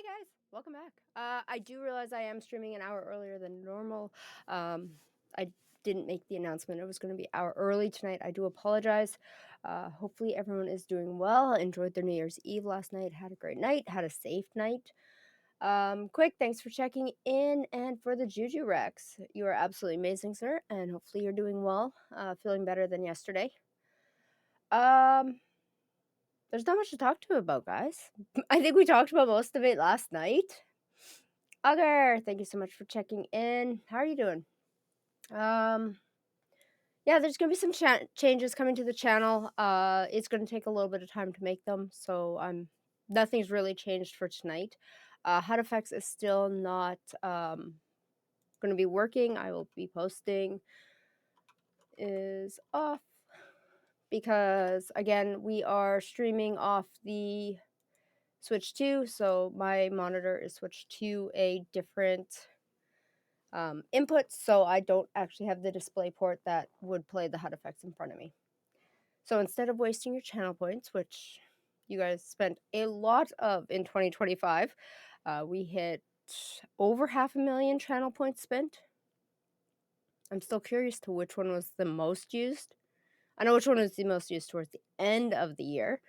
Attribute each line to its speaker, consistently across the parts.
Speaker 1: Hey guys, welcome back. I do realize I am streaming an hour earlier than normal. I didn't make the announcement it was going to be an hour early tonight. I do apologize. Hopefully everyone is doing well. Enjoyed their New Year's Eve last night. Had a great night. Had a safe night. Quick, thanks for checking in and for the Juju Rex. You are absolutely amazing, sir, and hopefully you're doing well. Feeling better than yesterday. Um, there's not much to talk to about, guys. I think we talked about most of it last night. Auger, thank you so much for checking in. How are you doing? Yeah, there's gonna be some changes coming to the channel. It's gonna take a little bit of time to make them, so nothing's really changed for tonight. HUD effects is still not gonna be working. I will be posting is off because again we are streaming off the Switch 2, so my monitor is switched to a different input, so I don't actually have the display port that would play the HUD effects in front of me. So instead of wasting your channel points, which you guys spent a lot of in 2025, we hit over 500,000 channel points spent. I'm still curious to which one was the most used. I know which one was the most used towards the end of the year.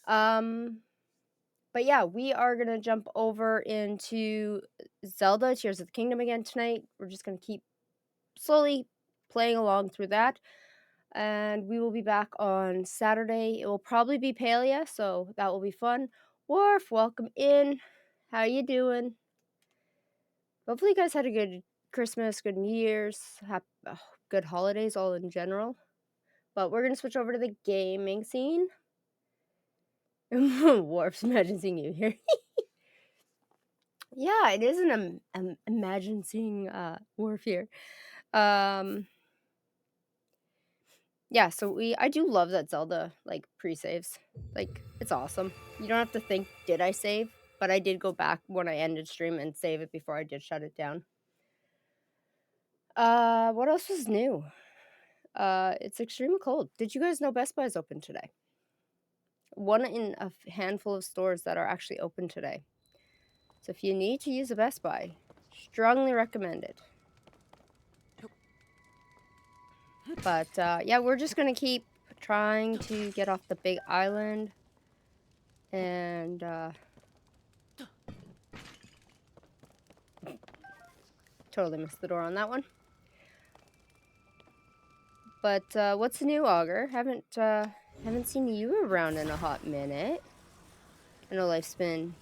Speaker 1: But yeah, we are going to jump over into Zelda Tears of the Kingdom again tonight. We're just going to keep slowly playing along through that. And we will be back on Saturday. It will probably be Palia, so that will be fun. Worf, welcome in. How you doing? Hopefully you guys had a good Christmas, good New Year's, good holidays all in general. But we're going to switch over to the gaming scene. Worf's imagine seeing you here. Yeah, it is an imagine seeing Worf here. Yeah, so I do love that Zelda like pre-saves. Like it's awesome. You don't have to think, did I save? But I did go back when I ended stream and save it before I did shut it down. What else was new? It's extremely cold. Did you guys know Best Buy is open today? One in a handful of stores that are actually open today. So if you need to use a Best Buy, strongly recommend it. But yeah, we're just gonna keep trying to get off the big island and totally missed the door on that one. But what's new, Augur? Haven't seen you around in a hot minute. I know life's been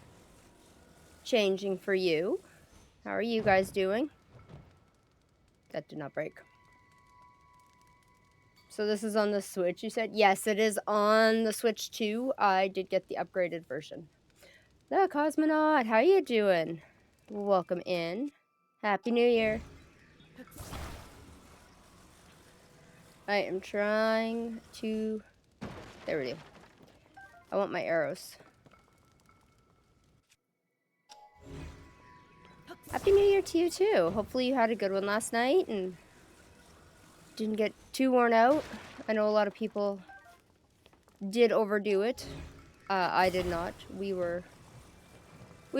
Speaker 1: changing for you. How are you guys doing? That did not break. So this is on the Switch, you said? Yes, it is on the Switch too. I did get the upgraded version. The Cosmonaut, how you doing? Welcome in. Happy New Year. I am trying to... There we go. I want my arrows. Happy New Year to you too. Hopefully you had a good one last night and didn't get too worn out. I know a lot of people did overdo it. I did not. We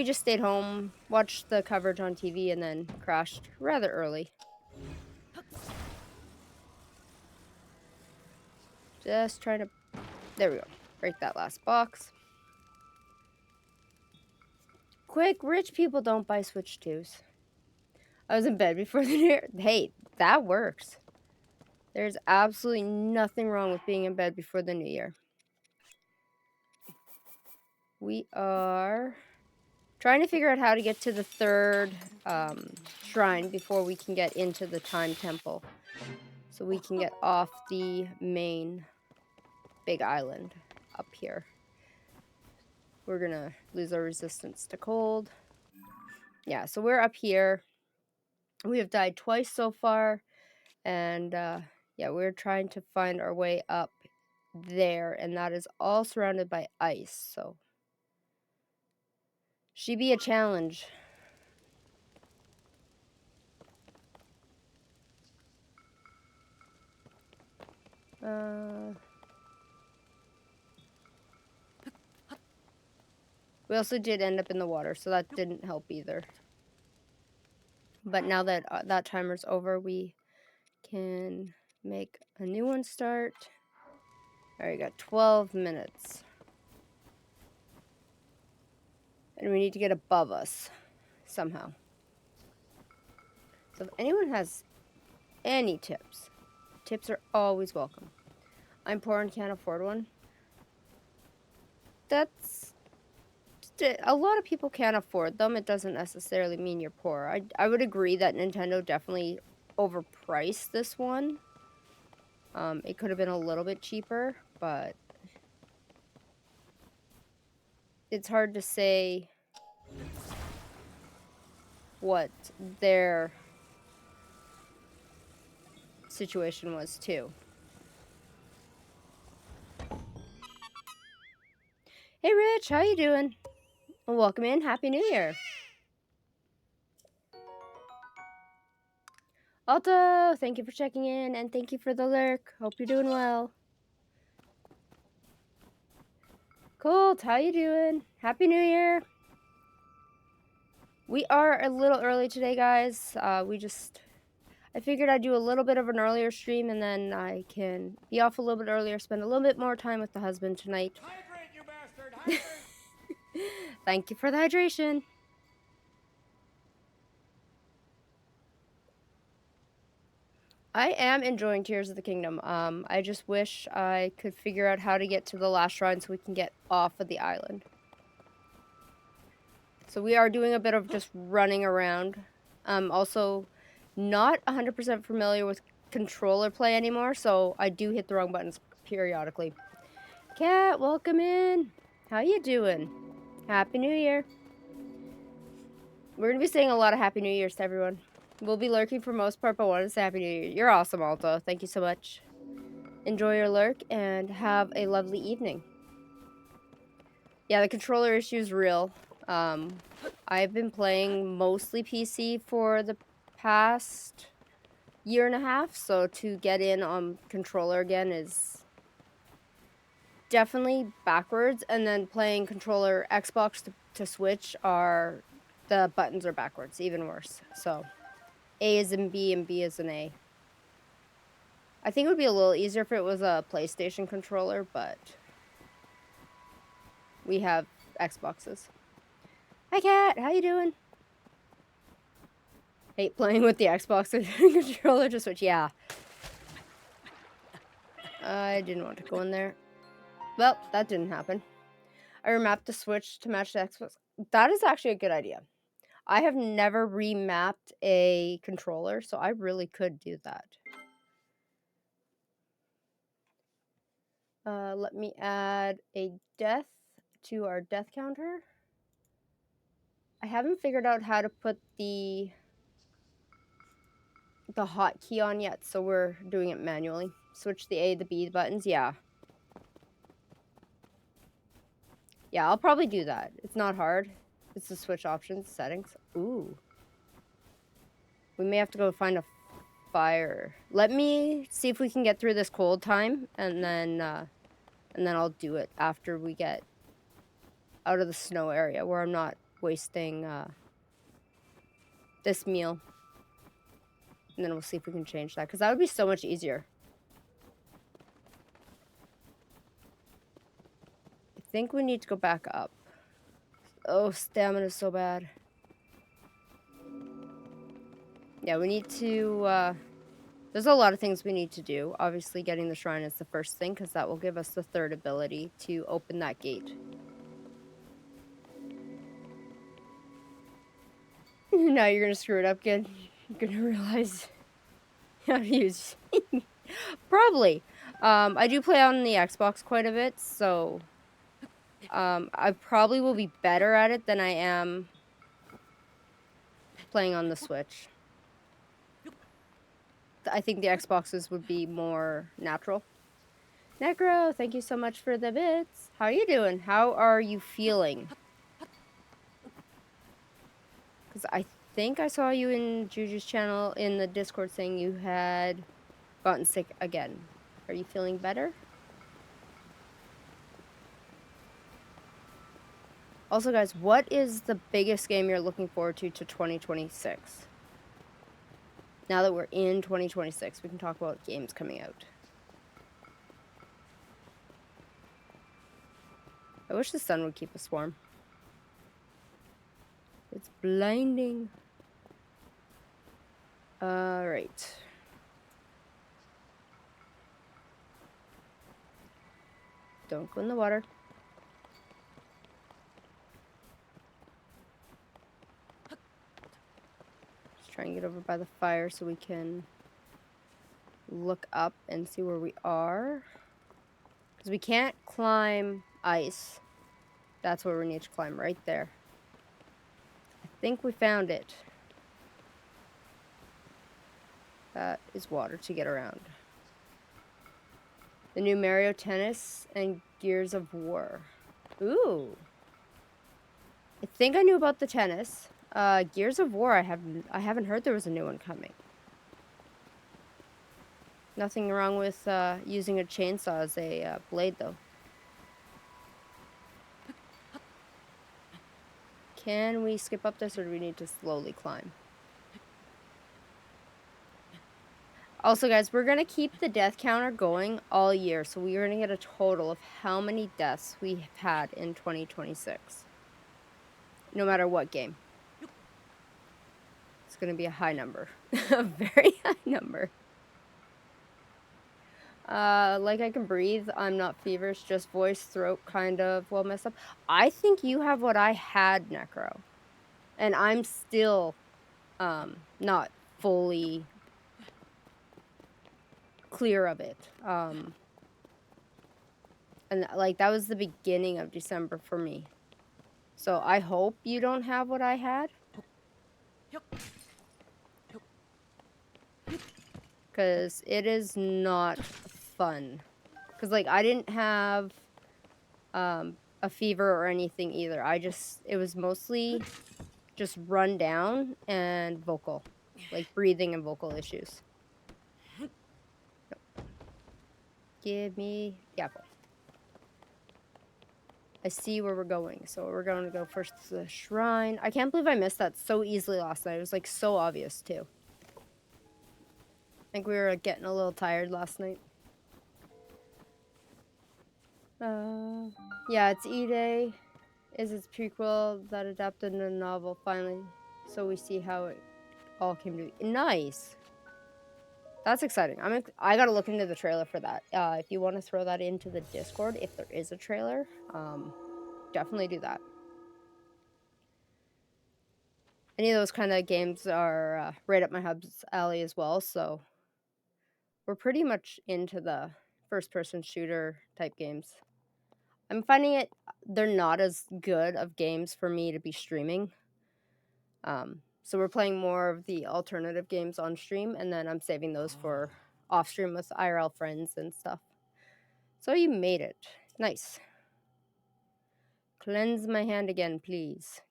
Speaker 1: just stayed home, watched the coverage on TV, and then crashed rather early. Just trying to... There we go. Break that last box. Quick, rich people don't buy Switch 2s. I was in bed before the New Year. Hey, that works. There's absolutely nothing wrong with being in bed before the New Year. We are trying to figure out how to get to the third shrine before we can get into the Time Temple. So we can get off the main big island up here. We're gonna lose our resistance to cold. Yeah, so we're up here. We have died twice so far. And yeah, we're trying to find our way up there. And that is all surrounded by ice, so she be a challenge. We We also did end up in the water, so that didn't help either. But now that that timer's over, we can make a new one start. All right, we got 12 minutes. And we need to get above us somehow. So if anyone has any tips are always welcome. I'm poor and can't afford one. That's a lot of people can't afford them. It doesn't necessarily mean you're poor. I would agree that Nintendo definitely overpriced this one. It could have been a little bit cheaper, but it's hard to say what their situation was too. Hey Rich, how you doing? Well, welcome in. Happy New Year. Alto, thank you for checking in and thank you for the lurk. Hope you're doing well. Colt, how you doing? Happy New Year. We are a little early today, guys. I figured I'd do a little bit of an earlier stream and then I can be off a little bit earlier, spend a little bit more time with the husband tonight.
Speaker 2: Hydrate, you bastard! Hydrate!
Speaker 1: Thank you for the hydration. I am enjoying Tears of the Kingdom. I just wish I could figure out how to get to the last shrine so we can get off of the island. So we are doing a bit of just running around. Also not 100% familiar with controller play anymore, so I do hit the wrong buttons periodically. Kat, welcome in. How you doing? Happy New Year. We're going to be saying a lot of Happy New Years to everyone. We'll be lurking for most part, but wanted to say Happy New Year. You're awesome, Alto. Thank you so much. Enjoy your lurk and have a lovely evening. Yeah, the controller issue is real. I've been playing mostly PC for the past year and a half, so to get in on controller again is definitely backwards, and then playing controller Xbox to Switch the buttons are backwards, even worse. So A is in B and B is in A. I think it would be a little easier if it was a PlayStation controller, but we have Xboxes. Hi Kat, how you doing? Hate playing with the Xbox controller to Switch. Yeah. I didn't want to go in there. Well, that didn't happen. I remapped the Switch to match the Xbox. That is actually a good idea. I have never remapped a controller, so I really could do that. Let me add a death to our death counter. I haven't figured out how to put the hotkey on yet, so we're doing it manually. Switch the A, the B buttons, yeah. Yeah, I'll probably do that. It's not hard. It's the switch options, settings. Ooh. We may have to go find a fire. Let me see if we can get through this cold time, and then I'll do it after we get out of the snow area where I'm not wasting this meal. And then we'll see if we can change that, because that would be so much easier. I think we need to go back up. Oh, stamina is so bad. Yeah, we need to, there's a lot of things we need to do. Obviously, getting the shrine is the first thing, because that will give us the third ability to open that gate. Now you're gonna screw it up again. You're gonna realize how to use... Probably. I do play on the Xbox quite a bit, so... I probably will be better at it than I am playing on the Switch. I think the Xboxes would be more natural. Necro, thank you so much for the bits. How are you doing? How are you feeling? Because I think I saw you in Juju's channel in the Discord saying you had gotten sick again. Are you feeling better? Also, guys, what is the biggest game you're looking forward to 2026? Now that we're in 2026, we can talk about games coming out. I wish the sun would keep us warm. It's blinding. Alright. Don't go in the water. Just try and get over by the fire so we can look up and see where we are. Because we can't climb ice. That's where we need to climb, right there. I think we found it. That is water to get around. The new Mario Tennis and Gears of War. Ooh. I think I knew about the tennis. Gears of War, I haven't heard there was a new one coming. Nothing wrong with using a chainsaw as a blade, though. Can we skip up this, or do we need to slowly climb? Also, guys, we're going to keep the death counter going all year, so we're going to get a total of how many deaths we have had in 2026. No matter what game. It's going to be a high number. A very high number. Like I can breathe, I'm not feverish, just voice, throat kind of well messed up. I think you have what I had, Necro. And I'm still, not fully clear of it. And like that was the beginning of December for me. So I hope you don't have what I had. Because it is not fun. Because like I didn't have a fever or anything either. It was mostly just run down and vocal. Like breathing and vocal issues. Give me the apple. I see where we're going. So we're going to go first to the shrine. I can't believe I missed that so easily last night. It was like so obvious too. I think we were getting a little tired last night. Yeah, it's E-Day. Is its prequel that adapted in a novel finally. So we see how it all came to be. Nice. That's exciting. I gotta look into the trailer for that. If you want to throw that into the Discord, if there is a trailer, definitely do that. Any of those kind of games are right up my hub's alley as well, so we're pretty much into the first-person shooter type games. I'm finding they're not as good of games for me to be streaming. So we're playing more of the alternative games on stream, and then I'm saving those for off stream with IRL friends and stuff. So you made it. Nice. Cleanse my hand again, please.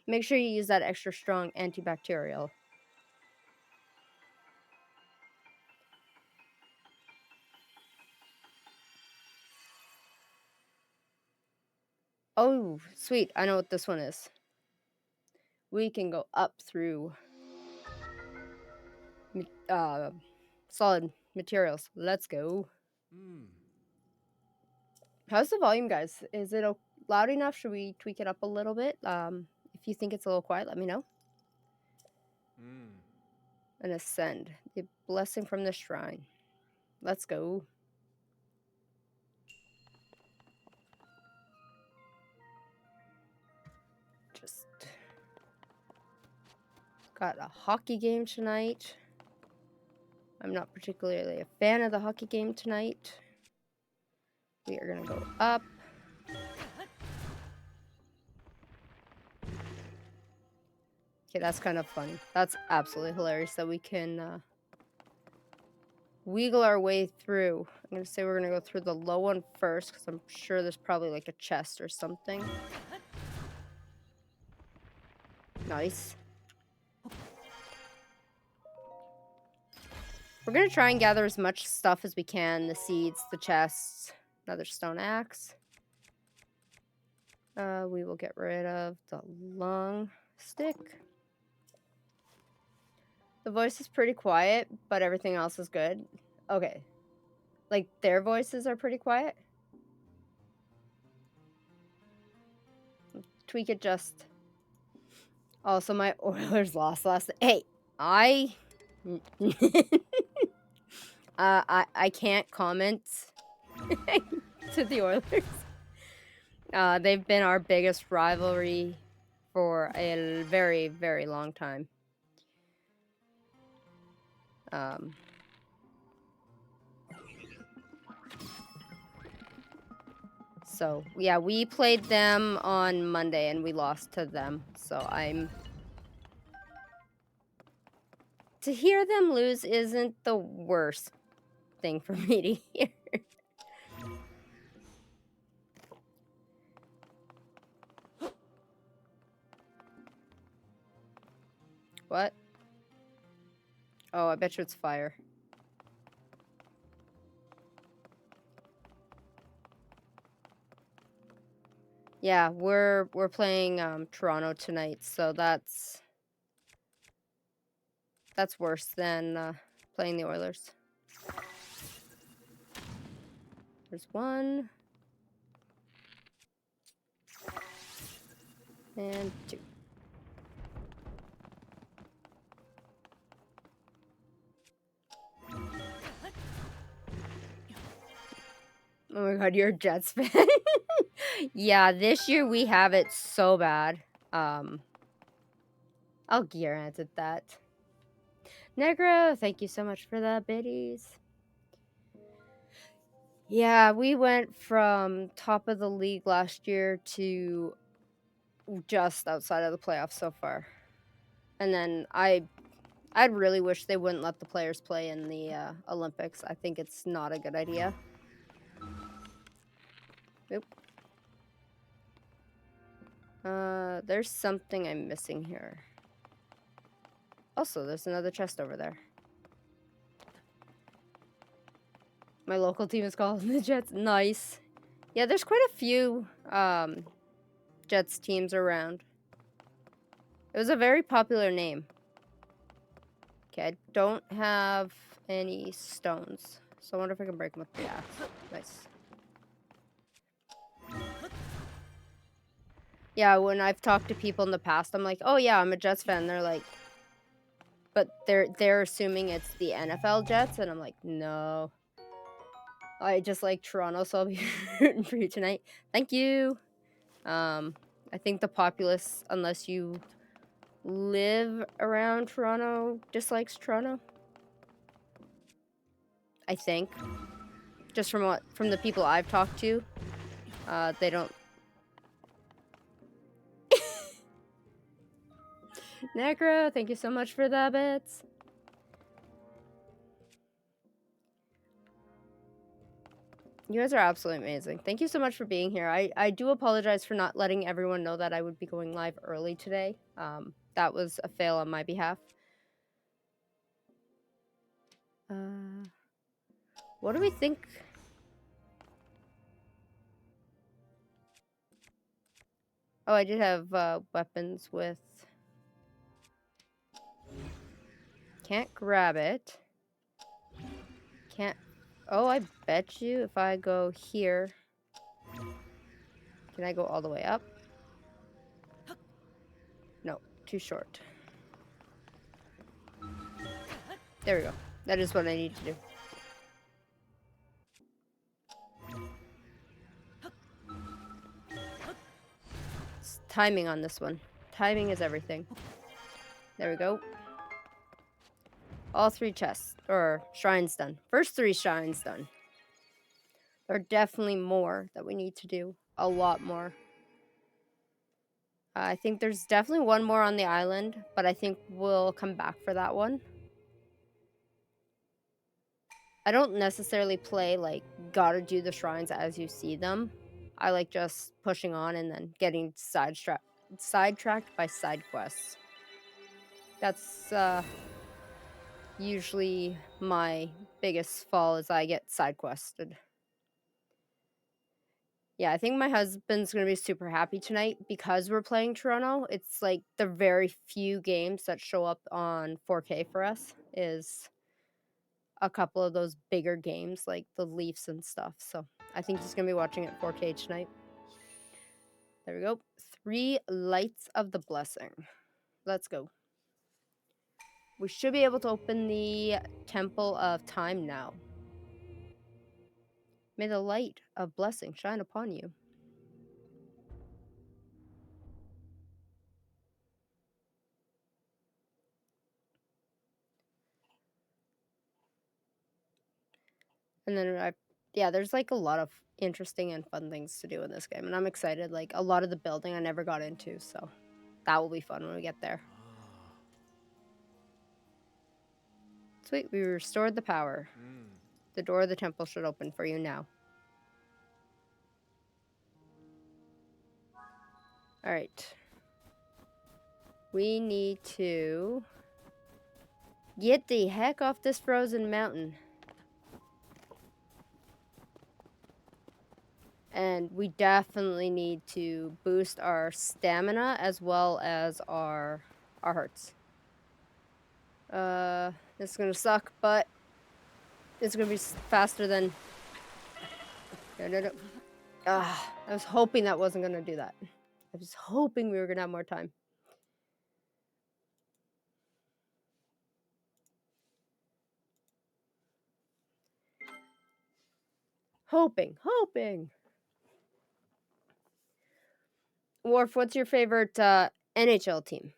Speaker 1: Make sure you use that extra strong antibacterial. Oh, sweet. I know what this one is. We can go up through solid materials. Let's go. How's the volume, guys? Is it loud enough? Should we tweak it up a little bit? If you think it's a little quiet, let me know. And ascend. The blessing from the shrine. Let's go. Just got a hockey game tonight. I'm not particularly a fan of the hockey game tonight. We are gonna go up. Okay, that's kind of funny. That's absolutely hilarious that we can wiggle our way through. I'm gonna say we're gonna go through the low one first because I'm sure there's probably like a chest or something. Nice. We're gonna try and gather as much stuff as we can. The seeds, the chests, another stone axe. We will get rid of the long stick. The voice is pretty quiet, but everything else is good. Okay. Like, their voices are pretty quiet. Tweak it just. Also, my Oilers lost last. Hey, I I can't comment to the Oilers. They've been our biggest rivalry for a very, very long time. So yeah, we played them on Monday and we lost to them. So to hear them lose isn't the worst thing for me to hear. What? Oh, I bet you it's fire. Yeah, we're playing Toronto tonight, so that's worse than playing the Oilers. There's one. And two. Oh my god, you're a Jets fan. Yeah, this year we have it so bad. I'll guarantee that. Negro, thank you so much for the biddies. Yeah, we went from top of the league last year to just outside of the playoffs so far. And then I'd really wish they wouldn't let the players play in the Olympics. I think it's not a good idea. Oop. There's something I'm missing here. Also, there's another chest over there. My local team is called the Jets. Nice. Yeah, there's quite a few Jets teams around. It was a very popular name. Okay, I don't have any stones, so I wonder if I can break them with the axe. Nice. Yeah, when I've talked to people in the past, I'm like, "Oh yeah, I'm a Jets fan." They're like, but they're assuming it's the NFL Jets, and I'm like, "No, I just like Toronto, so I'll be rooting for you tonight." Thank you. I think the populace, unless you live around Toronto, dislikes Toronto. I think, just from the people I've talked to, they don't. Necro, thank you so much for the bits. You guys are absolutely amazing. Thank you so much for being here. I do apologize for not letting everyone know that I would be going live early today. That was a fail on my behalf. What do we think? Oh, I did have weapons with... Can't grab it. Can't... Oh, I bet you if I go here... Can I go all the way up? No, too short. There we go. That is what I need to do. It's timing on this one. Timing is everything. There we go. All 3 chests, or shrines done. First 3 shrines done. There are definitely more that we need to do. A lot more. I think there's definitely one more on the island, but I think we'll come back for that one. I don't necessarily play, like, gotta do the shrines as you see them. I like just pushing on and then getting sidetracked by side quests. That's usually my biggest fall is I get side quested. Yeah, I think my husband's gonna be super happy tonight because we're playing Toronto. It's like the very few games that show up on 4K for us is a couple of those bigger games like the Leafs and stuff. So I think he's gonna be watching it 4K tonight. There we go. 3 lights of the blessing. Let's go. We should be able to open the Temple of Time now. May the light of blessing shine upon you. And then yeah, there's like a lot of interesting and fun things to do in this game, and I'm excited. Like a lot of the building I never got into, so that will be fun when we get there. Sweet, we restored the power. The door of the temple should open for you now. All right. We need to get the heck off this frozen mountain. And we definitely need to boost our stamina as well as our hearts. This is gonna suck, but it's gonna be faster than... No. I was hoping that wasn't gonna do that. I was hoping we were gonna have more time. Hoping. Worf, what's your favorite NHL team?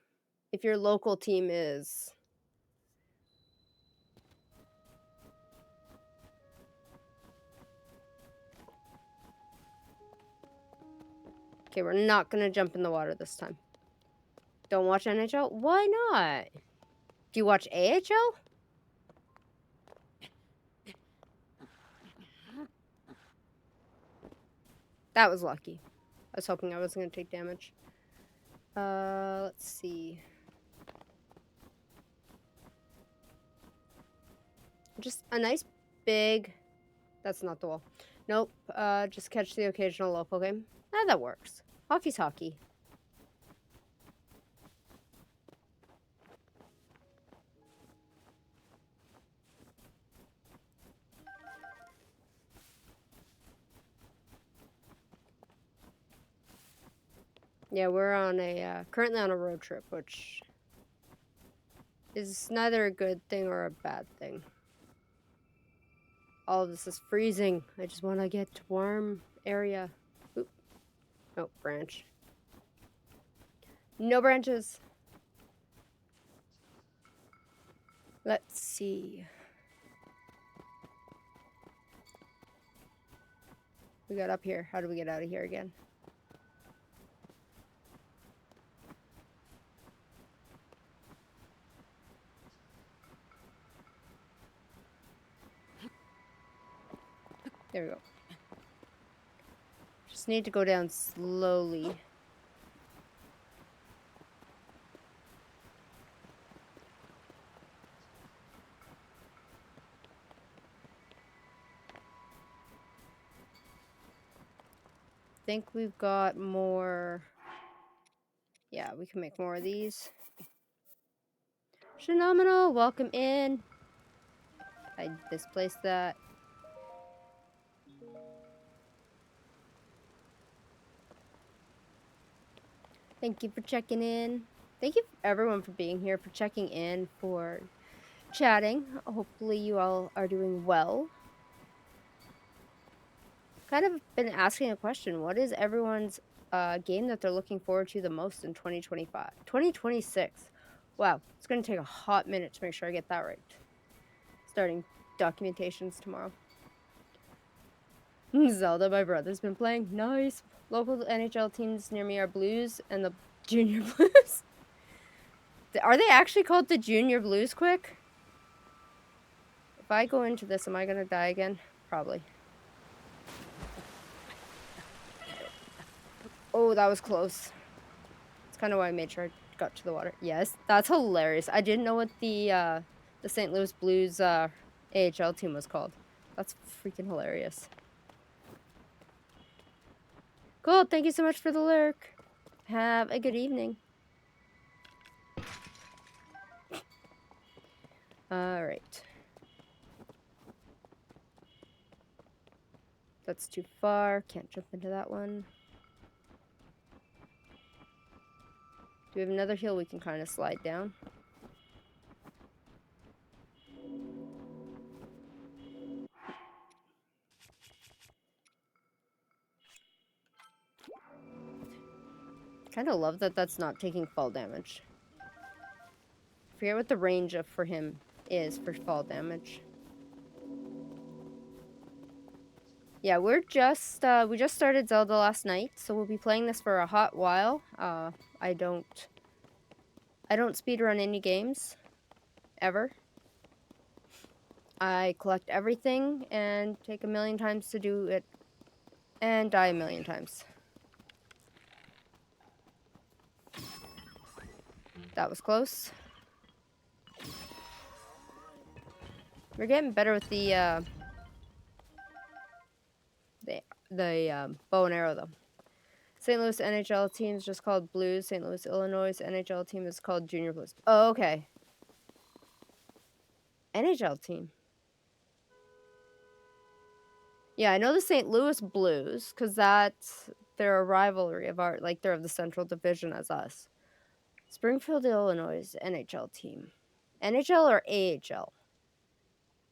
Speaker 1: If your local team is... Okay, we're not gonna jump in the water this time. Don't watch NHL? Why not? Do you watch AHL? That was lucky. I was hoping I wasn't gonna take damage. Let's see. Just a nice big... That's not the wall. Nope. Just catch the occasional local game. That works. Hockey's hockey. Yeah, we're on a currently on a road trip, which is neither a good thing or a bad thing. All of this is freezing. I just want to get to warm area. Oop. No branch. No branches. Let's see. We got up here. How do we get out of here again? There we go. Just need to go down slowly. Think we've got more. Yeah, we can make more of these. Phenomenal, welcome in. I displaced that. Thank you for checking in. Thank you everyone for being here, for checking in, for chatting. Hopefully you all are doing well. Kind of been asking a question. What is everyone's game that they're looking forward to the most in 2025? 2026. Wow, it's going to take a hot minute to make sure I get that right. Starting documentations tomorrow. Zelda, my brother's been playing. Nice. Local NHL teams near me are Blues and the Junior Blues. Are they actually called the Junior Blues, quick? If I go into this, am I going to die again? Probably. Oh, that was close. That's kind of why I made sure I got to the water. Yes, that's hilarious. I didn't know what the St. Louis Blues AHL team was called. That's freaking hilarious. Cool, thank you so much for the lurk. Have a good evening. Alright. That's too far. Can't jump into that one. Do we have another hill we can kind of slide down? Kind of love that that's not taking fall damage. Forget what the range of for him is for fall damage. Yeah, we just started Zelda last night, so we'll be playing this for a hot while. I don't speedrun any games ever. I collect everything and take a million times to do it and die a million times. That was close. We're getting better with the bow and arrow though. St. Louis NHL team is just called Blues. St. Louis, Illinois NHL team is called Junior Blues. Oh, okay. NHL team. Yeah, I know the St. Louis Blues because they're a rivalry of our, like they're of the Central Division as us. Springfield, Illinois NHL team. NHL or AHL?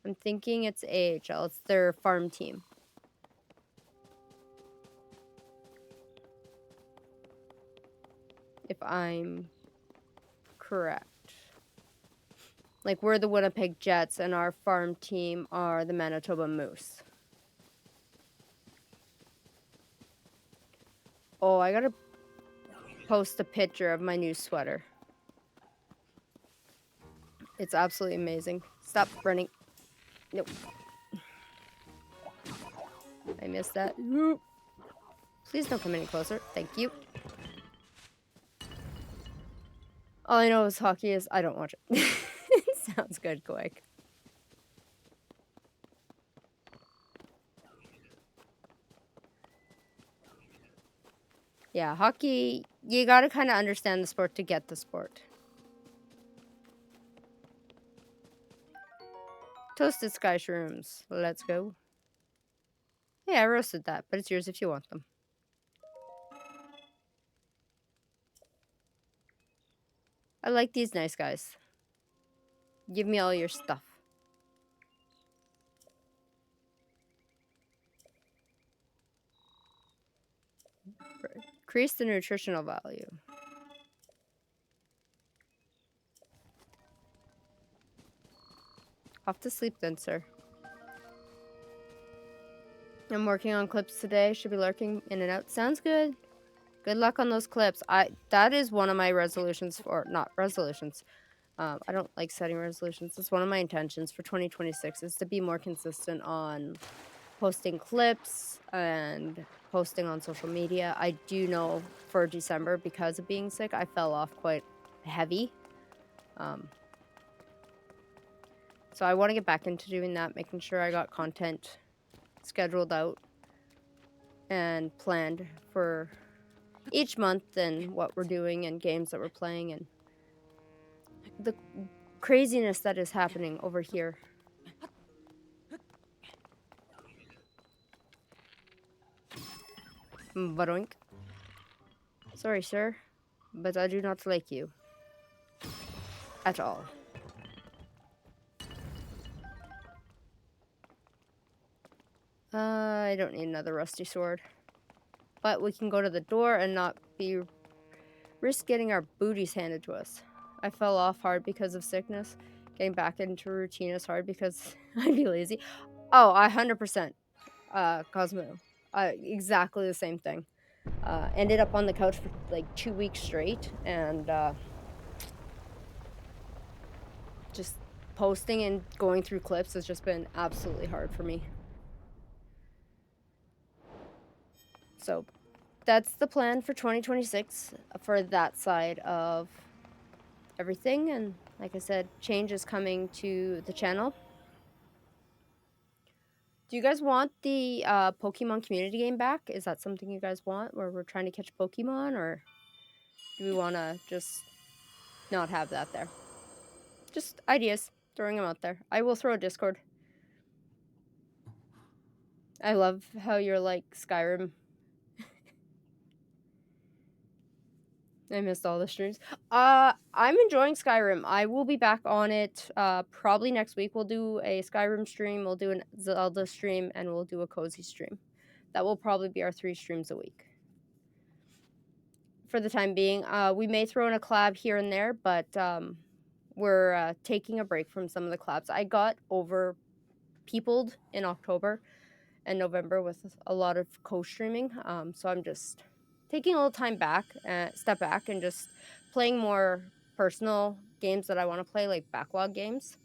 Speaker 1: I'm thinking it's AHL. It's their farm team. If I'm correct. Like, we're the Winnipeg Jets, and our farm team are the Manitoba Moose. Oh, I gotta post a picture of my new sweater. It's absolutely amazing. Stop running. Nope. I missed that. Nope. Please don't come any closer. Thank you. All I know is hockey is I don't watch it. Sounds good, quick. Yeah, hockey, you gotta kind of understand the sport to get the sport. Toasted sky shrooms. Let's go. Yeah, I roasted that, but it's yours if you want them. I like these nice guys. Give me all your stuff. Increase the nutritional value. Off to sleep then, sir. I'm working on clips today. Should be lurking in and out. Sounds good. Good luck on those clips. That is one of my resolutions for not resolutions. I don't like setting resolutions. It's one of my intentions for 2026 is to be more consistent on posting clips and posting on social media. I do know for December, because of being sick, I fell off quite heavy. So I want to get back into doing that, making sure I got content scheduled out and planned for each month and what we're doing and games that we're playing and the craziness that is happening over here. Baroink. Sorry, sir, but I do not like you. At all. I don't need another rusty sword. But we can go to the door and not risk getting our booties handed to us. I fell off hard because of sickness. Getting back into routine is hard because I'd be lazy. Oh, 100%. Cosmo. Exactly the same thing. Ended up on the couch for like 2 weeks straight, and just posting and going through clips has just been absolutely hard for me. So that's the plan for 2026 for that side of everything. And like I said, change is coming to the channel. Do you guys want the Pokemon community game back? Is that something you guys want, where we're trying to catch Pokemon, or do we want to just not have that there? Just ideas, throwing them out there. I will throw a Discord. I love how you're like Skyrim. I missed all the streams. I'm enjoying Skyrim. I will be back on it. Probably next week we'll do a Skyrim stream, we'll do a Zelda stream, and we'll do a cozy stream. That will probably be our 3 streams a week. For the time being, we may throw in a collab here and there, but we're taking a break from some of the collabs. I got over peopled in October and November with a lot of co-streaming. So I'm just taking a little time back, step back, and just playing more personal games that I want to play, like backlog games.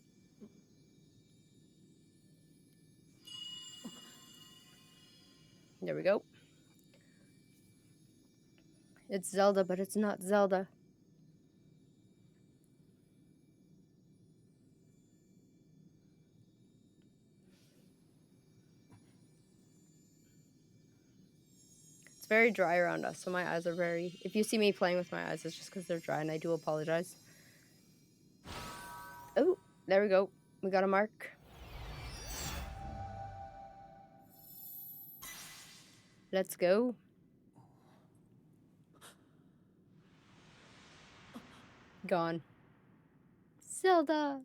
Speaker 1: There we go. It's Zelda, but it's not Zelda. It's very dry around us, so my eyes are very... If you see me playing with my eyes, it's just because they're dry, and I do apologize. Oh, there we go. We got a mark. Let's go. Gone. Zelda.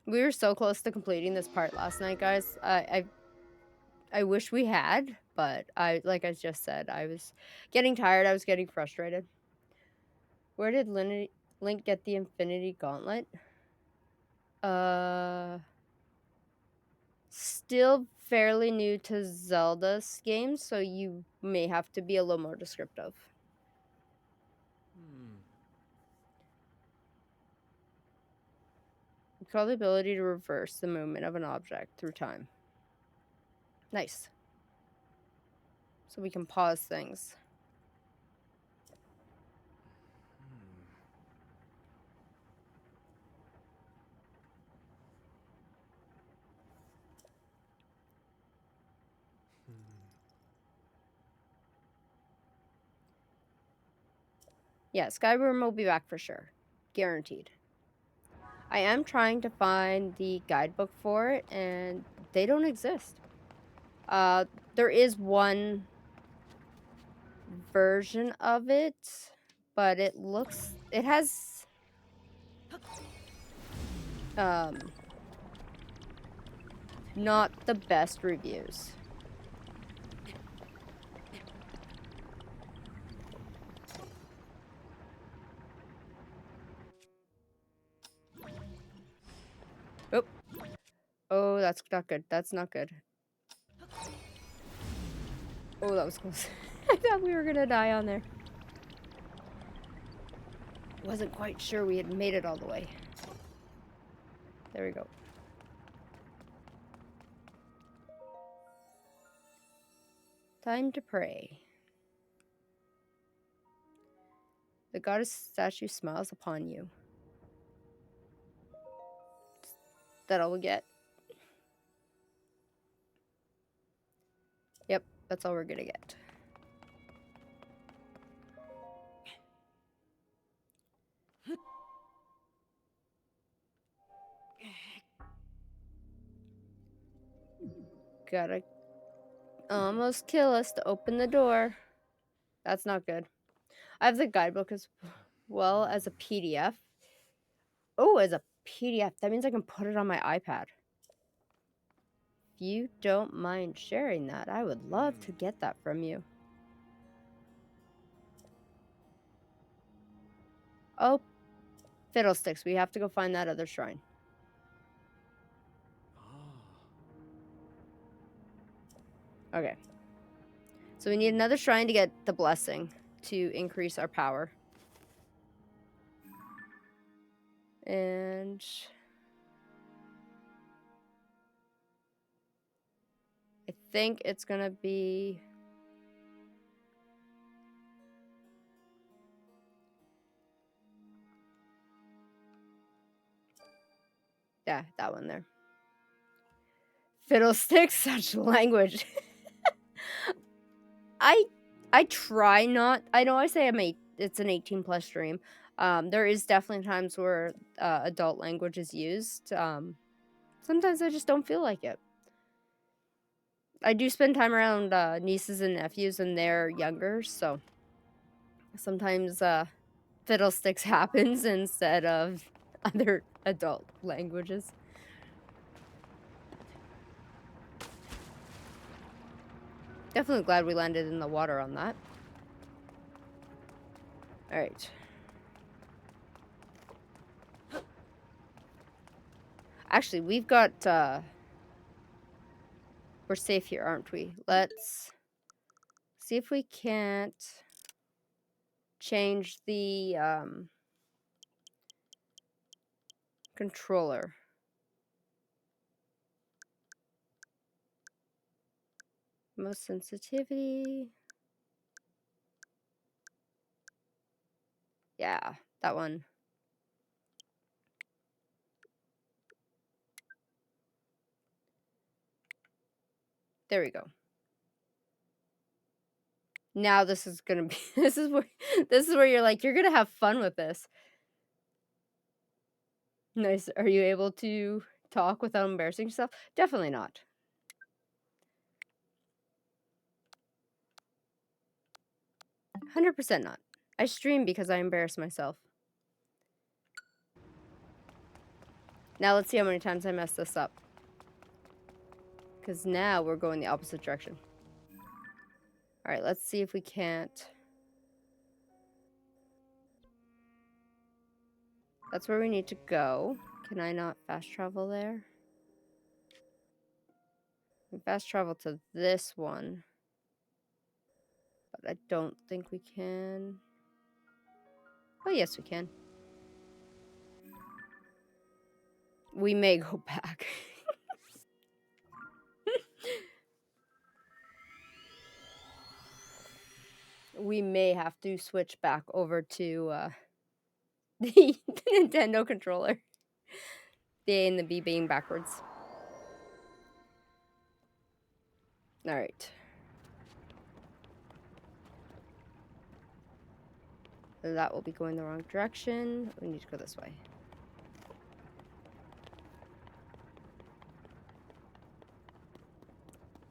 Speaker 1: We were so close to completing this part last night, guys. I wish we had, but like I just said, I was getting tired. I was getting frustrated. Where did Link get the Infinity Gauntlet? Still fairly new to Zelda's games, so you may have to be a little more descriptive. You call the ability to reverse the movement of an object through time. Nice. So we can pause things. Yeah, Skyrim will be back for sure. Guaranteed. I am trying to find the guidebook for it, and they don't exist. There is one version of it, but it has not the best reviews. Oh. Oh, that's not good. That's not good. Oh, that was close. I thought we were gonna die on there. Wasn't quite sure we had made it all the way. There we go. Time to pray. The goddess statue smiles upon you. Is that all we get? Yep, that's all we're gonna get. Gotta almost kill us to open the door. That's not good. I have the guidebook as well as a PDF. Oh, as a PDF. That means I can put it on my iPad. If you don't mind sharing that, I would love to get that from you. Oh, fiddlesticks. We have to go find that other shrine. Okay. So we need another shrine to get the blessing to increase our power. And I think it's gonna be Yeah, that one there. Fiddlesticks, such language. I try not. I know I say it's an 18 plus stream. There is definitely times where adult language is used. Sometimes I just don't feel like it. I do spend time around nieces and nephews, and they're younger, so sometimes fiddlesticks happens instead of other adult languages. Definitely glad we landed in the water on that. All right. Actually, we've got we're safe here, aren't we? Let's see if we can't change the controller. Most sensitivity. Yeah, that one. There we go. Now this is gonna be this is where you're like, you're gonna have fun with this. Nice. Are you able to talk without embarrassing yourself? Definitely not. 100% not. I stream because I embarrass myself. Now let's see how many times I mess this up. Because now we're going the opposite direction. Alright, let's see if we can't. That's where we need to go. Can I not fast travel there? I can fast travel to this one. But I don't think we can. Oh, yes, we can. We may go back. We may have to switch back over to the Nintendo controller. The A and the B being backwards. Alright. That will be going the wrong direction. We need to go this way.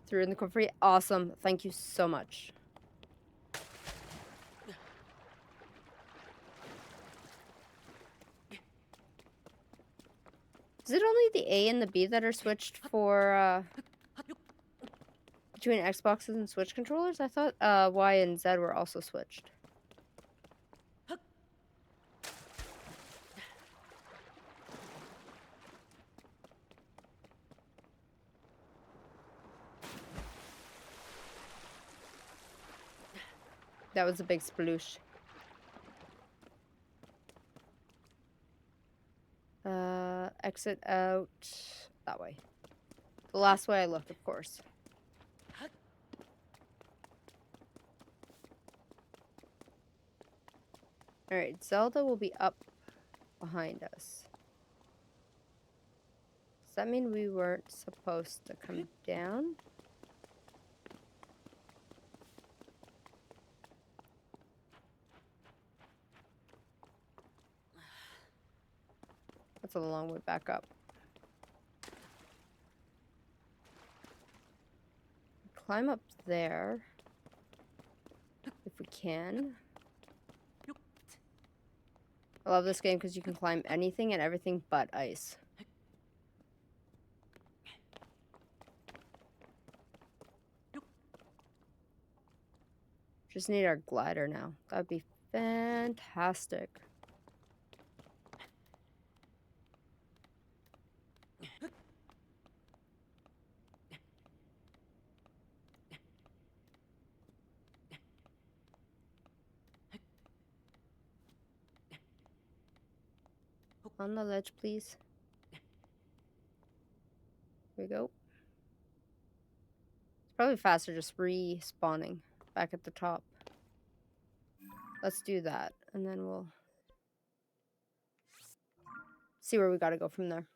Speaker 1: Through in the core free. Awesome. Thank you so much. Is it only the A and the B that are switched for between Xboxes and Switch controllers? I thought Y and Z were also switched. That was a big sploosh. Exit out that way. The last way I looked, of course. Alright, Zelda will be up behind us. Does that mean we weren't supposed to come down? That's a long way back up. Climb up there. If we can. I love this game because you can climb anything and everything but ice. Just need our glider now. That'd be fantastic. On the ledge, please. Here we go. It's probably faster just respawning back at the top. Let's do that, and then we'll see where we gotta go from there.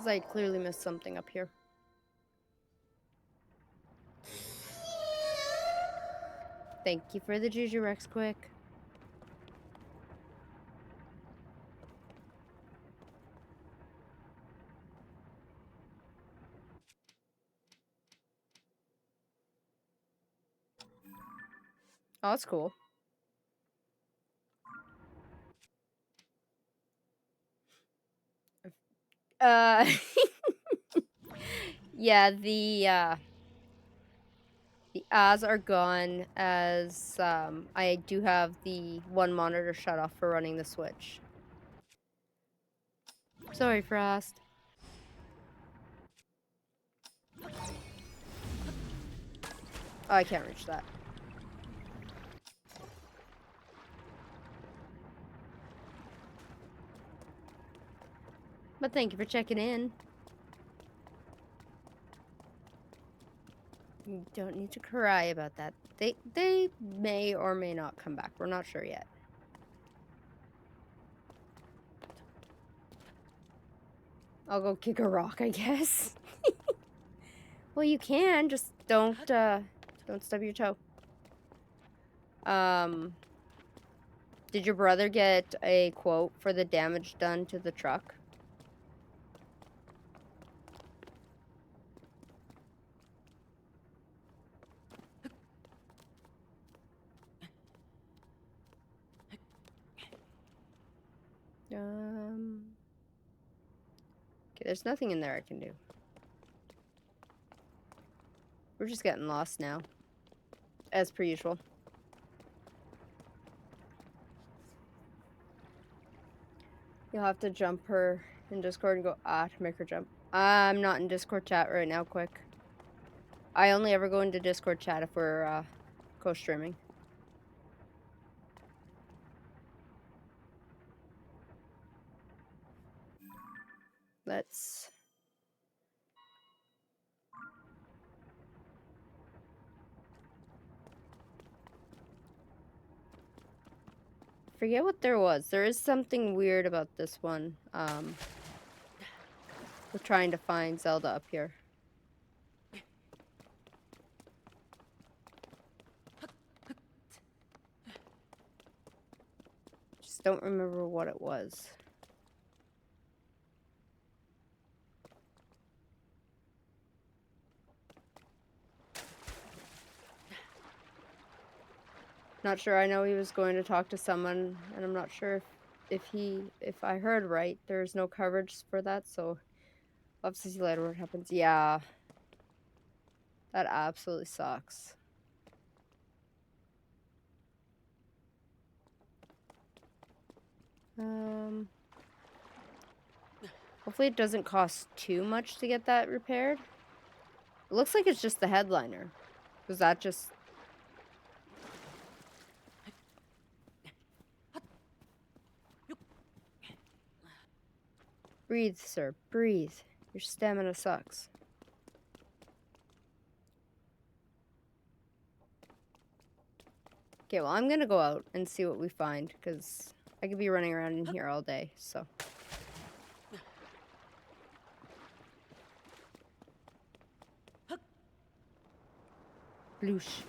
Speaker 1: Because I clearly missed something up here. Thank you for the Juju Rex quick. Oh, that's cool. Uh, yeah, the ads are gone as I do have the one monitor shut off for running the Switch. Sorry, Frost. Oh, I can't reach that. But thank you for checking in. You don't need to cry about that. They may or may not come back. We're not sure yet. I'll go kick a rock, I guess. Well, you can, just don't stub your toe. Did your brother get a quote for the damage done to the truck? Okay, there's nothing in there I can do. We're just getting lost now. As per usual. You'll have to jump her in Discord and go, to make her jump. I'm not in Discord chat right now, quick. I only ever go into Discord chat if we're, co-streaming. Let's... forget what there was. There is something weird about this one. We're trying to find Zelda up here. Just don't remember what it was. Not sure. I know he was going to talk to someone, and I'm not sure if I heard right. There's no coverage for that, so I'll have to see later what happens. Yeah. That absolutely sucks. Hopefully it doesn't cost too much to get that repaired. It looks like it's just the headliner. Was that just... breathe, sir. Breathe. Your stamina sucks. Okay, well, I'm gonna go out and see what we find, because I could be running around in here all day, so... Bloosh.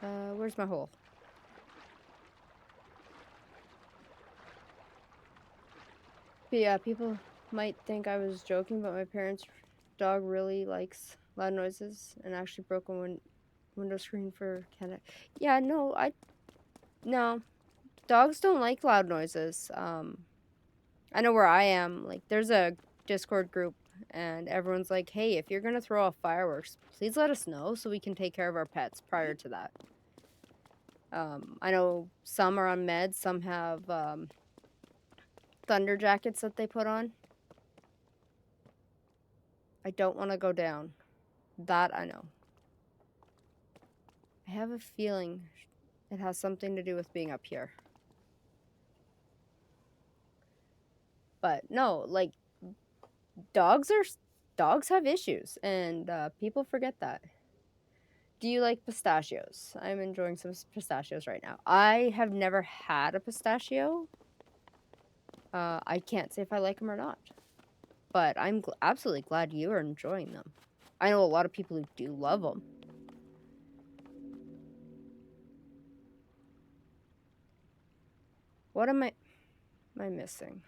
Speaker 1: Where's my hole? But yeah, people might think I was joking, but my parents' dog really likes loud noises and actually broke a window screen for Canada. Yeah, no. Dogs don't like loud noises. I know where I am, like, there's a Discord group, and everyone's like, hey, if you're gonna throw off fireworks, please let us know so we can take care of our pets prior to that. I know some are on meds, some have, thunder jackets that they put on. I don't want to go down. That I know. I have a feeling it has something to do with being up here. But no, like, dogs have issues, and people forget that. Do you like pistachios? I'm enjoying some pistachios right now. I have never had a pistachio. I can't say if I like them or not, but I'm absolutely glad you are enjoying them. I know a lot of people who do love them. What am I missing?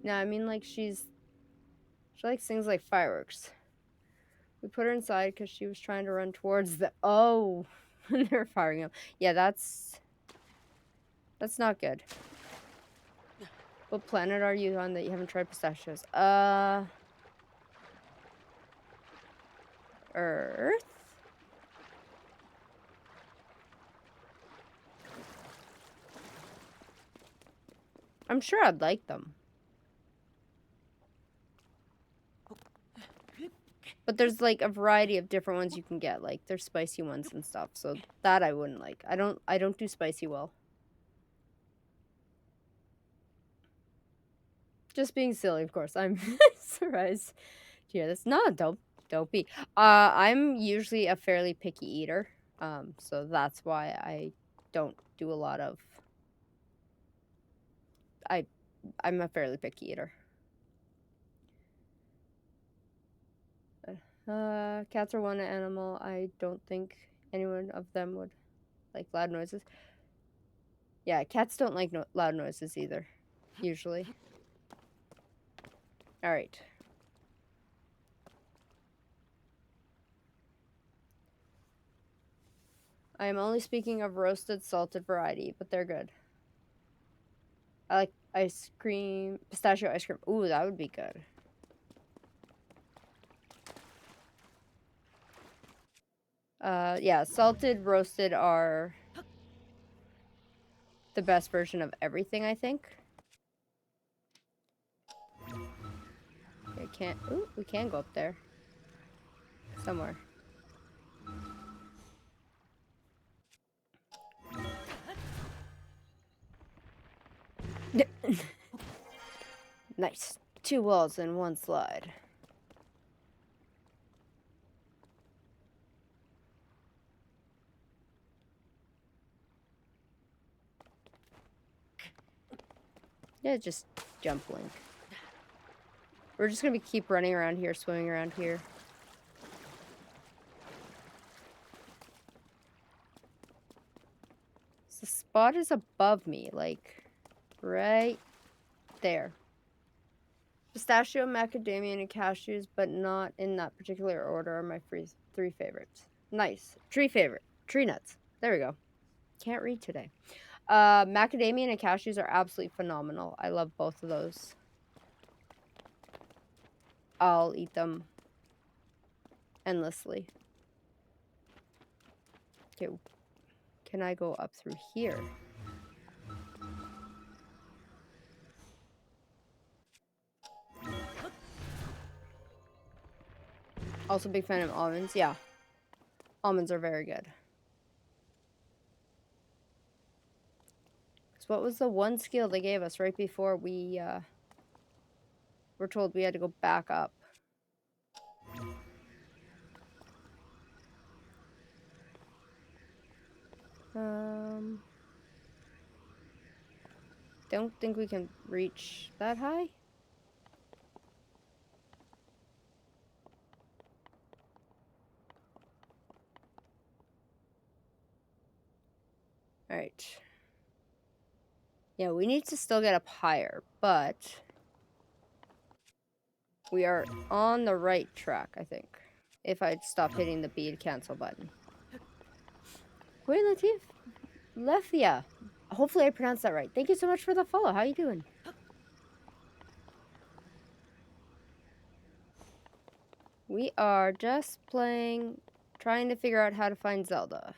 Speaker 1: No, I mean like she likes things like fireworks. We put her inside because she was trying to run towards the they're firing them. Yeah, that's not good. What planet are you on that you haven't tried pistachios? Earth? I'm sure I'd like them. But there's like a variety of different ones you can get. Like there's spicy ones and stuff. So that I wouldn't like. I don't do spicy well. Just being silly, of course. I'm surprised to hear this. No, don't be. I'm usually a fairly picky eater. So that's why I don't do a lot of I'm a fairly picky eater. Cats are one animal. I don't think anyone of them would like loud noises. Yeah, cats don't like loud noises either, usually. All right. I am only speaking of roasted, salted variety, but they're good. I like ice cream, pistachio ice cream. Ooh, that would be good. Yeah, salted, roasted are the best version of everything, I think. Ooh, we can go up there. Somewhere. Nice. 2 walls and 1 slide. Yeah, just jump Link. We're just gonna keep running around here, swimming around here. So the spot is above me, like right there. Pistachio, macadamia, and cashews, but not in that particular order, are my 3 favorites. Nice. Tree favorite. Tree nuts. There we go. Can't read today. Macadamia and cashews are absolutely phenomenal. I love both of those. I'll eat them endlessly. Okay, can I go up through here? Also big fan of almonds. Yeah. Almonds are very good. So what was the one skill they gave us right before we were told we had to go back up? Don't think we can reach that high. All right. Yeah, we need to still get up higher, but we are on the right track, I think. If I'd stop hitting the bead cancel button. Wait, Latif. Lefia. Hopefully I pronounced that right. Thank you so much for the follow. How you doing? We are just playing, trying to figure out how to find Zelda.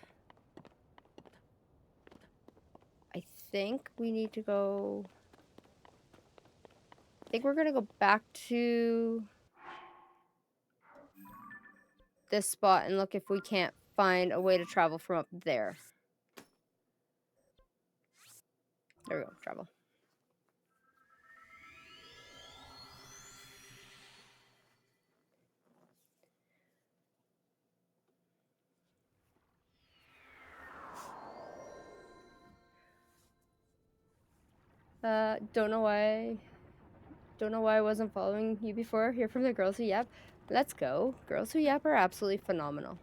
Speaker 1: I think we need to go... I think we're going to go back to this spot and look if we can't find a way to travel from up there. There we go, travel. Don't know why. Don't know why I wasn't following you before. Here from the Girls Who Yap. Let's go. Girls Who Yap are absolutely phenomenal.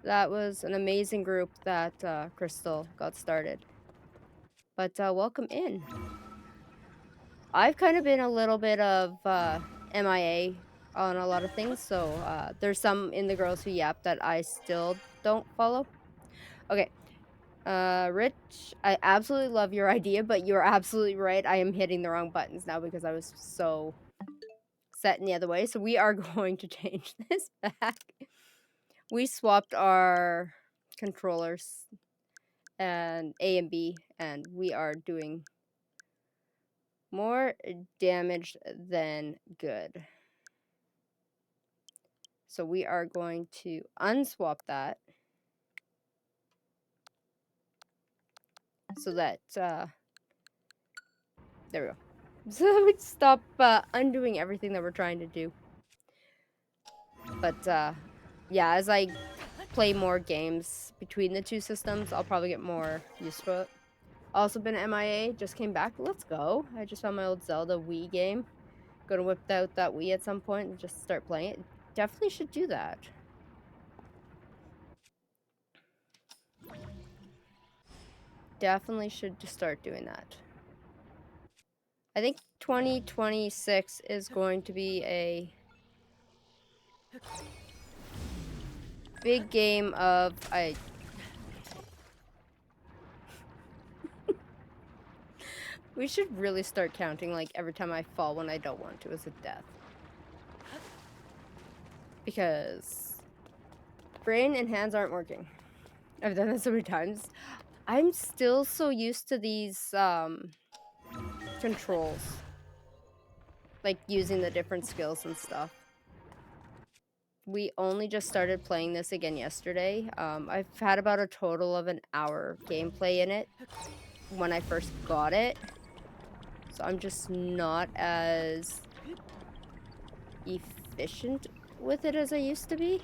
Speaker 1: That was an amazing group that Crystal got started. But welcome in. I've kind of been a little bit of MIA on a lot of things, so there's some in the Girls Who Yap that I still don't follow. Okay. Rich, I absolutely love your idea, but you're absolutely right. I am hitting the wrong buttons now because I was so set in the other way. So we are going to change this back. We swapped our controllers and A and B, and we are doing more damage than good. So we are going to unswap that so that there we go. So that would stop undoing everything that we're trying to do. But yeah, as I play more games between the two systems, I'll probably get more used to it. Also been MIA, just came back. Let's go. I just found my old Zelda Wii game. Gonna whip out that Wii at some point and just start playing it. Definitely should do that. Definitely should just start doing that. I think 2026 is going to be a big game of we should really start counting like every time I fall when I don't want to as a death. Because brain and hands aren't working. I've done that so many times. I'm still so used to these controls. Like using the different skills and stuff. We only just started playing this again yesterday. I've had about a total of an hour gameplay in it when I first got it. So I'm just not as efficient with it as I used to be.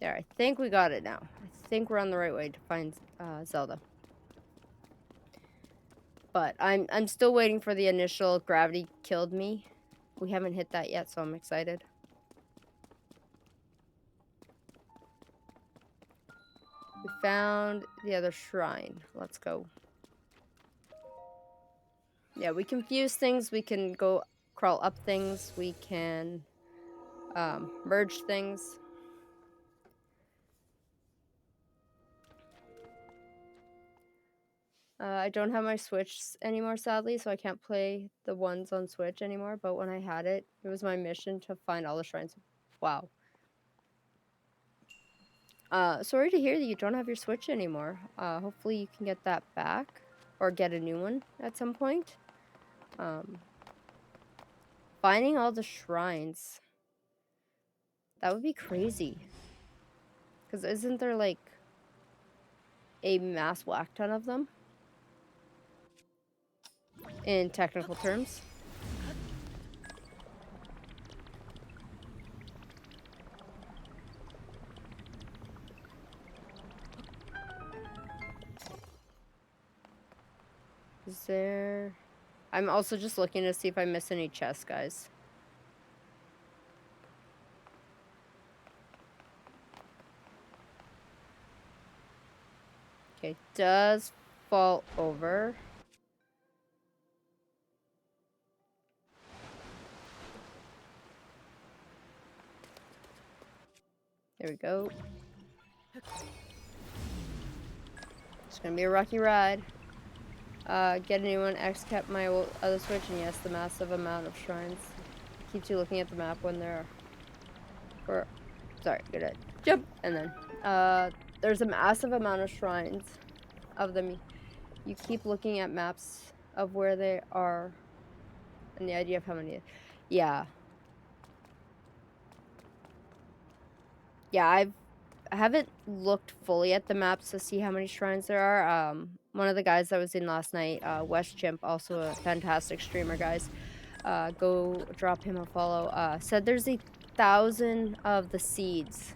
Speaker 1: There, I think we got it now. I think we're on the right way to find Zelda. But I'm still waiting for the initial gravity killed me. We haven't hit that yet, so I'm excited. We found the other shrine. Let's go. Yeah, we can fuse things. We can go crawl up things. We can merge things. I don't have my Switch anymore, sadly, so I can't play the ones on Switch anymore. But when I had it, it was my mission to find all the shrines. Wow. Sorry to hear that you don't have your Switch anymore. Hopefully you can get that back or get a new one at some point. Finding all the shrines. That would be crazy. Because isn't there like a mass whack ton of them? In technical terms. Is there... I'm also just looking to see if I miss any chests, guys. Okay, does fall over. There we go. It's gonna be a rocky ride. Get a new one. X kept my other Switch, and yes, the massive amount of shrines. Keeps you looking at the map when there are... Sorry, good at jump! And then, there's a massive amount of shrines of them. You keep looking at maps of where they are and the idea of how many... Yeah. Yeah, I haven't looked fully at the maps to see how many shrines there are. One of the guys that was in last night, West Chimp, also a fantastic streamer, guys. Go drop him a follow. Said there's 1,000 of the seeds.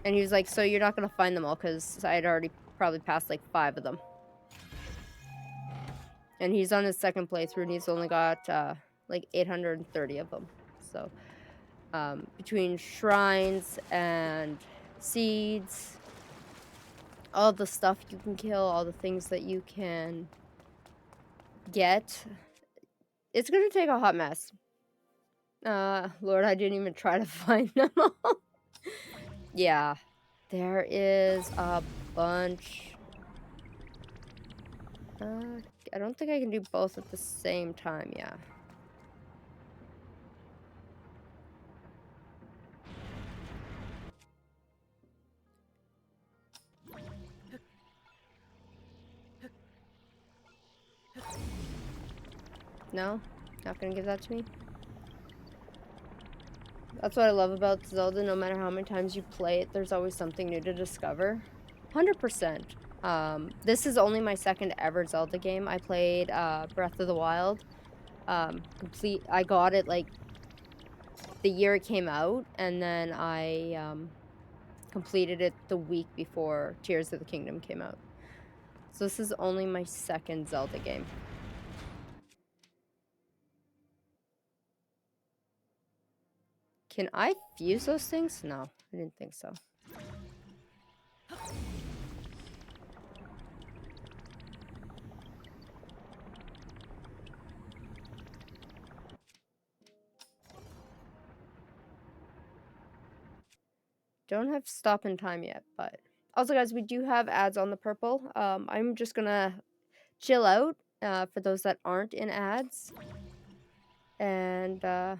Speaker 1: And he was like, so you're not going to find them all because I had already probably passed like 5 of them. And he's on his second playthrough, and he's only got like 830 of them. So between shrines and seeds, all the stuff you can kill, all the things that you can get, it's gonna take a hot mess. Lord, I didn't even try to find them all. Yeah, there is a bunch. I don't think I can do both at the same time, yeah. No? Not gonna give that to me? That's what I love about Zelda. No matter how many times you play it, there's always something new to discover. 100%. This is only my second ever Zelda game. I played Breath of the Wild. I got it like the year it came out, and then I completed it the week before Tears of the Kingdom came out. So this is only my second Zelda game. Can I fuse those things? No, I didn't think so. Don't have stop in time yet, but also, guys, we do have ads on the purple. I'm just gonna chill out for those that aren't in ads, and yeah,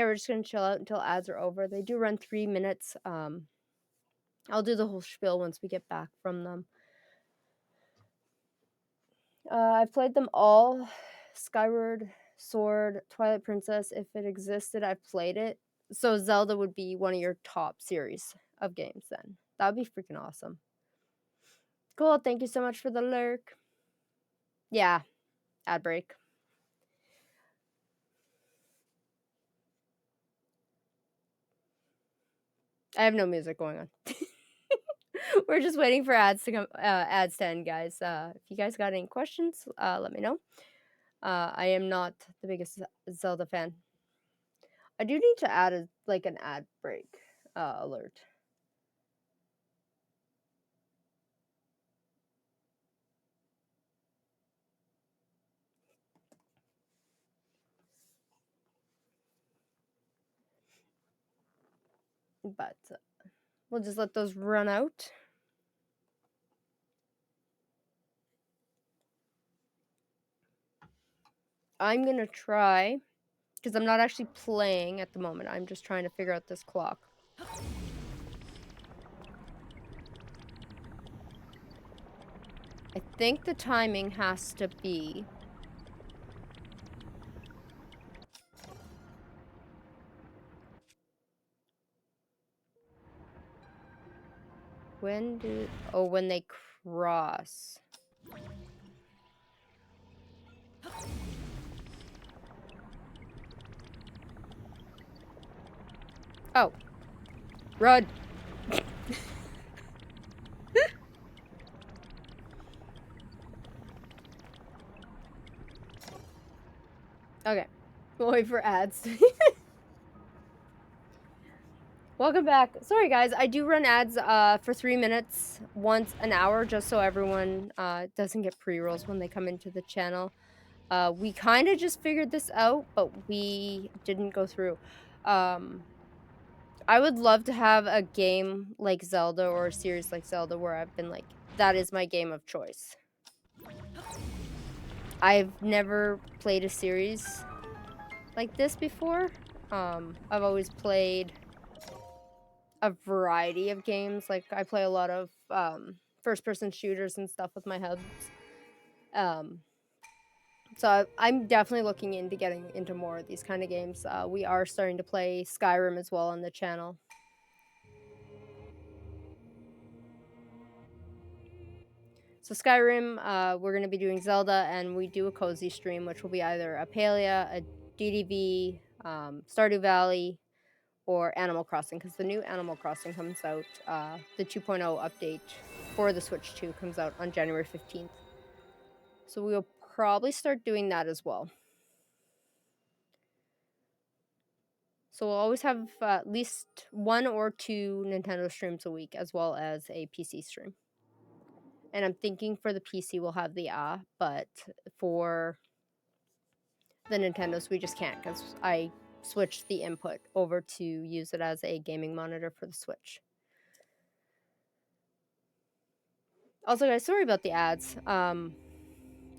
Speaker 1: we're just gonna chill out until ads are over. They do run 3 minutes. I'll do the whole spiel once we get back from them. I've played them all. Skyward Sword, Twilight Princess. If it existed, I've played it. So Zelda would be one of your top series of games then. That would be freaking awesome. Cool, thank you so much for the lurk. Yeah, ad break. I have no music going on. We're just waiting for ads to come. Ads to end, guys. If you guys got any questions, let me know. I am not the biggest Zelda fan. I do need to add an ad break alert. But we'll just let those run out. I'm gonna try, because I'm not actually playing at the moment. I'm just trying to figure out this clock. I think the timing has to be when they cross. Oh. Run. Okay. We'll wait for ads. Welcome back. Sorry, guys. I do run ads for 3 minutes once an hour, just so everyone doesn't get pre-rolls when they come into the channel. We kind of just figured this out, but we didn't go through. I would love to have a game like Zelda or a series like Zelda where I've been like, that is my game of choice. I've never played a series like this before. I've always played a variety of games. Like, I play a lot of first-person shooters and stuff with my hubs. So I'm definitely looking into getting into more of these kind of games. We are starting to play Skyrim as well on the channel. So Skyrim, we're going to be doing Zelda, and we do a cozy stream, which will be either a Palia, a DDV, Stardew Valley, or Animal Crossing, because the new Animal Crossing comes out, the 2.0 update for the Switch 2 comes out on January 15th. So we will probably start doing that as well. So we'll always have at least 1 or 2 Nintendo streams a week, as well as a PC stream. And I'm thinking for the PC we'll have the but for the Nintendos we just can't, because I switched the input over to use it as a gaming monitor for the Switch. Also, guys, sorry about the ads.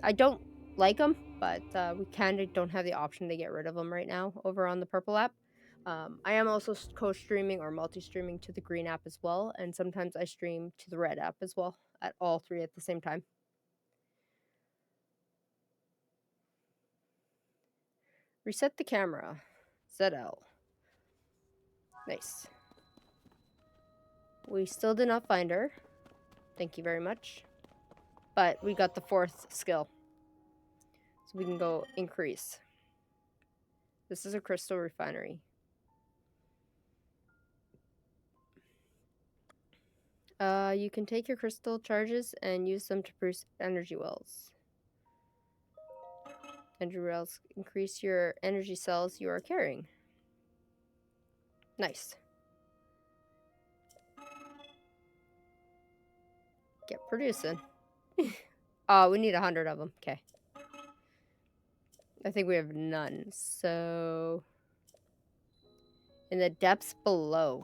Speaker 1: I don't like them, but we kind of don't have the option to get rid of them right now over on the Purple app. I am also co-streaming or multi-streaming to the Green app as well, and sometimes I stream to the Red app as well, at all 3 at the same time. Reset the camera. ZL. Nice. We still did not find her. Thank you very much. But we got the 4th skill. So we can go increase. This is a crystal refinery. You can take your crystal charges and use them to produce energy wells. Energy wells increase your energy cells you are carrying. Nice. Get producing. Oh, we need 100 of them. Okay. I think we have none. So, in the depths below.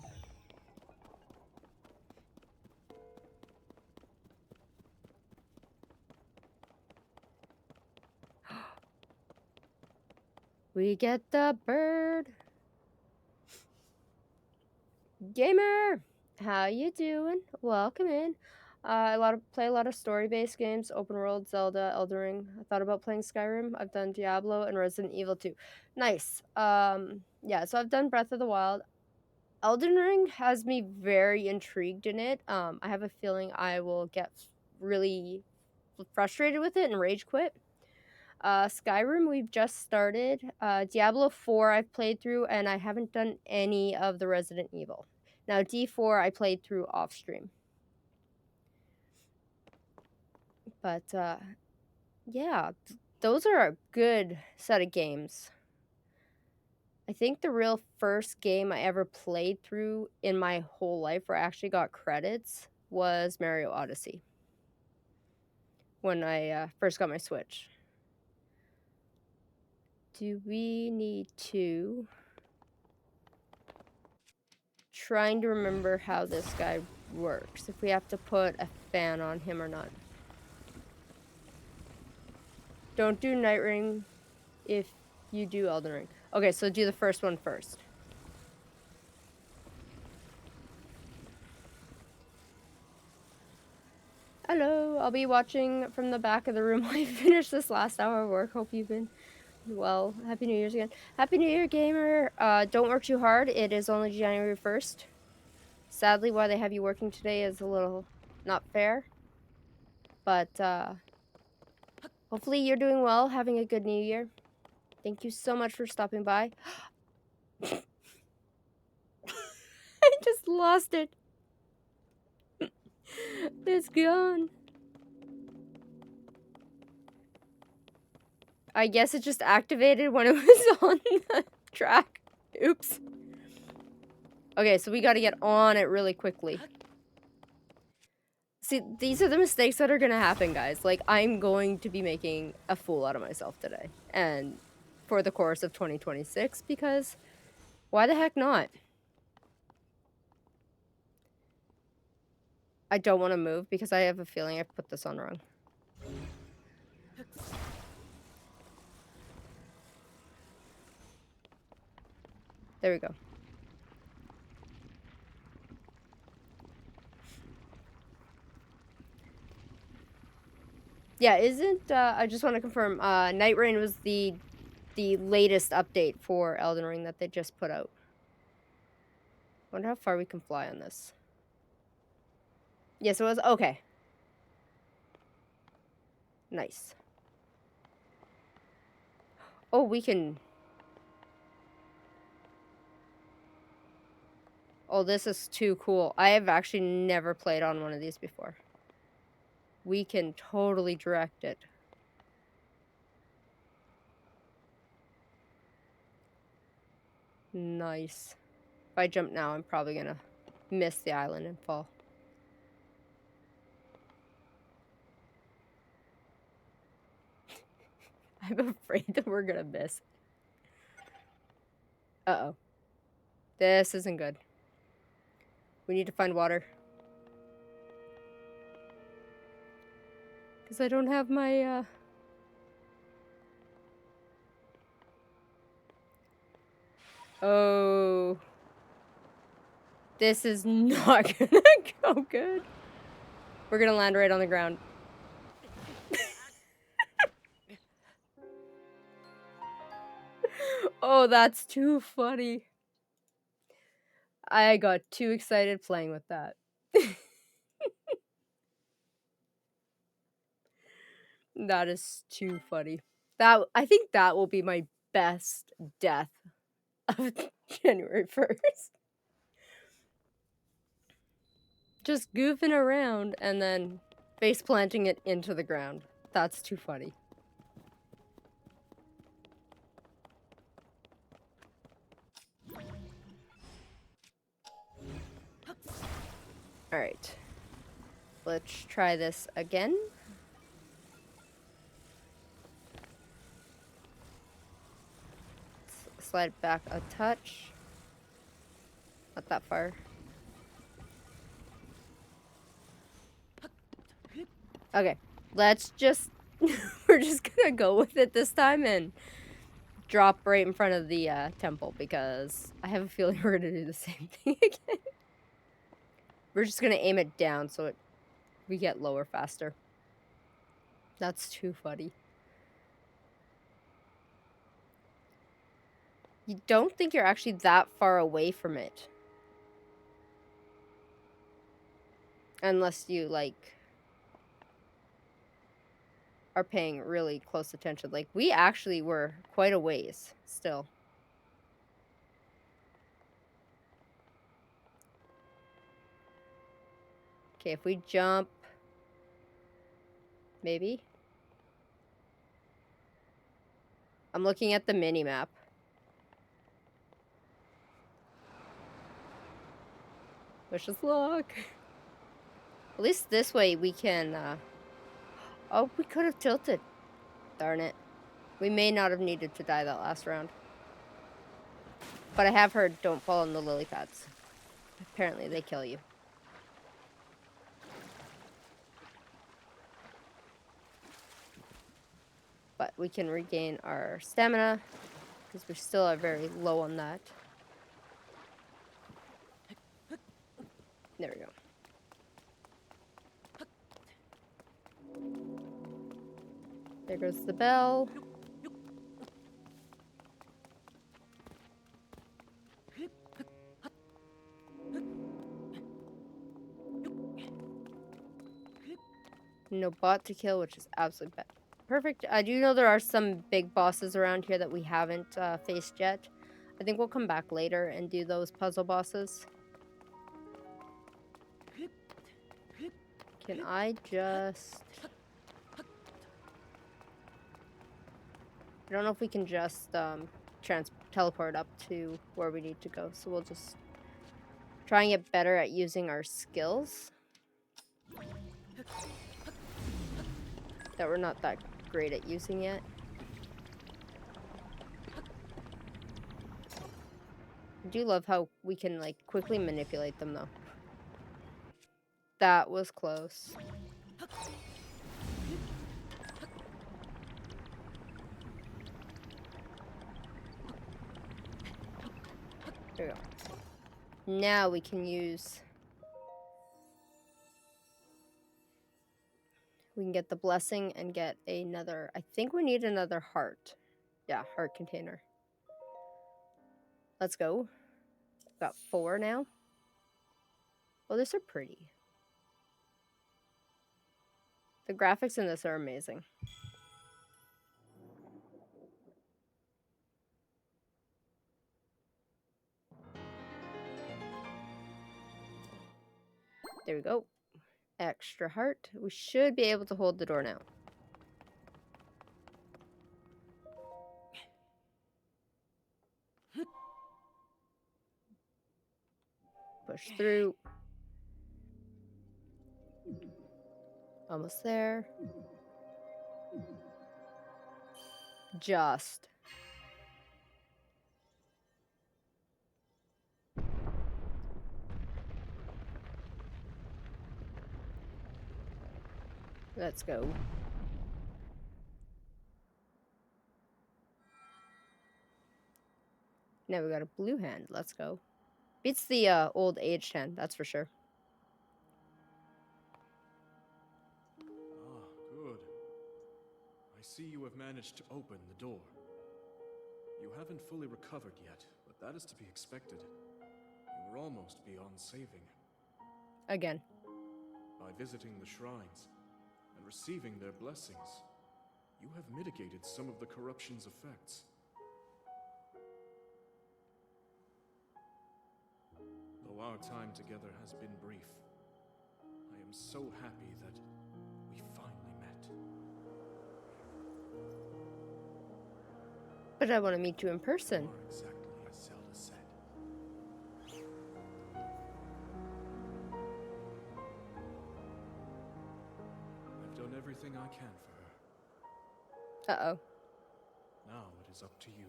Speaker 1: We get the bird. Gamer, how you doing? Welcome in. Play a lot of story-based games, open world, Zelda, Elden Ring. I thought about playing Skyrim. I've done Diablo and Resident Evil 2. Nice. Yeah, so I've done Breath of the Wild. Elden Ring has me very intrigued in it. I have a feeling I will get really frustrated with it and rage quit. Skyrim we've just started. Diablo 4 I've played through, and I haven't done any of the Resident Evil. Now D4 I played through off stream. But yeah, those are a good set of games. I think the real first game I ever played through in my whole life where I actually got credits was Mario Odyssey. When I first got my Switch. Do we need to... Trying to remember how this guy works. If we have to put a fan on him or not. Don't do Night Ring if you do Elden Ring. Okay, so do the first one first. Hello, I'll be watching from the back of the room while I finish this last hour of work. Hope you've been well. Happy New Year's again. Happy New Year, gamer. Don't work too hard. It is only January 1st. Sadly, why they have you working today is a little not fair. But hopefully you're doing well, having a good New Year. Thank you so much for stopping by. I just lost it. It's gone. I guess it just activated when it was on the track. Oops. Okay, so we gotta get on it really quickly. See, these are the mistakes that are gonna happen, guys. Like, I'm going to be making a fool out of myself today. And for the course of 2026, because why the heck not? I don't want to move because I have a feeling I've put this on wrong. There we go. Yeah, isn't I just want to confirm Night Rain was the latest update for Elden Ring that they just put out. Wonder how far we can fly on this. Yes, it was okay. Nice. Oh, we can... Oh, this is too cool. I have actually never played on one of these before. We can totally direct it. Nice. If I jump now, I'm probably gonna miss the island and fall. I'm afraid that we're gonna miss. Uh-oh. This isn't good. We need to find water. Because I don't have my, Oh. This is not gonna go good. We're gonna land right on the ground. Oh, that's too funny. I got too excited playing with that. That is too funny. I think that will be my best death of January 1st. Just goofing around and then face planting it into the ground. That's too funny. Alright. Let's try this again. Slide back a touch. Not that far. Okay. Let's just... We're just gonna go with it this time and drop right in front of the temple because I have a feeling we're gonna do the same thing again. We're just gonna aim it down so we get lower faster. That's too funny. You don't think you're actually that far away from it. Unless you, like, are paying really close attention. Like, we actually were quite a ways still. Okay, if we jump... Maybe? I'm looking at the mini-map. Wish us luck. At least this way we can, Oh, we could have tilted. Darn it. We may not have needed to die that last round. But I have heard don't fall in the lily pads. Apparently they kill you. But we can regain our stamina because we still are very low on that. There we go. There goes the bell. No bot to kill, which is absolutely perfect. I do know there are some big bosses around here that we haven't faced yet. I think we'll come back later and do those puzzle bosses. Can I just... I don't know if we can just teleport up to where we need to go, so we'll just try and get better at using our skills. That we're not that great at using yet. I do love how we can, like, quickly manipulate them, though. That was close. There we go. Now we can use... We can get the blessing and get another... I think we need another heart. Yeah, heart container. Let's go. Got 4 now. Oh, these are pretty. The graphics in this are amazing. There we go. Extra heart. We should be able to hold the door now. push through. Almost there. Just. Let's go. Now we got a blue hand. Let's go. Beats the old aged hand, that's for sure.
Speaker 2: Ah, good. I see you have managed to open the door. You haven't fully recovered yet, but that is to be expected. You were almost beyond saving.
Speaker 1: Again.
Speaker 2: By visiting the shrines and receiving their blessings, you have mitigated some of the corruption's effects. Though our time together has been brief, I am so happy that we finally met.
Speaker 1: But I want to meet you in person.
Speaker 2: You are exactly as Zelda said. I've done everything I can for her.
Speaker 1: Uh-oh.
Speaker 2: Now it is up to you.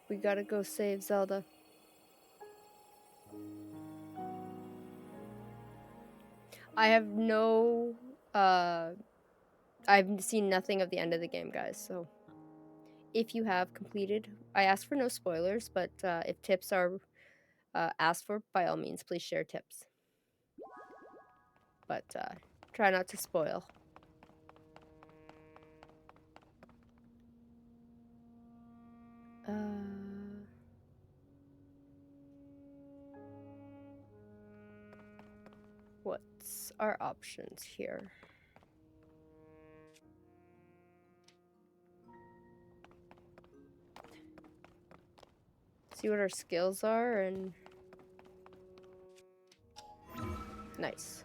Speaker 1: We gotta go save Zelda. I have no, I've seen nothing of the end of the game, guys, so if you have completed, I ask for no spoilers, but if tips are asked for, by all means, please share tips. But try not to spoil. What's our options here? See what our skills are and nice.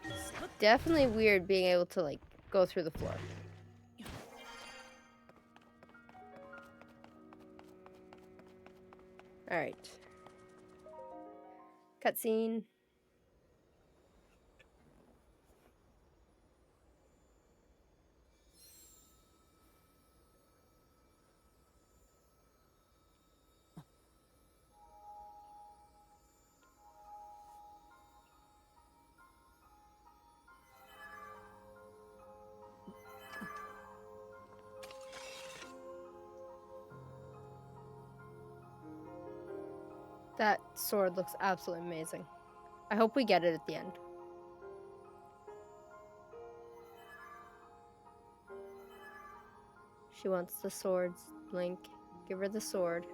Speaker 1: It's definitely weird being able to like go through the floor. All right. Cutscene. That sword looks absolutely amazing. I hope we get it at the end. She wants the swords, Link. Give her the sword.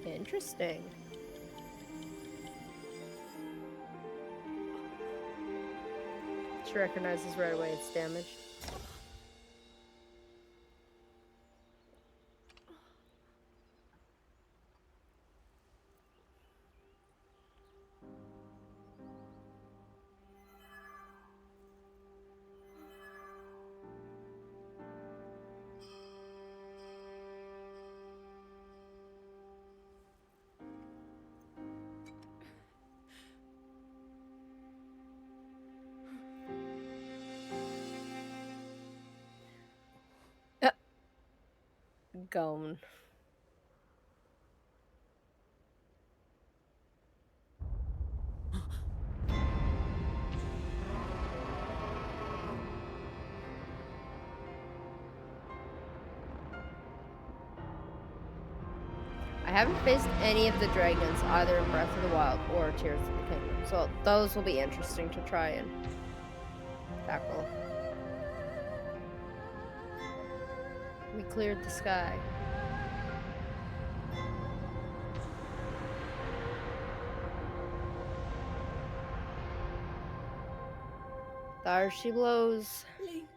Speaker 1: Interesting. She recognizes right away it's damaged. Gone. I haven't faced any of the dragons either in Breath of the Wild or Tears of the Kingdom, so those will be interesting to try and tackle. We cleared the sky. fire she blows.
Speaker 3: Link.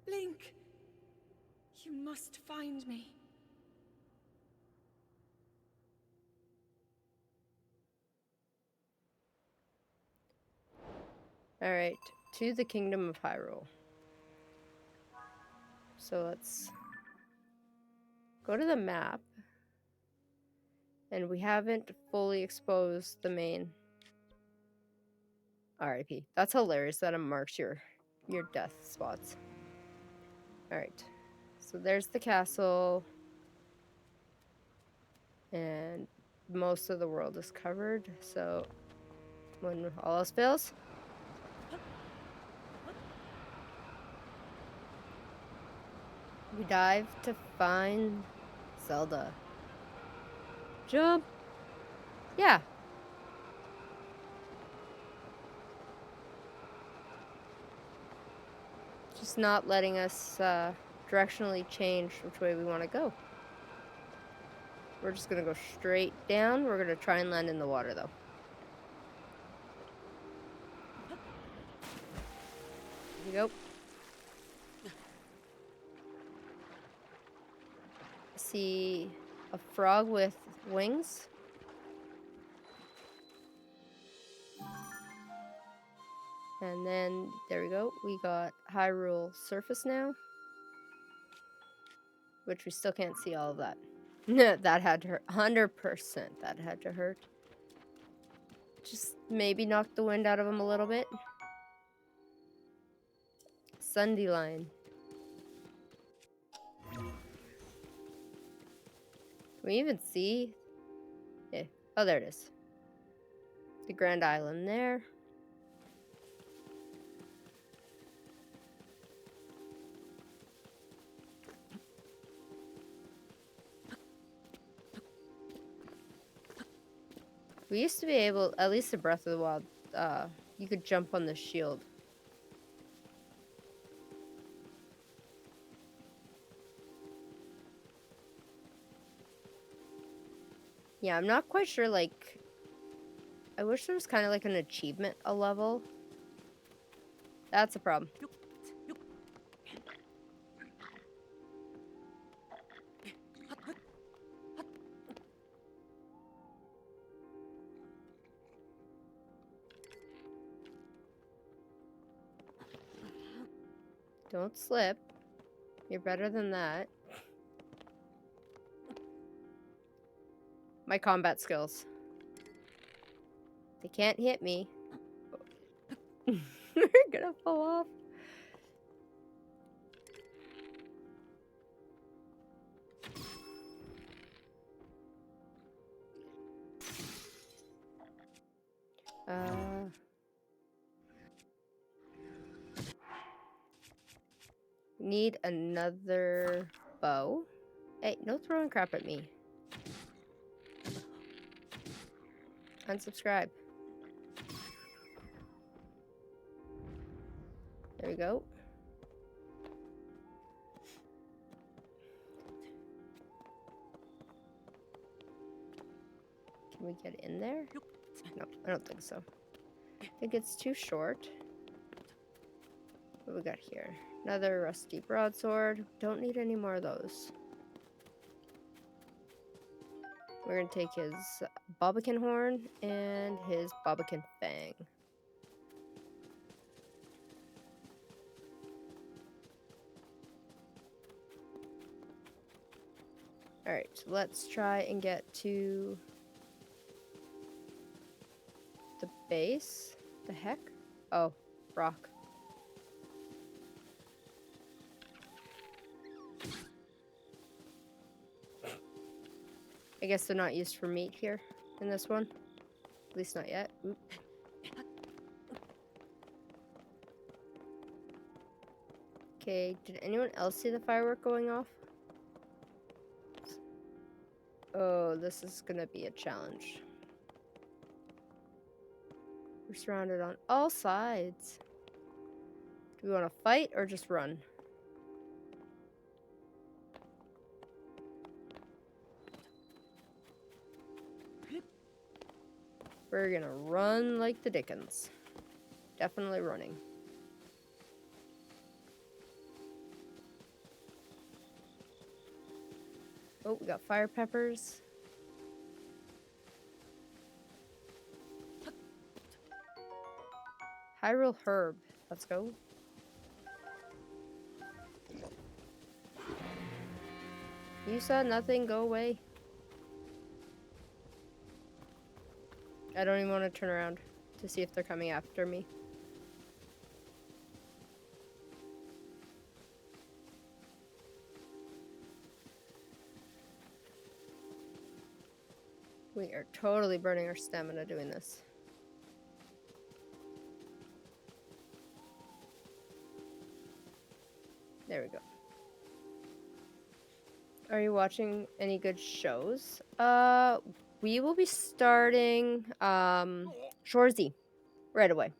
Speaker 3: Link. You must find me.
Speaker 1: Alright, to the Kingdom of Hyrule. So let's go to the map. And we haven't fully exposed the main. RIP. That's hilarious that it marks your death spots. Alright. So there's the castle. And most of the world is covered. So when all else fails, we dive to find Zelda. Jump! Yeah. Just not letting us directionally change which way we want to go. We're just going to go straight down. We're going to try and land in the water, though. Here we go. See a frog with wings. And then, there we go. We got Hyrule surface now. Which we still can't see all of that. That had to hurt. 100% that had to hurt. Just maybe knock the wind out of him a little bit. Sundelion. Can we even see? Yeah. Oh, there it is. The Grand Island there. We used to be able, at least in Breath of the Wild, you could jump on the shield. Yeah, I'm not quite sure, like, I wish there was kind of like an achievement, a level. That's a problem. Don't slip. You're better than that. My combat skills. They can't hit me. We're gonna fall off. Need another bow. Hey, no throwing crap at me. Unsubscribe. There we go. Can we get in there? No, I don't think so. I think it's too short. What we got here? Another rusty broadsword. Don't need any more of those. We're gonna take his Bobakin horn and his Bobakin fang. Alright, let's try and get to the base. The heck? Oh, rock. I guess they're not used for meat here in this one. At least not yet. Oop. Okay, did anyone else see the firework going off? Oh, this is gonna be a challenge. We're surrounded on all sides. Do we want to fight or just run? We're gonna run like the dickens. Definitely running. Oh, we got fire peppers. Hyrule herb. Let's go. You said nothing. Go away. I don't even want to turn around to see if they're coming after me. We are totally burning our stamina doing this. There we go. Are you watching any good shows? We will be starting Shorzy right away.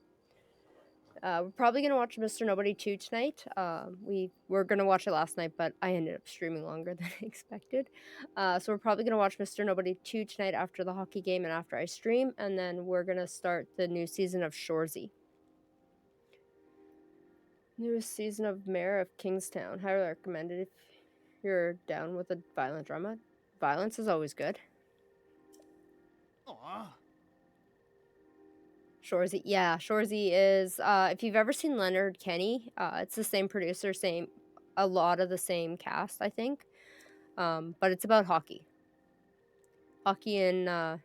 Speaker 1: We're probably gonna watch Mr. Nobody 2 tonight. We were gonna watch it last night, but I ended up streaming longer than I expected. So we're probably gonna watch Mr. Nobody 2 tonight after the hockey game and after I stream, and then we're gonna start the new season of Shorzy. Newest season of Mayor of Kingstown. Highly recommended if you're down with a violent drama. Violence is always good.
Speaker 4: Aww.
Speaker 1: Shorzy, yeah, Shorzy is. If you've ever seen Leonard Kenny, it's the same producer, a lot of the same cast, I think. But it's about hockey. Hockey in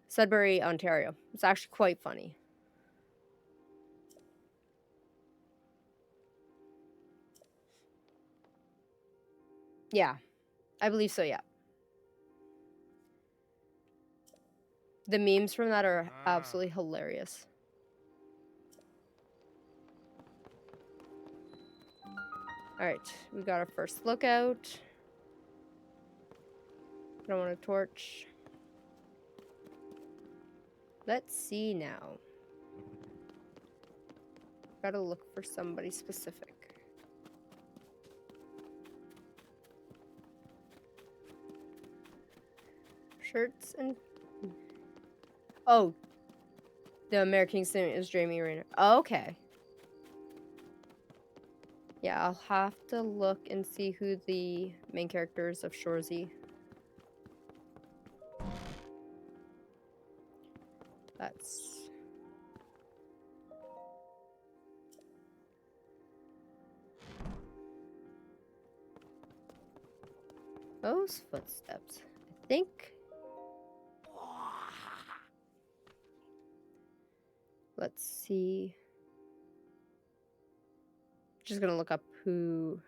Speaker 1: Sudbury, Ontario. It's actually quite funny. Yeah, I believe so. Yeah. The memes from that are absolutely hilarious. All right, we got our first lookout. I don't want a torch. Let's see now. Gotta look for somebody specific. Shirts and... Oh. The American student is Jamie Rayner. Oh, okay. Yeah, I'll have to look and see who the main character is of Shorzy. That's... Those footsteps. I think... Let's see. Just gonna look up who...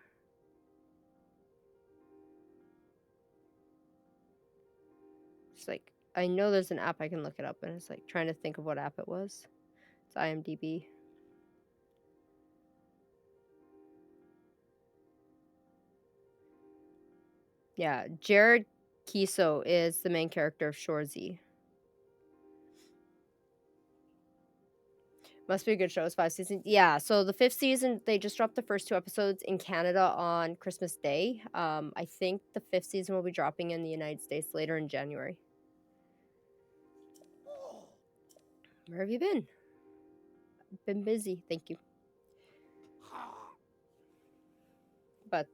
Speaker 1: It's like, I know there's an app I can look it up, and it's like trying to think of what app it was. It's IMDb. Yeah, Jared Kiso is the main character of Shorzy. Must be a good show. It's 5 seasons. Yeah, so the 5th season, they just dropped the first 2 episodes in Canada on Christmas Day. I think the 5th season will be dropping in the United States later in January. Where have you been? I've been busy, thank you. But,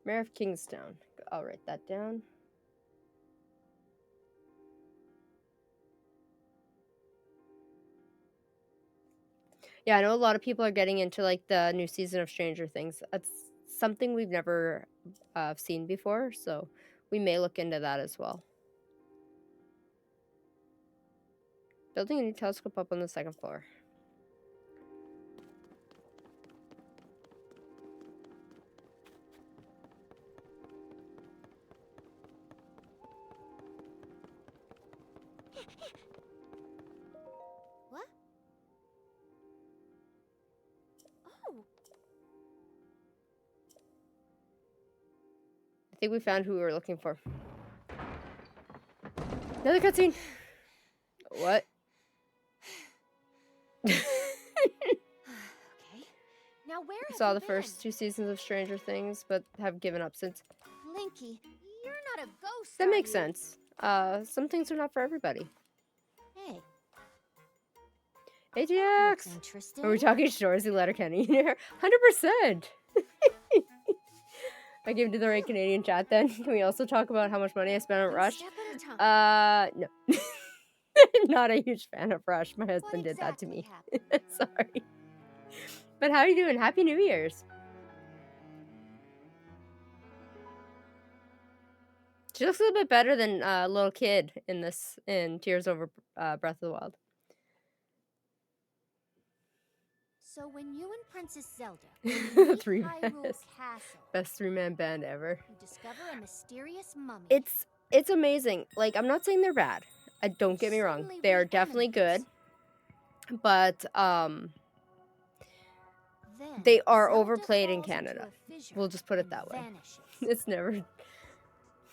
Speaker 1: Mayor of Kingstown. I'll write that down. Yeah, I know a lot of people are getting into, like, the new season of Stranger Things. That's something we've never seen before, so we may look into that as well. Building a new telescope up on the 2nd floor.
Speaker 3: What? Oh.
Speaker 1: I think we found who we were looking for. Another cutscene. What?
Speaker 3: Okay. Now where
Speaker 1: I
Speaker 3: have
Speaker 1: saw
Speaker 3: you
Speaker 1: the
Speaker 3: been?
Speaker 1: first 2 seasons of Stranger Things, but have given up since.
Speaker 3: Blinky, you're not a ghost.
Speaker 1: That
Speaker 3: are
Speaker 1: makes
Speaker 3: you?
Speaker 1: sense. Some things are not for everybody. ATX!
Speaker 4: Interesting.
Speaker 1: Are we talking Shorzy Letterkenny here? 100%! I gave to the right Canadian chat then. Can we also talk about how much money I spent on
Speaker 4: One
Speaker 1: Rush?
Speaker 4: step at a time.
Speaker 1: No. Not a huge fan of Rush. My husband did that to me. Sorry. But how are you doing? Happy New Year's. She looks a little bit better than a little kid in Tears Over Breath of the Wild.
Speaker 4: So when you and Princess Zelda leave
Speaker 1: Three
Speaker 4: Hyrule
Speaker 1: best.
Speaker 4: Castle,
Speaker 1: Best 3-man band ever.
Speaker 4: you discover a mysterious mummy.
Speaker 1: It's amazing. Like, I'm not saying they're bad. Don't get me wrong.
Speaker 4: Suddenly
Speaker 1: They are definitely good.
Speaker 4: reanimates.
Speaker 1: But
Speaker 4: Then
Speaker 1: they are
Speaker 4: Zelda
Speaker 1: overplayed in
Speaker 4: falls into
Speaker 1: Canada.
Speaker 4: a fissure
Speaker 1: We'll just put it
Speaker 4: and
Speaker 1: that way.
Speaker 4: vanishes.
Speaker 1: It's never.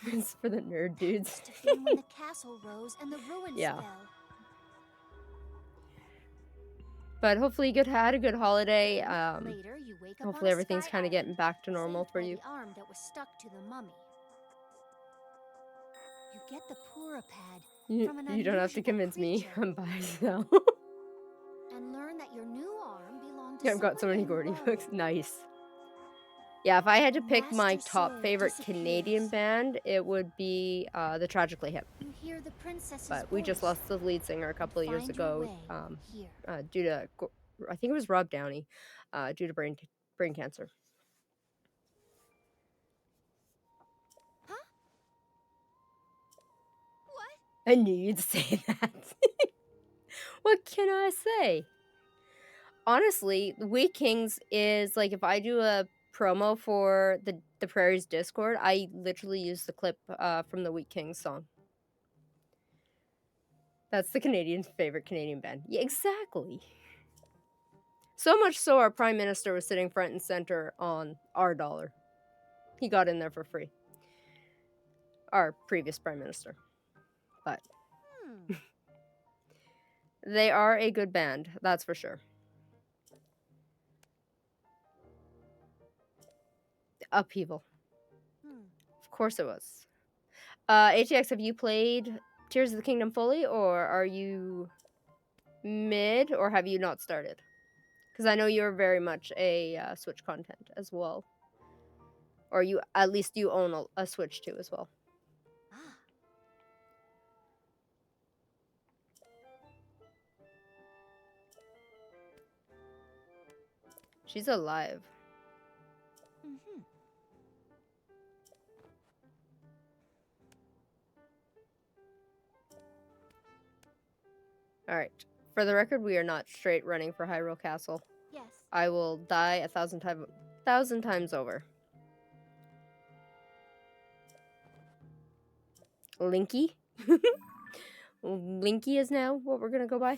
Speaker 1: It's for the nerd dudes.
Speaker 4: Must have been when the castle rose and the ruins
Speaker 1: Yeah.
Speaker 4: fell.
Speaker 1: But hopefully you had a good holiday.
Speaker 4: Later, you wake up
Speaker 1: Hopefully
Speaker 4: on a
Speaker 1: everything's
Speaker 4: sky
Speaker 1: kind of getting
Speaker 4: island,
Speaker 1: back to normal
Speaker 4: saved
Speaker 1: for
Speaker 4: by
Speaker 1: you.
Speaker 4: the arm that was stuck to the mummy. You get the Pura pad from an
Speaker 1: You don't have to
Speaker 4: unusual
Speaker 1: convince me.
Speaker 4: creature
Speaker 1: I'm biased now.
Speaker 4: and learn that your new arm belonged to
Speaker 1: Yeah, I've got so
Speaker 4: someone
Speaker 1: many
Speaker 4: named
Speaker 1: Gordy
Speaker 4: Rose.
Speaker 1: books. Nice. Yeah, if I had to
Speaker 4: The
Speaker 1: pick my
Speaker 4: Master
Speaker 1: top
Speaker 4: Sword
Speaker 1: favorite Canadian
Speaker 4: disappears.
Speaker 1: band, it would be the Tragically Hip.
Speaker 4: You hear the princess's
Speaker 1: But we just
Speaker 4: voice
Speaker 1: lost the lead singer a
Speaker 4: and
Speaker 1: couple of years
Speaker 4: find your
Speaker 1: ago
Speaker 4: way here.
Speaker 1: due to, I think it was Rob Downey, due to brain cancer.
Speaker 4: Huh? What?
Speaker 1: I knew you'd say that. What can I say? Honestly, Wheat Kings is like, if I do a promo for the Prairies Discord, I literally use the clip from the Wheat Kings song. That's the Canadian's favorite Canadian band. Yeah, exactly. So much so our Prime Minister was sitting front and center on our dollar. He got in there for free. Our previous Prime Minister. But they are a good band, that's for sure. Upheaval. Of course it was. ATX, have you played Tears of the Kingdom fully, or are you mid, or have you not started? Because I know you're very much a Switch content as well. Or you, at least you own a Switch too as well.
Speaker 4: Ah.
Speaker 1: She's alive. Alright. For the record, we are not straight running for Hyrule Castle.
Speaker 4: Yes.
Speaker 1: I will die 1,000 times over. Linky? Linky is now what we're gonna go by.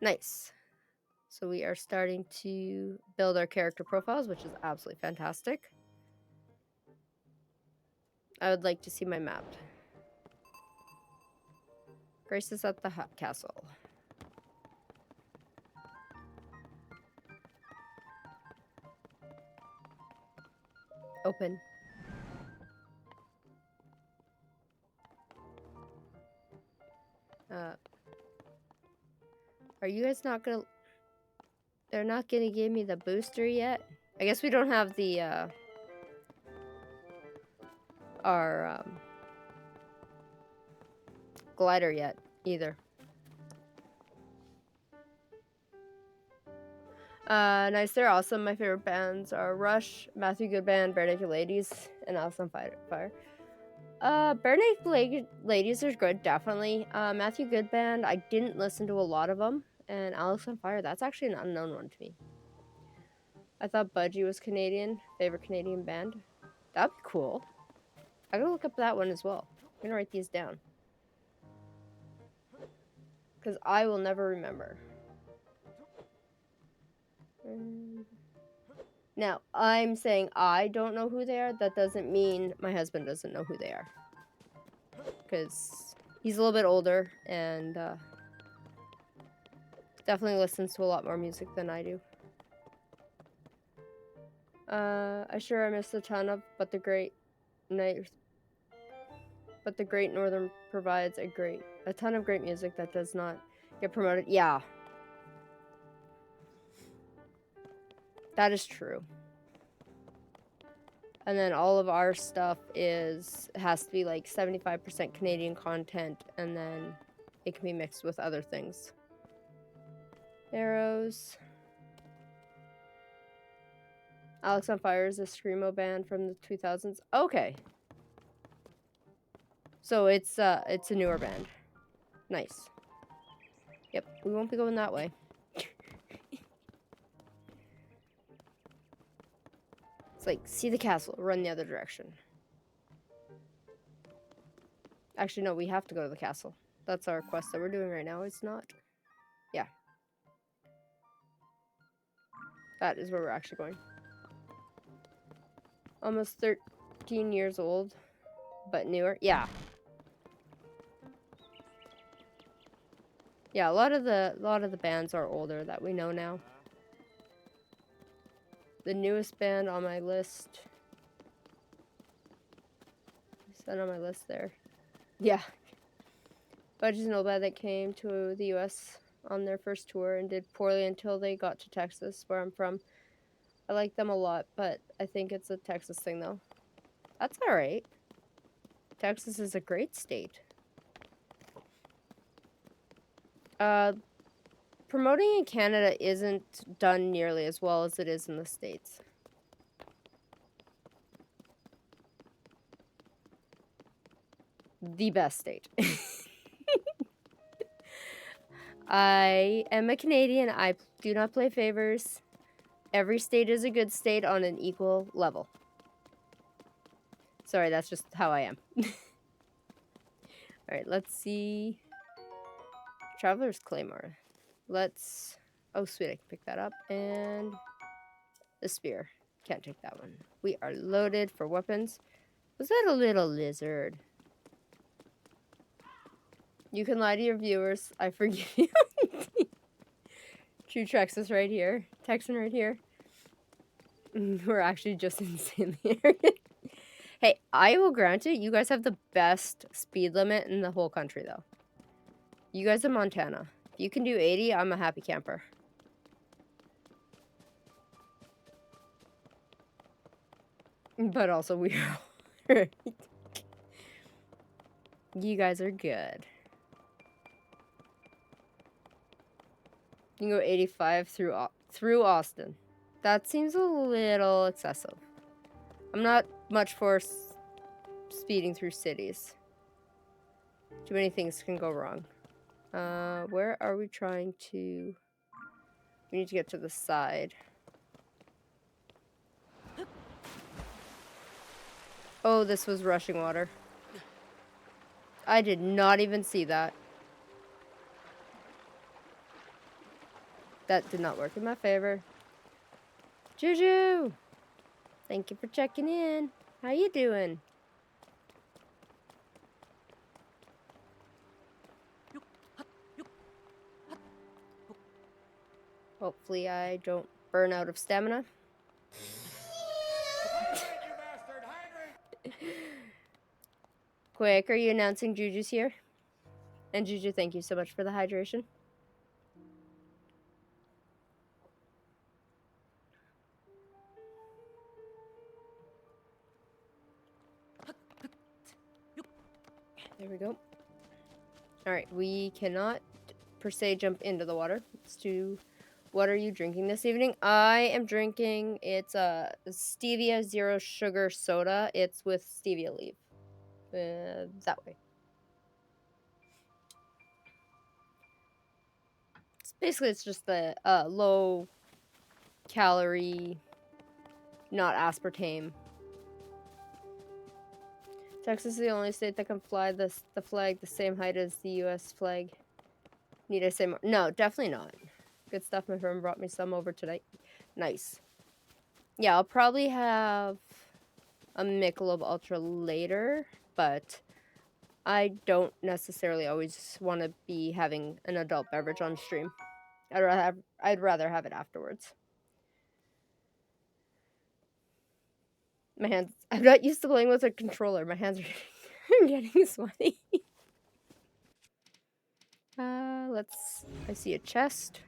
Speaker 1: Nice. So we are starting to build our character profiles, which is absolutely fantastic. I would like to see my map. Grace is at the castle. Open. Are you guys not gonna... They're not gonna give me the booster yet? I guess we don't have the, our, glider yet, either. Nice, they're awesome. My favorite bands are Rush, Matthew Good Band, Bare Naked Ladies, and Alice on Fire. Bare Naked Ladies are good, definitely. Matthew Good Band, I didn't listen to a lot of them. And Alex on Fire, that's actually an unknown one to me. I thought Budgie was Canadian, favorite Canadian band. That'd be cool. I gotta look up that one as well. I'm gonna write these down. Because I will never remember. Now, I'm saying I don't know who they are. That doesn't mean my husband doesn't know who they are. Because he's a little bit older and definitely listens to a lot more music than I do. I missed a ton of But the Great Northern provides a ton of great music that does not Get promoted? Yeah. That is true. And then all of our stuff has to be like 75% Canadian content, and then it can be mixed with other things. Arrows. Alex on Fire is a screamo band from the 2000s. Okay. So it's a newer band. Nice. Yep, we won't be going that way. It's like, see the castle, run the other direction. Actually, no, we have to go to the castle. That's our quest that we're doing right now. It's not. Yeah. That is where we're actually going. Almost 13 years old, but newer. Yeah. Yeah, a lot of the bands are older that we know now. The newest band on my list. Is that on my list there? Yeah. Budgies Know Bad that came to the US on their first tour and did poorly until they got to Texas, where I'm from. I like them a lot, but I think it's a Texas thing though. That's alright. Texas is a great state. Promoting in Canada isn't done nearly as well as it is in the States. The best state. I am a Canadian. I do not play favors. Every state is a good state on an equal level. Sorry, that's just how I am. Alright, let's see. Traveler's Claymore. Let's... Oh, sweet, I can pick that up. And... the spear. Can't take that one. We are loaded for weapons. Was that a little lizard? You can lie to your viewers. I forgive you. True Texas right here. Texan right here. We're actually just insanely arrogant. Hey, I will grant it, you guys have the best speed limit in the whole country, though. You guys in Montana. If you can do 80, I'm a happy camper. But also, we are... You guys are good. You can go 85 through Austin. That seems a little excessive. I'm not much for speeding through cities. Too many things can go wrong. Where are we trying to... We need to get to the side. Oh, this was rushing water. I did not even see that. That did not work in my favor. Juju! Thank you for checking in. How you doing? Hopefully I don't burn out of stamina. Quick, are you announcing Juju's here? And Juju, thank you so much for the hydration. There we go. Alright, we cannot per se jump into the water. Let's do... What are you drinking this evening? I am drinking... It's a stevia zero sugar soda. It's with stevia leaf. That way. Basically, it's just the low calorie, not aspartame. Texas is the only state that can fly the flag the same height as the U.S. flag. Need I say more? No, definitely not. Good stuff. My friend brought me some over tonight. Nice. Yeah, I'll probably have a Michelob Ultra later, but I don't necessarily always want to be having an adult beverage on stream. I'd rather have it afterwards. My hands... I'm not used to playing with a controller. My hands are getting sweaty. I see a chest.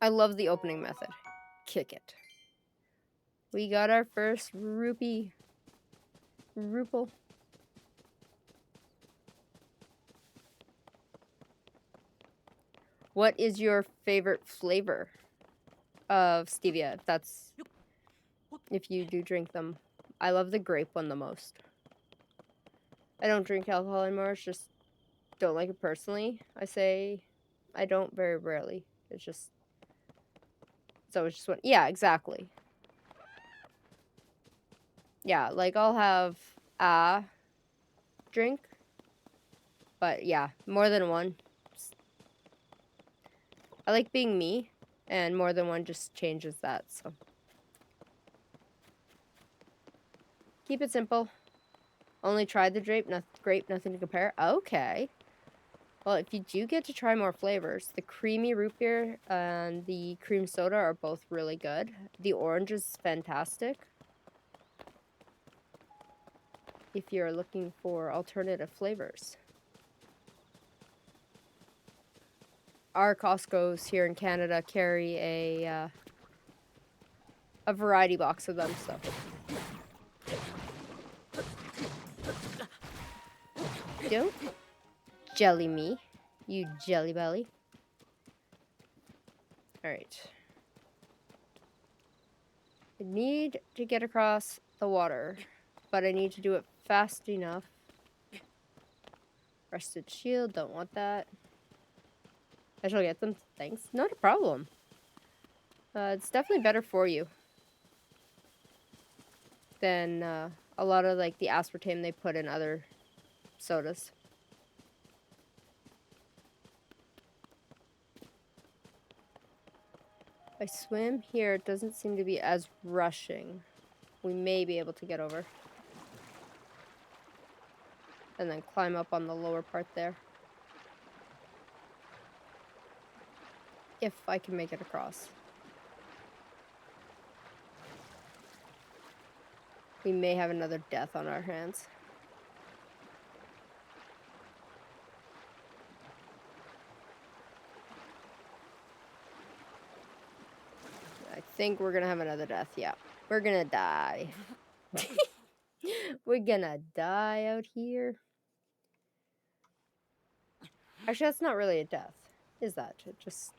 Speaker 1: I love the opening method. Kick it. We got our first rupee. Ruple. What is your favorite flavor of stevia? If you do drink them. I love the grape one the most. I don't drink alcohol anymore. It's just don't like it personally. I say I don't very rarely. It's always just one. Yeah, exactly. Yeah, like I'll have a drink, but yeah, more than one. I like being me, and more than one just changes that, so. Keep it simple. Only tried the grape, nothing to compare. Okay. Well, if you do get to try more flavors, the creamy root beer and the cream soda are both really good. The orange is fantastic. If you're looking for alternative flavors. Our Costco's here in Canada carry a variety box of them, so. Don't jelly me, you jelly belly. Alright. I need to get across the water, but I need to do it fast enough. Rusted shield, don't want that. I shall get them, thanks. Not a problem. It's definitely better for you than a lot of like the aspartame they put in other sodas. I swim here, it doesn't seem to be as rushing. We may be able to get over. And then climb up on the lower part there. If I can make it across. We may have another death on our hands. I think we're gonna have another death, yeah. We're gonna die. We're gonna die out here. Actually, that's not really a death, is that? It just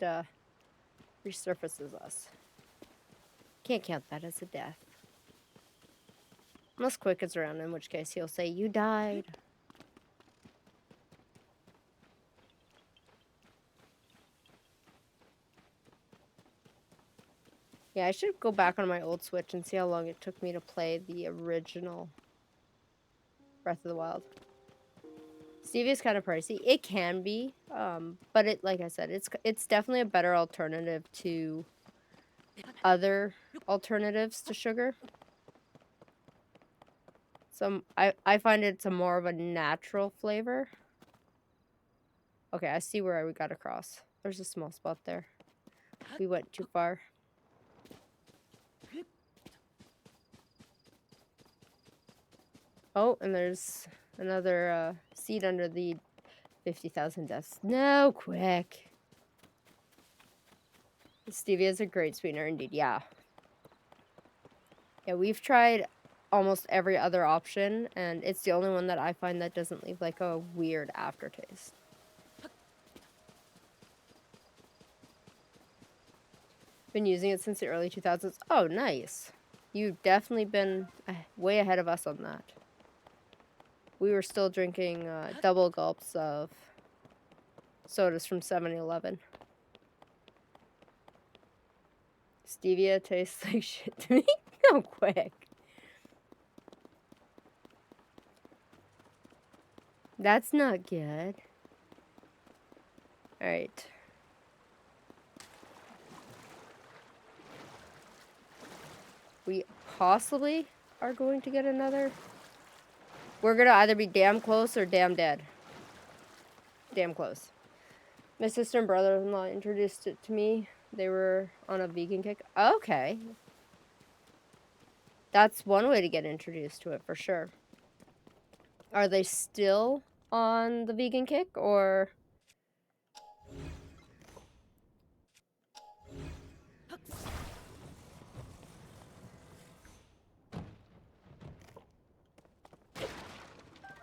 Speaker 1: resurfaces us. Can't count that as a death. Unless Quick is around, in which case he'll say, you died. Yeah, I should go back on my old Switch and see how long it took me to play the original Breath of the Wild. Stevia is kind of pricey. It can be, but like I said, it's definitely a better alternative to other alternatives to sugar. So I find it's a more of a natural flavor. Okay, I see where we got across. There's a small spot there. We went too far. Oh, and there's another seed under the 50,000 deaths. No, Quick. Stevia is a great sweetener indeed, yeah. Yeah, we've tried almost every other option, and it's the only one that I find that doesn't leave like a weird aftertaste. Been using it since the early 2000s. Oh, nice. You've definitely been way ahead of us on that. We were still drinking double gulps of sodas from 7-Eleven. Stevia tastes like shit to me. No, Quick. That's not good. Alright. We possibly are going to get another. We're gonna either be damn close or damn dead. Damn close. My sister and brother-in-law introduced it to me. They were on a vegan kick. Okay. That's one way to get introduced to it for sure. Are they still on the vegan kick, or...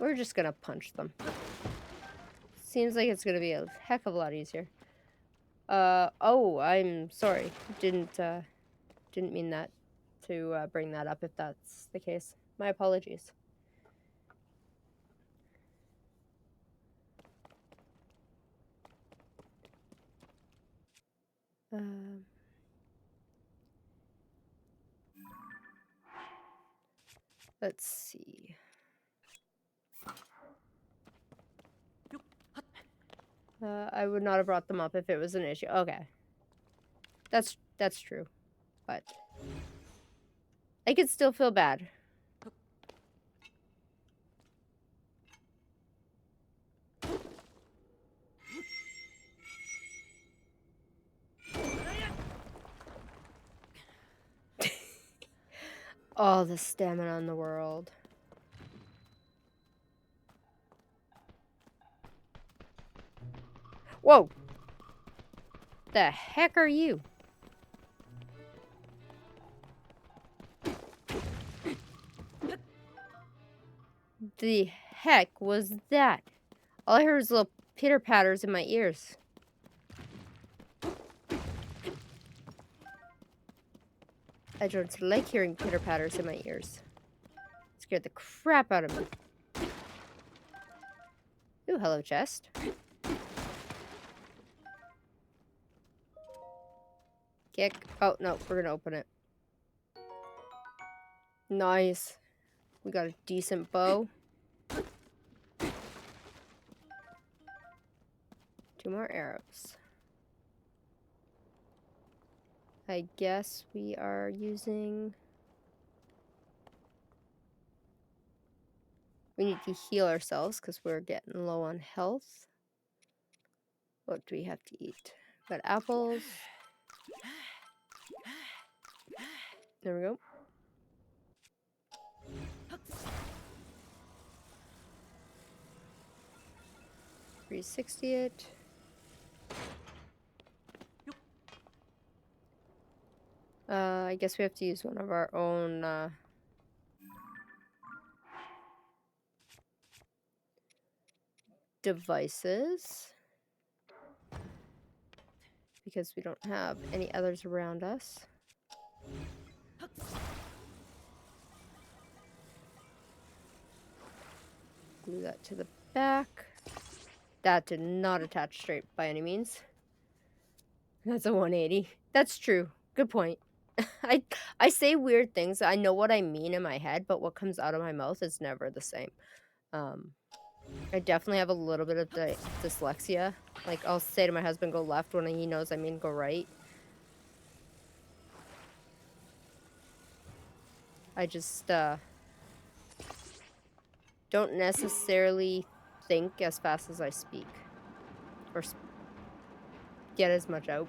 Speaker 1: We're just gonna punch them. Seems like it's gonna be a heck of a lot easier. Oh, I'm sorry. Didn't mean that to bring that up if that's the case. My apologies. Um, let's see. I would not have brought them up if it was an issue. Okay. That's true. But I could still feel bad. All the stamina in the world. Whoa! The heck are you? The heck was that? All I heard was little pitter patters in my ears. I don't like hearing pitter patters in my ears. It scared the crap out of me. Ooh, hello, chest. Kick. Oh, no, we're gonna open it. Nice. We got a decent bow. 2 more arrows. I guess we are using... We need to heal ourselves because we're getting low on health. What do we have to eat? Got apples. There we go. $360 it. I guess we have to use one of our own devices because we don't have any others around us. Glue that to the back. That did not attach straight by any means. That's a 180. That's true. Good point. I say weird things. I know what I mean in my head, but what comes out of my mouth is never the same. I definitely have a little bit of dyslexia. Like, I'll say to my husband, go left, when he knows I mean go right. I just, don't necessarily think as fast as I speak. Or get as much out.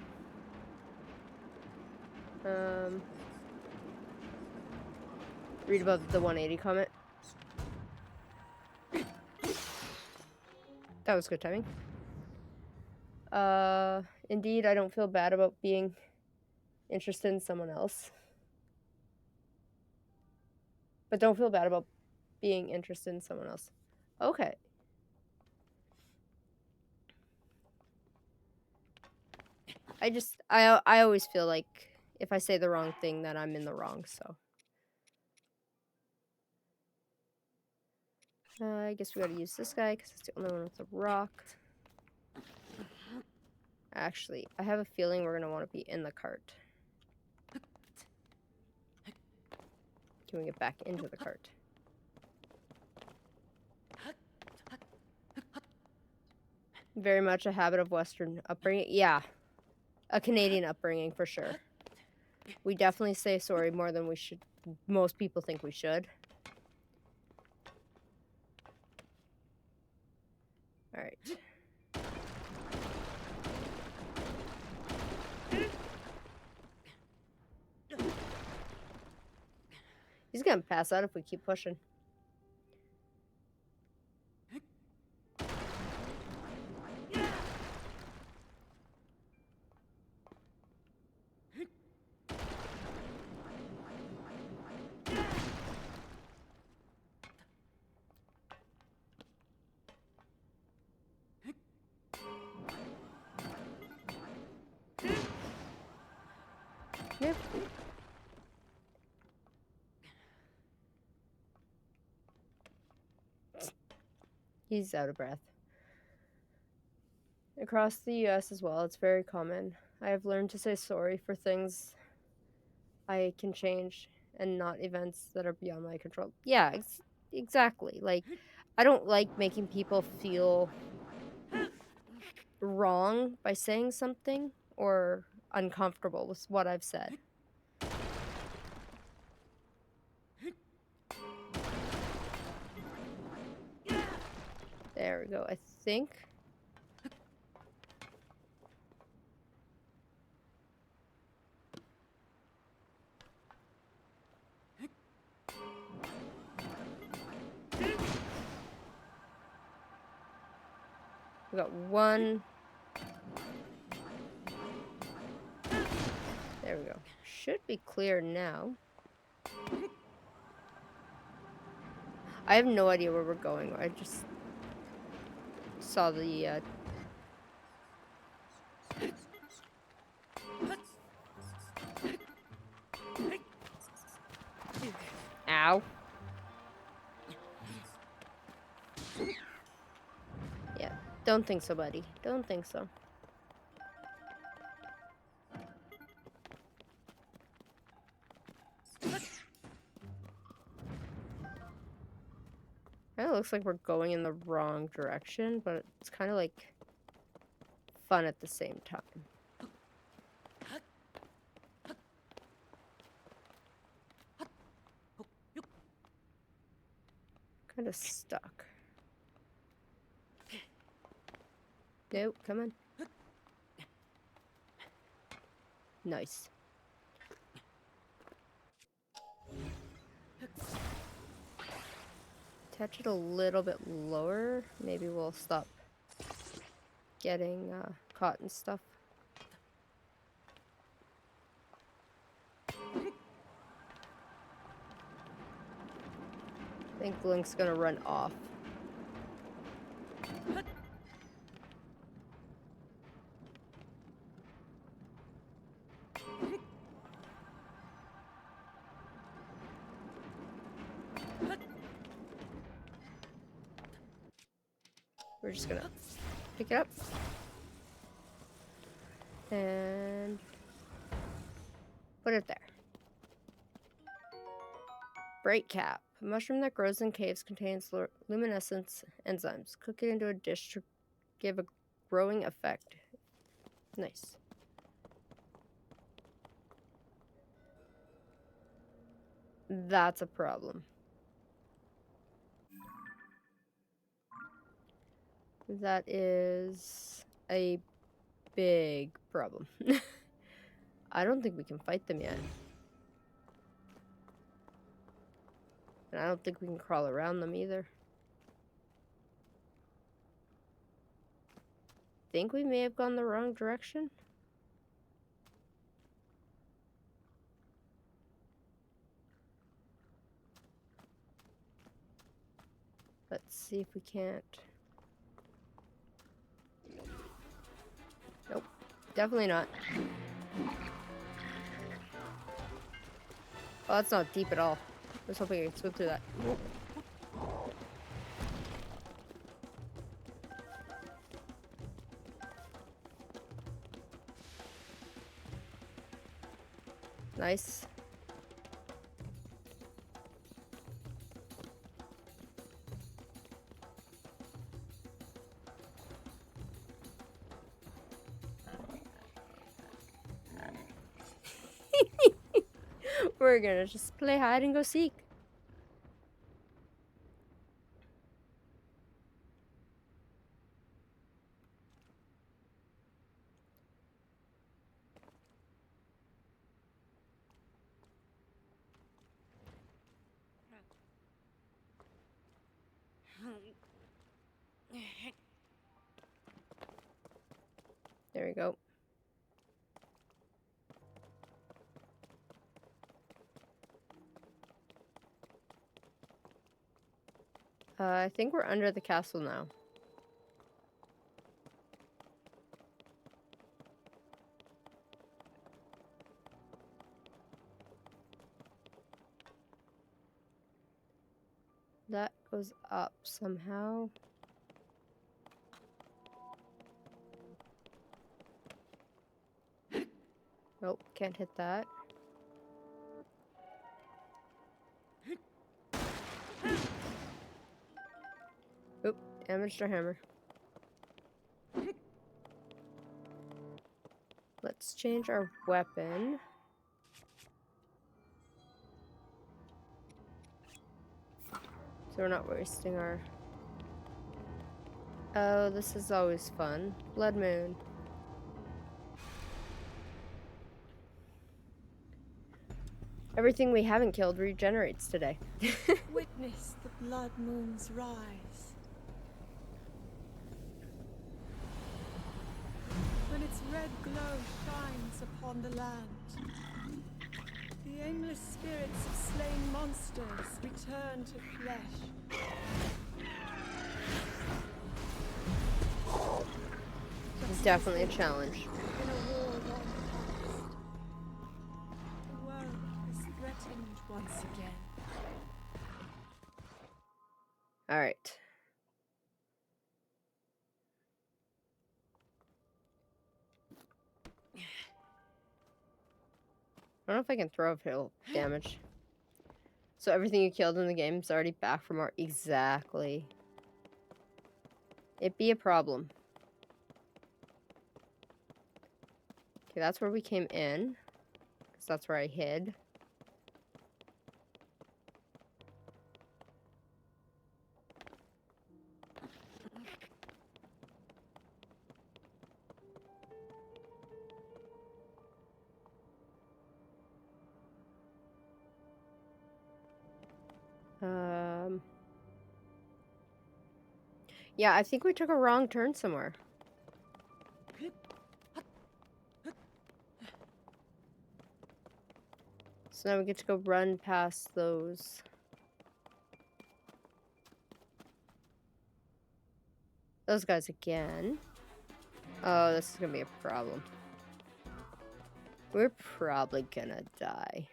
Speaker 1: Read about the 180 comment. That was good timing. Indeed, I don't feel bad about being interested in someone else. But don't feel bad about being interested in someone else. Okay. I always feel like if I say the wrong thing, then I'm in the wrong, so. I guess we gotta use this guy because it's the only one with a rock. Actually, I have a feeling we're gonna want to be in the cart. Can we get back into the cart? Very much a habit of Western upbringing. Yeah, a Canadian upbringing for sure. We definitely say sorry more than we should. Most people think we should. All right. He's He's gonna pass out if we keep pushing. Yep. He's out of breath. Across the US as well, it's very common. I have learned to say sorry for things I can change and not events that are beyond my control. Yeah, exactly. Like, I don't like making people feel wrong by saying something or uncomfortable with what I've said. There we go, I think. We got one. There we go. Should be clear now. I have no idea where we're going. I just saw the Ow. Yeah, don't think so, buddy. Don't think so. It looks like we're going in the wrong direction, but it's kind of like fun at the same time. Kind of stuck. Nope, come on. Nice. Touch it a little bit lower. Maybe we'll stop getting caught and stuff. I think Link's gonna run off. We're just gonna pick it up. And put it there. Bright cap. A mushroom that grows in caves contains luminescence enzymes. Cook it into a dish to give a growing effect. Nice. That's a problem. That is a big problem. I don't think we can fight them yet. And I don't think we can crawl around them either. Think we may have gone the wrong direction. Let's see if we can't. Nope, definitely not. Oh, that's not deep at all. I was hoping I could swim through that. Nice. We're gonna just play hide and go seek. There we go. I think we're under the castle now. That goes up somehow. Nope, can't hit that. Oop, damaged our hammer. Let's change our weapon. So we're not wasting our... Oh, this is always fun. Blood Moon. Everything we haven't killed regenerates today.
Speaker 3: Witness the blood moon's rise. When its red glow shines upon the land, the aimless spirits of slain monsters return to flesh.
Speaker 1: It's definitely a challenge.
Speaker 3: In a war long past, the world is threatened once again.
Speaker 1: Alright. I don't know if I can throw if it'll damage. So everything you killed in the game is already back from our... Exactly. It'd be a problem. Okay, that's where we came in. Because that's where I hid. Yeah, I think we took a wrong turn somewhere. So now we get to go run past those. Those guys again. Oh, this is gonna be a problem. We're probably gonna die.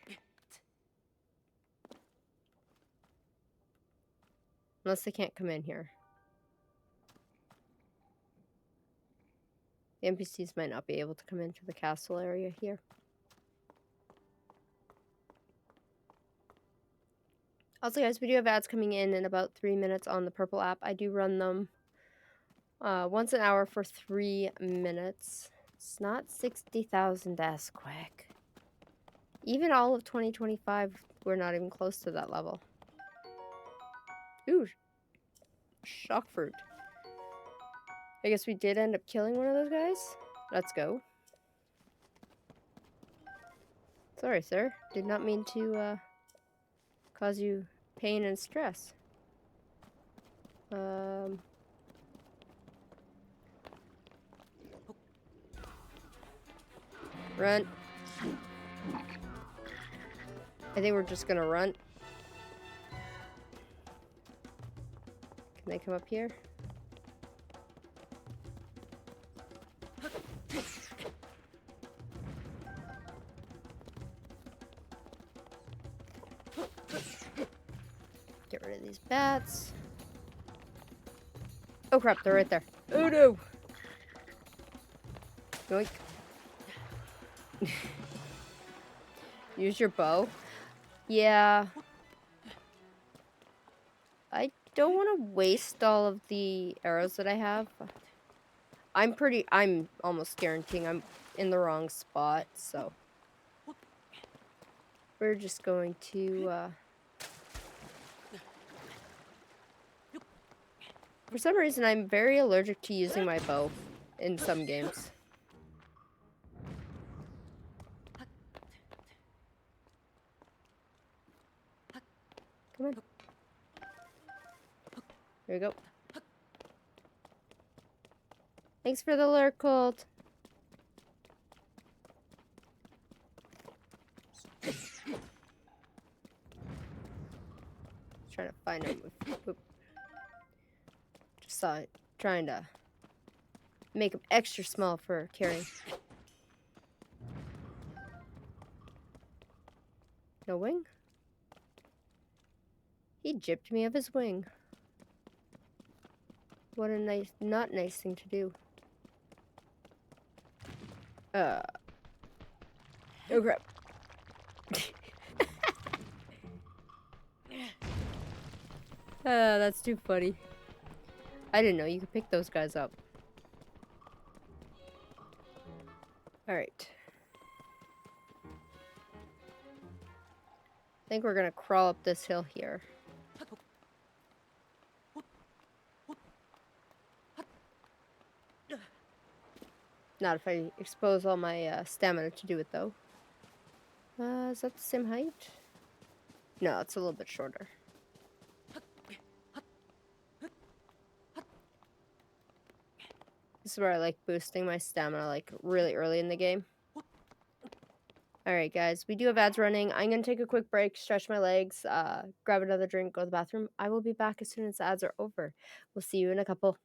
Speaker 1: Unless they can't come in here. The NPCs might not be able to come into the castle area here. Also, guys, we do have ads coming in about 3 minutes on the Purple app. I do run them once an hour for 3 minutes. It's not 60,000 as quick. Even all of 2025, we're not even close to that level. Ooh, shock fruit. I guess we did end up killing one of those guys. Let's go. Sorry, sir. Did not mean to cause you pain and stress. Run. I think we're just gonna run. Can they come up here? Get rid of these bats. Oh crap, they're right there. Oh no! Yoink. Use your bow. Yeah. I don't want to waste all of the arrows that I have. I'm almost guaranteeing I'm in the wrong spot, so. We're just going to, for some reason, I'm very allergic to using my bow in some games. Come on. Here we go. Thanks for the lure, Colt. Trying to find him. Oop. Just saw it. Trying to make him extra small for carrying. No wing? He gypped me of his wing. What a nice, not nice thing to do. Oh crap. That's too funny. I didn't know you could pick those guys up. Alright. I think we're gonna crawl up this hill here. Not if I expose all my stamina to do it, though. Is that the same height? No, it's a little bit shorter. This is where I like boosting my stamina, like, really early in the game. Alright, guys, we do have ads running. I'm gonna take a quick break, stretch my legs, grab another drink, go to the bathroom. I will be back as soon as the ads are over. We'll see you in a couple.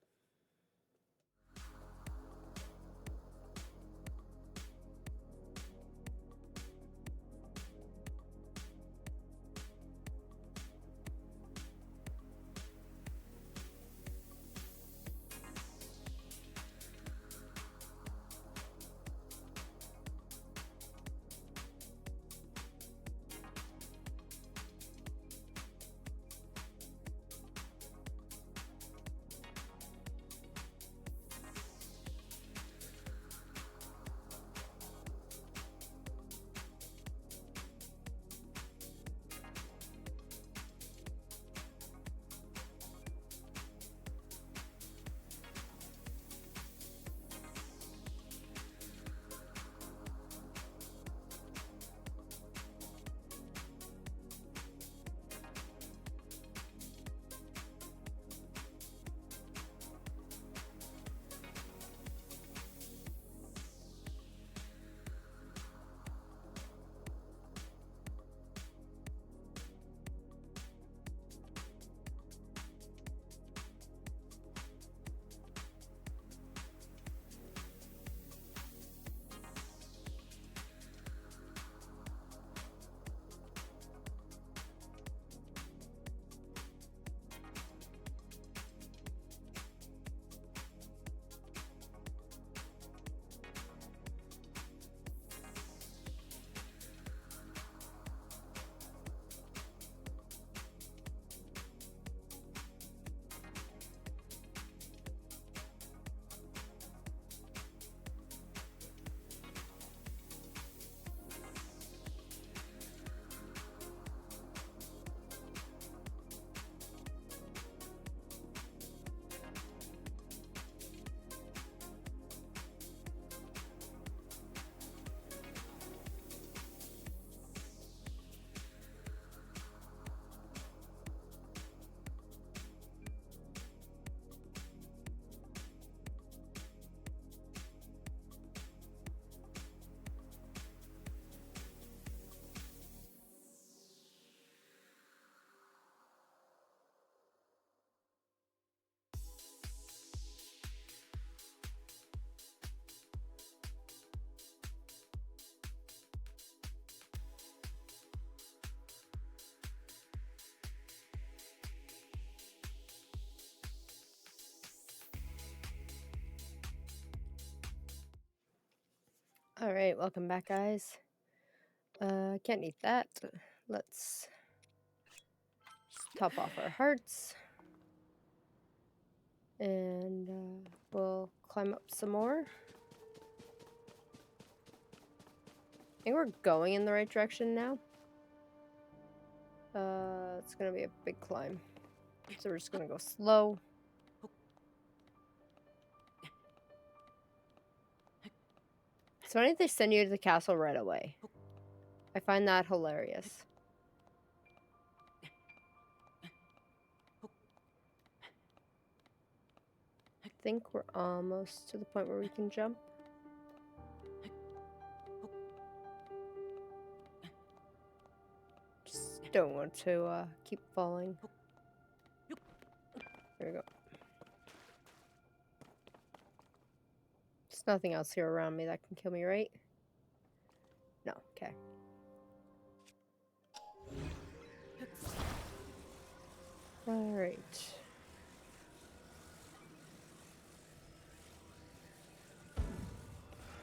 Speaker 1: Alright, welcome back, guys. Can't eat that. Let's top off our hearts. And we'll climb up some more. I think we're going in the right direction now. It's gonna be a big climb. So we're just gonna go slow. It's funny if they send you to the castle right away. I find that hilarious. think we're almost to the point where we can jump. Just don't want to keep falling. There we go. There's nothing else here around me that can kill me, right? No, okay. Alright.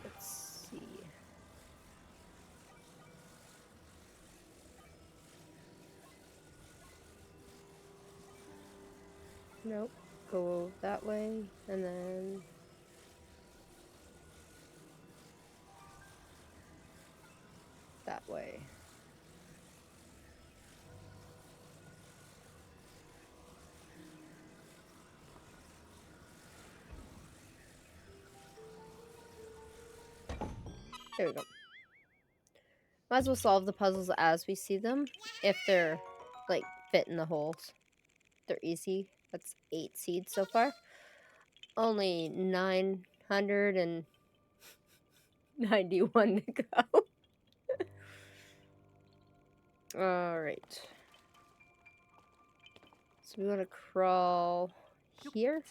Speaker 1: Let's see. Nope. Go that way, and then... that way. There we go. Might as well solve the puzzles as we see them, if they're, like, fit in the holes. They're easy. That's 8 seeds so far. Only 991 to go. Alright. So we want to crawl here.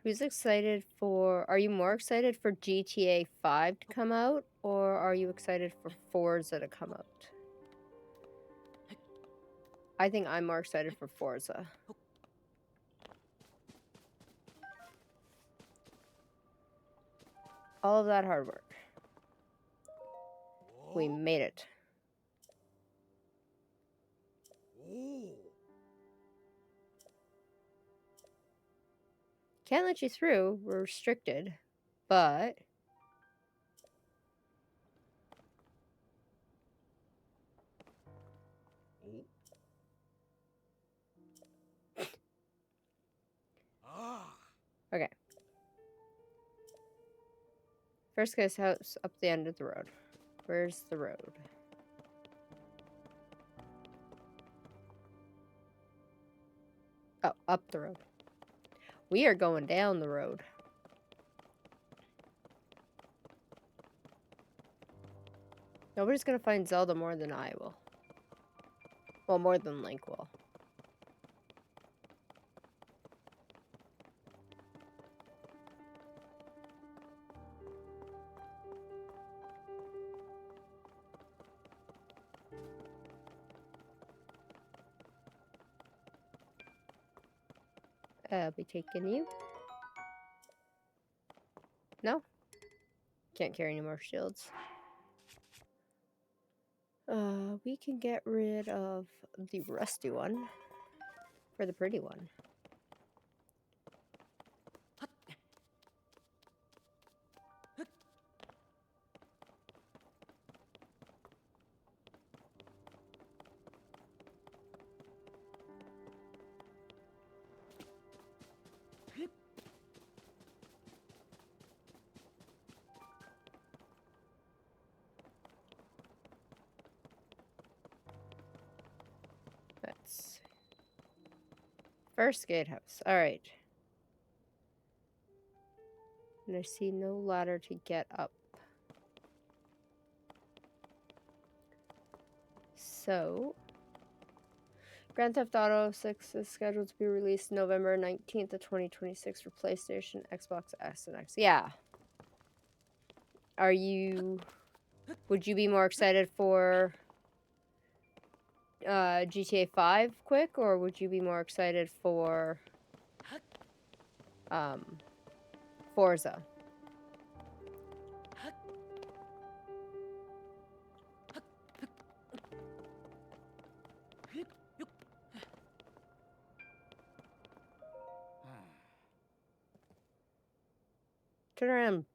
Speaker 1: Who's excited for... Are you more excited for GTA 5 to come out, or are you excited for Forza to come out? I think I'm more excited for Forza. All of that hard work. We made it. Can't let you through. We're restricted. But... okay. First guy's house up the end of the road. Where's the road? Oh, up the road. We are going down the road. Nobody's gonna find Zelda more than I will. Well, more than Link will. I'll be taking you. No? Can't carry any more shields. We can get rid of the rusty one for the pretty one. That's first gatehouse. Alright. And I see no ladder to get up. So, Grand Theft Auto 6 is scheduled to be released November 19th of 2026 for PlayStation, Xbox S, and X. Yeah. Would you be more excited for GTA 5 quick, or would you be more excited for Forza? Turn around,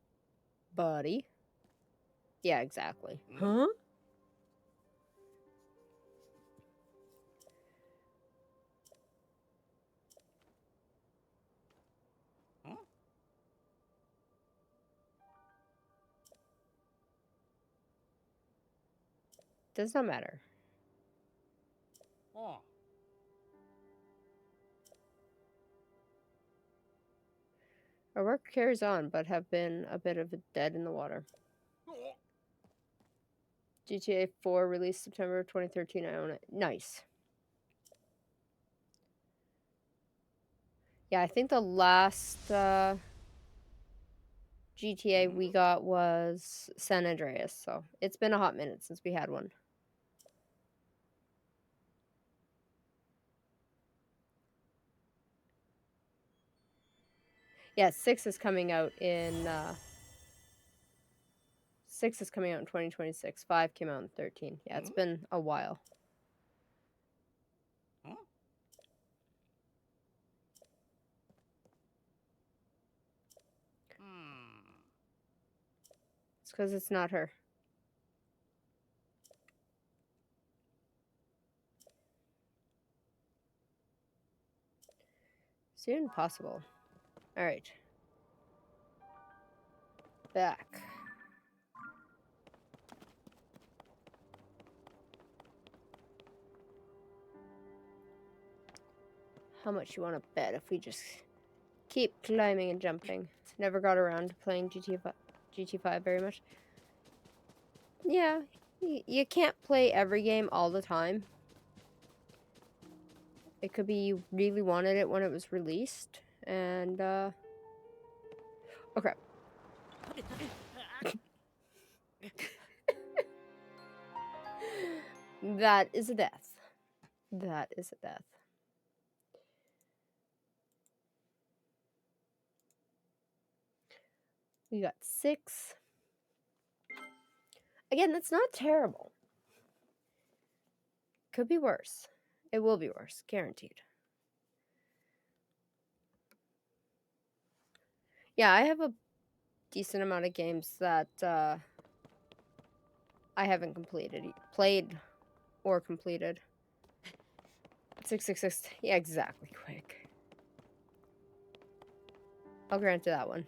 Speaker 1: buddy. Yeah, exactly. Huh? Does not matter.
Speaker 5: Oh.
Speaker 1: Our work carries on, but have been a bit of a dead in the water.
Speaker 5: Oh.
Speaker 1: GTA 4 released September 2013. I own it. Nice. Yeah, I think the last GTA we got was San Andreas, so it's been a hot minute since we had one. Yeah, 6 is coming out in 6 is coming out in 2026. 5 came out in 13. Yeah, it's been a while.
Speaker 5: Huh?
Speaker 1: It's because it's not her. Soon possible. All right. Back. How much you want to bet if we just keep climbing and jumping? Never got around to playing GT5 very much. Yeah, you can't play every game all the time. It could be you really wanted it when it was released, and okay. That is a death. That is a death. We got 6. Again, that's not terrible. Could be worse. It will be worse, guaranteed. Yeah, I have a decent amount of games that I haven't played or completed. 666. Yeah, exactly. Quick. I'll grant you that one.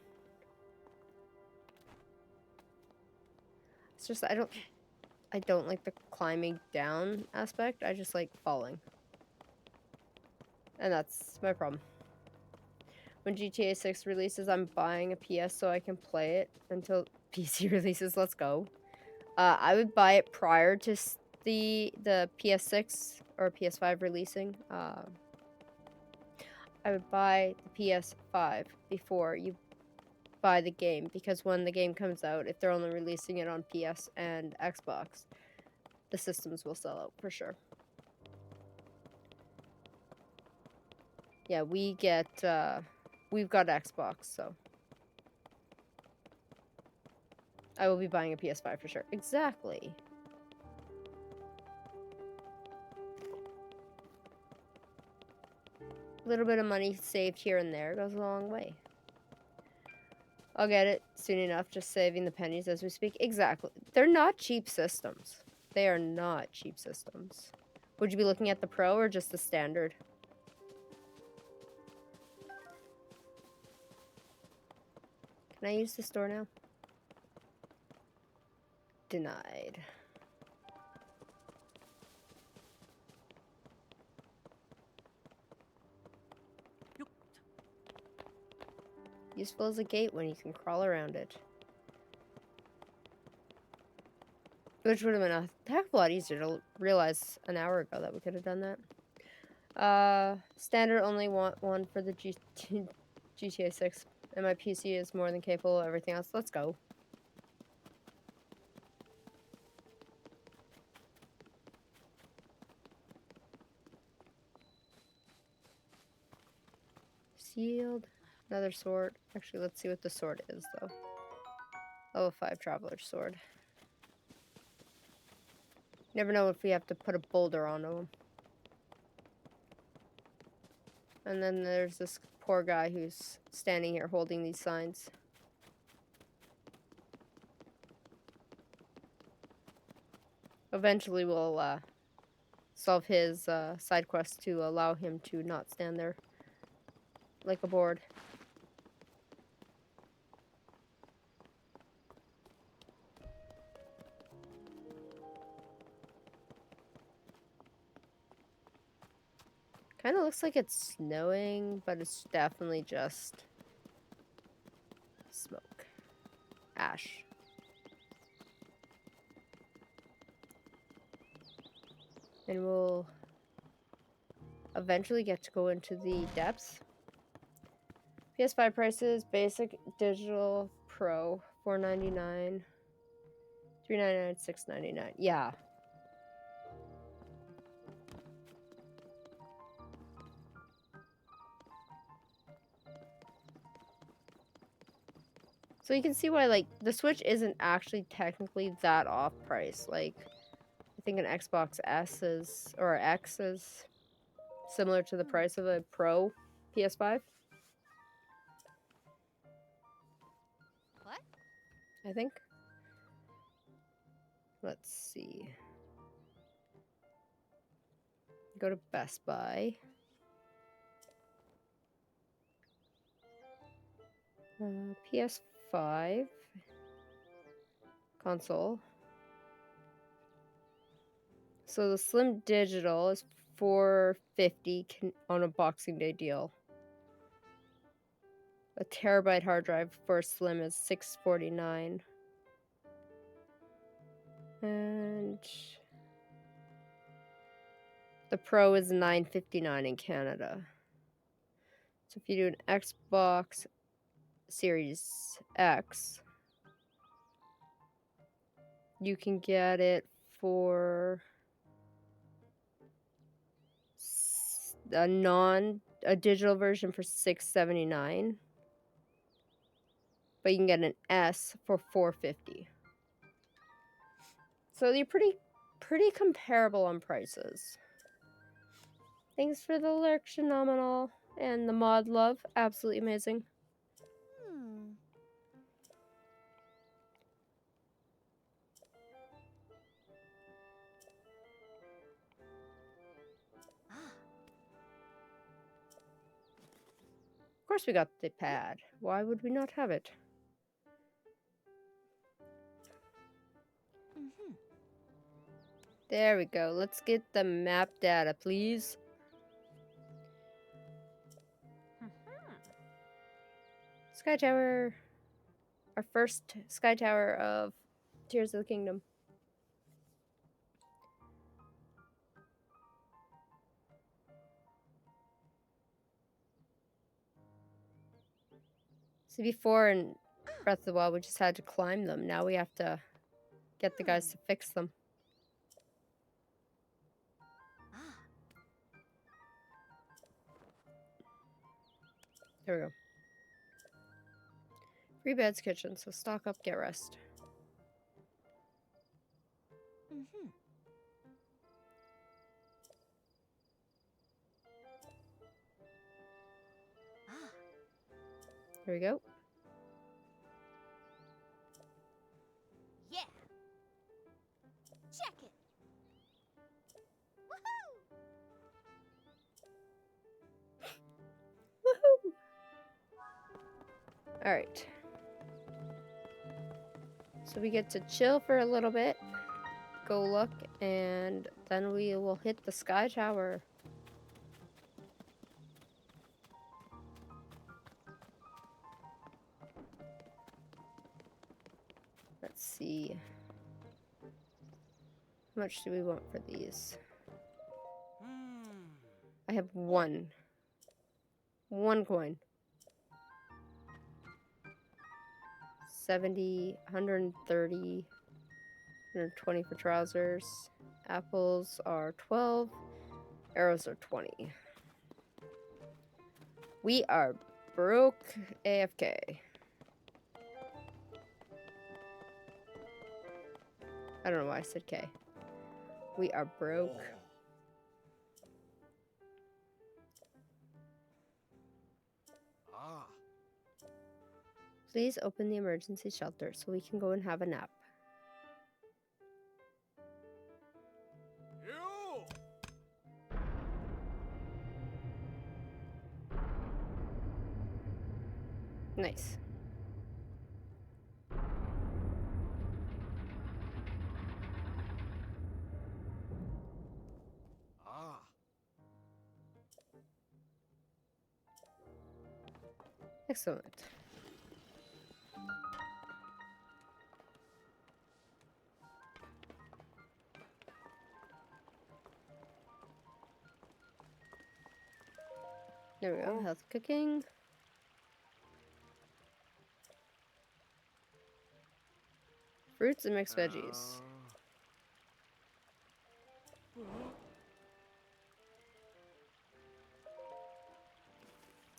Speaker 1: It's just I don't like the climbing down aspect. I just like falling. And that's my problem. When GTA 6 releases, I'm buying a PS so I can play it until PC releases. Let's go. I would buy it prior to the PS6 or PS5 releasing. I would buy the PS5 before you buy the game, because when the game comes out, if they're only releasing it on PS and Xbox, the systems will sell out for sure. Yeah, we've got Xbox, so I will be buying a PS5 for sure. Exactly. A little bit of money saved here and there goes a long way. I'll get it soon enough, just saving the pennies as we speak. Exactly. They're not cheap systems. They are not cheap systems. Would you be looking at the Pro or just the standard? Can I use the store now? Denied. Useful as a gate when you can crawl around it. Which would have been a heck of a lot easier to realize an hour ago that we could have done that. Standard only want one for the GTA 6. And my PC is more than capable of everything else. Let's go. Sealed. Another sword. Actually, let's see what the sword is, though. Level 5 Traveler Sword. Never know if we have to put a boulder onto him. And then there's this poor guy who's standing here holding these signs. Eventually we'll solve his side quest to allow him to not stand there like a board. Kind of looks like it's snowing, but it's definitely just smoke. Ash. And we'll eventually get to go into the depths. PS5 prices, basic, digital, pro, $4.99, $3.99, $6.99. Yeah. So you can see why, like, the Switch isn't actually technically that off price. Like, I think an Xbox S is, or X is similar to the price of a Pro PS5.
Speaker 4: What?
Speaker 1: I think. Let's see. Go to Best Buy. PS5 console. So the Slim Digital is $450 on a Boxing Day deal. A terabyte hard drive for Slim is $649. And the Pro is $959 in Canada. So if you do an Xbox Series X, you can get it for a digital version for $679, but you can get an S for $450. So they're pretty comparable on prices. Thanks for the lurk, Phenomenal, and the mod love, absolutely amazing.
Speaker 4: Hmm. Ah.
Speaker 1: Of course we got the pad. Why would we not have it?
Speaker 4: Mm-hmm.
Speaker 1: There we go. Let's get the map data, please. Sky Tower. Our first Sky Tower of Tears of the Kingdom. See, before in Breath of the Wild, we just had to climb them. Now we have to get the guys to fix them.
Speaker 4: Ah.
Speaker 1: There we go. Free beds, kitchen, so stock up, get rest.
Speaker 4: Mm-hmm. Ah.
Speaker 1: There we go.
Speaker 4: Yeah. Check it. Woohoo!
Speaker 1: Woohoo! Alright. So we get to chill for a little bit, go look, and then we will hit the Sky Tower. Let's see. How much do we want for these? I have one. One coin. 70, 130, 120 for trousers. Apples are 12. Arrows are 20. We are broke AFK. I don't know why I said K. We are broke.
Speaker 2: Ah.
Speaker 1: Please open the emergency shelter so we can go and have a nap.
Speaker 2: You!
Speaker 1: Nice.
Speaker 2: Ah.
Speaker 1: Excellent. There we go. Health cooking. Fruits and mixed veggies.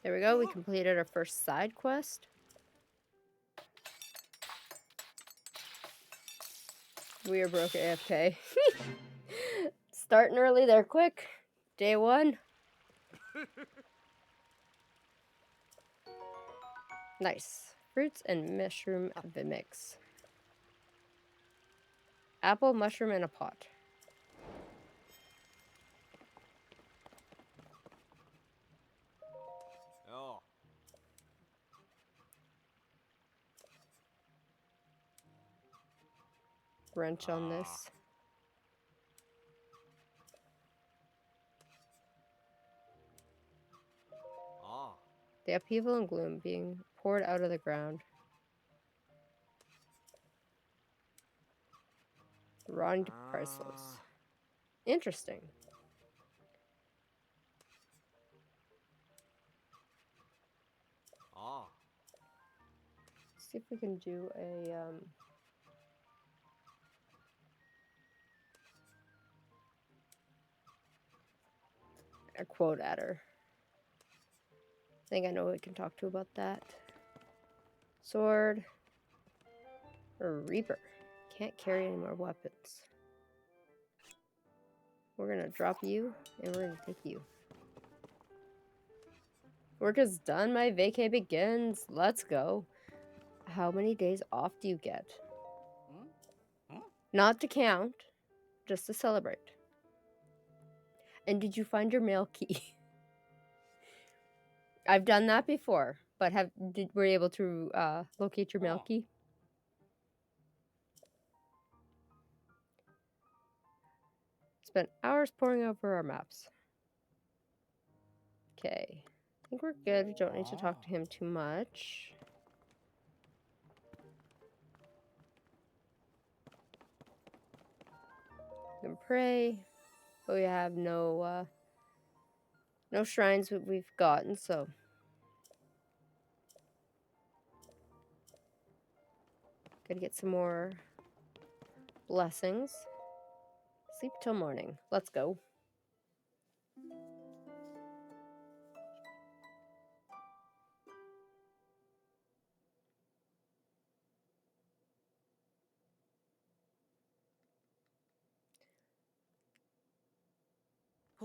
Speaker 1: There we go. We completed our first side quest. We are broke AFK. Starting early there, quick. Day 1. Nice. Fruits and mushroom mix. Apple, mushroom, in a pot.
Speaker 5: Oh.
Speaker 1: Wrench on this.
Speaker 5: Ah.
Speaker 1: The upheaval and gloom being poured out of the ground. Rotting to priceless. Interesting.
Speaker 5: Ah.
Speaker 1: See if we can do a quote at her. I think I know who we can talk to about that. Sword. Or Reaper. Can't carry any more weapons. We're gonna drop you, and we're gonna take you. Work is done, my vacay begins. Let's go. How many days off do you get? Not to count, just to celebrate. And did you find your mail key? I've done that before, but were you able to locate your mail key? Spent hours poring over our maps. Okay. I think we're good. We don't need to talk to him too much. We can pray. But we have no shrines we've gotten, so. Gotta get some more blessings. Sleep till morning. Let's go.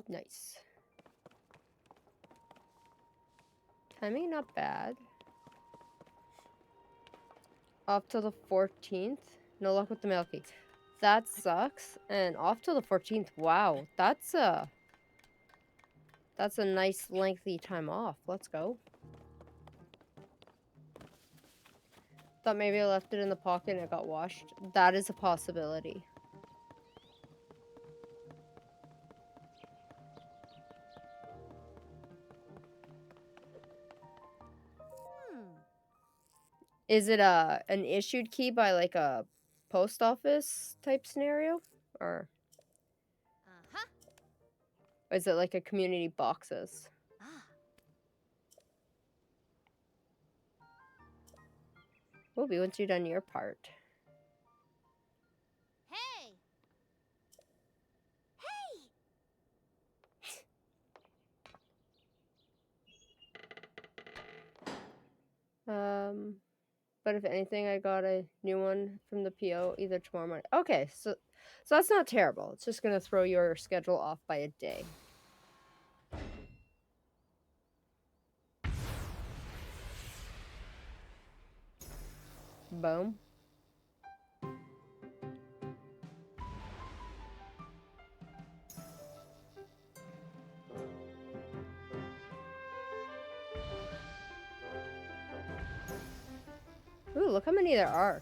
Speaker 1: Nice. Timing not bad. Off till the 14th. No luck with the mail key. That sucks. And off till the 14th. Wow, that's a nice lengthy time off. Let's go. Thought maybe I left it in the pocket and it got washed. That is a possibility. Is it an issued key by like a post office type scenario? Or is it like a community boxes? Will be once you've done your part.
Speaker 4: Hey!
Speaker 1: But if anything, I got a new one from the PO either tomorrow morning. Okay, so that's not terrible. It's just gonna throw your schedule off by a day. Boom. Ooh, look how many there are.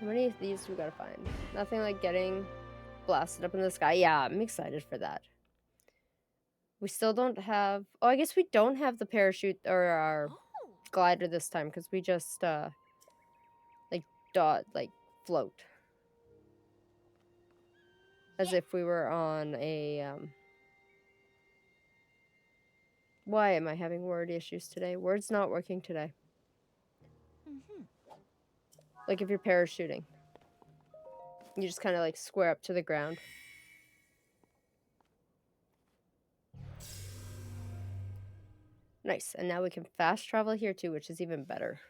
Speaker 1: How many of these do we gotta find? Nothing like getting blasted up in the sky. Yeah, I'm excited for that. We still don't have... Oh, I guess we don't have the parachute or our glider this time because we just like like float as if we were on a Why am I having word issues today? Word's not working today. Like if you're parachuting, you just kind of like square up to the ground. Nice. And now we can fast travel here too, which is even better.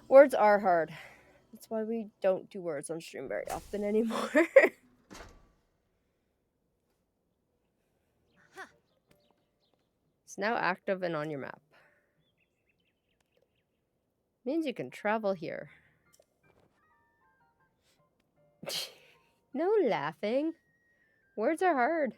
Speaker 1: Words are hard. That's why we don't do words on stream very often anymore. It's now active and on your map. Means you can travel here. No laughing. Words are hard.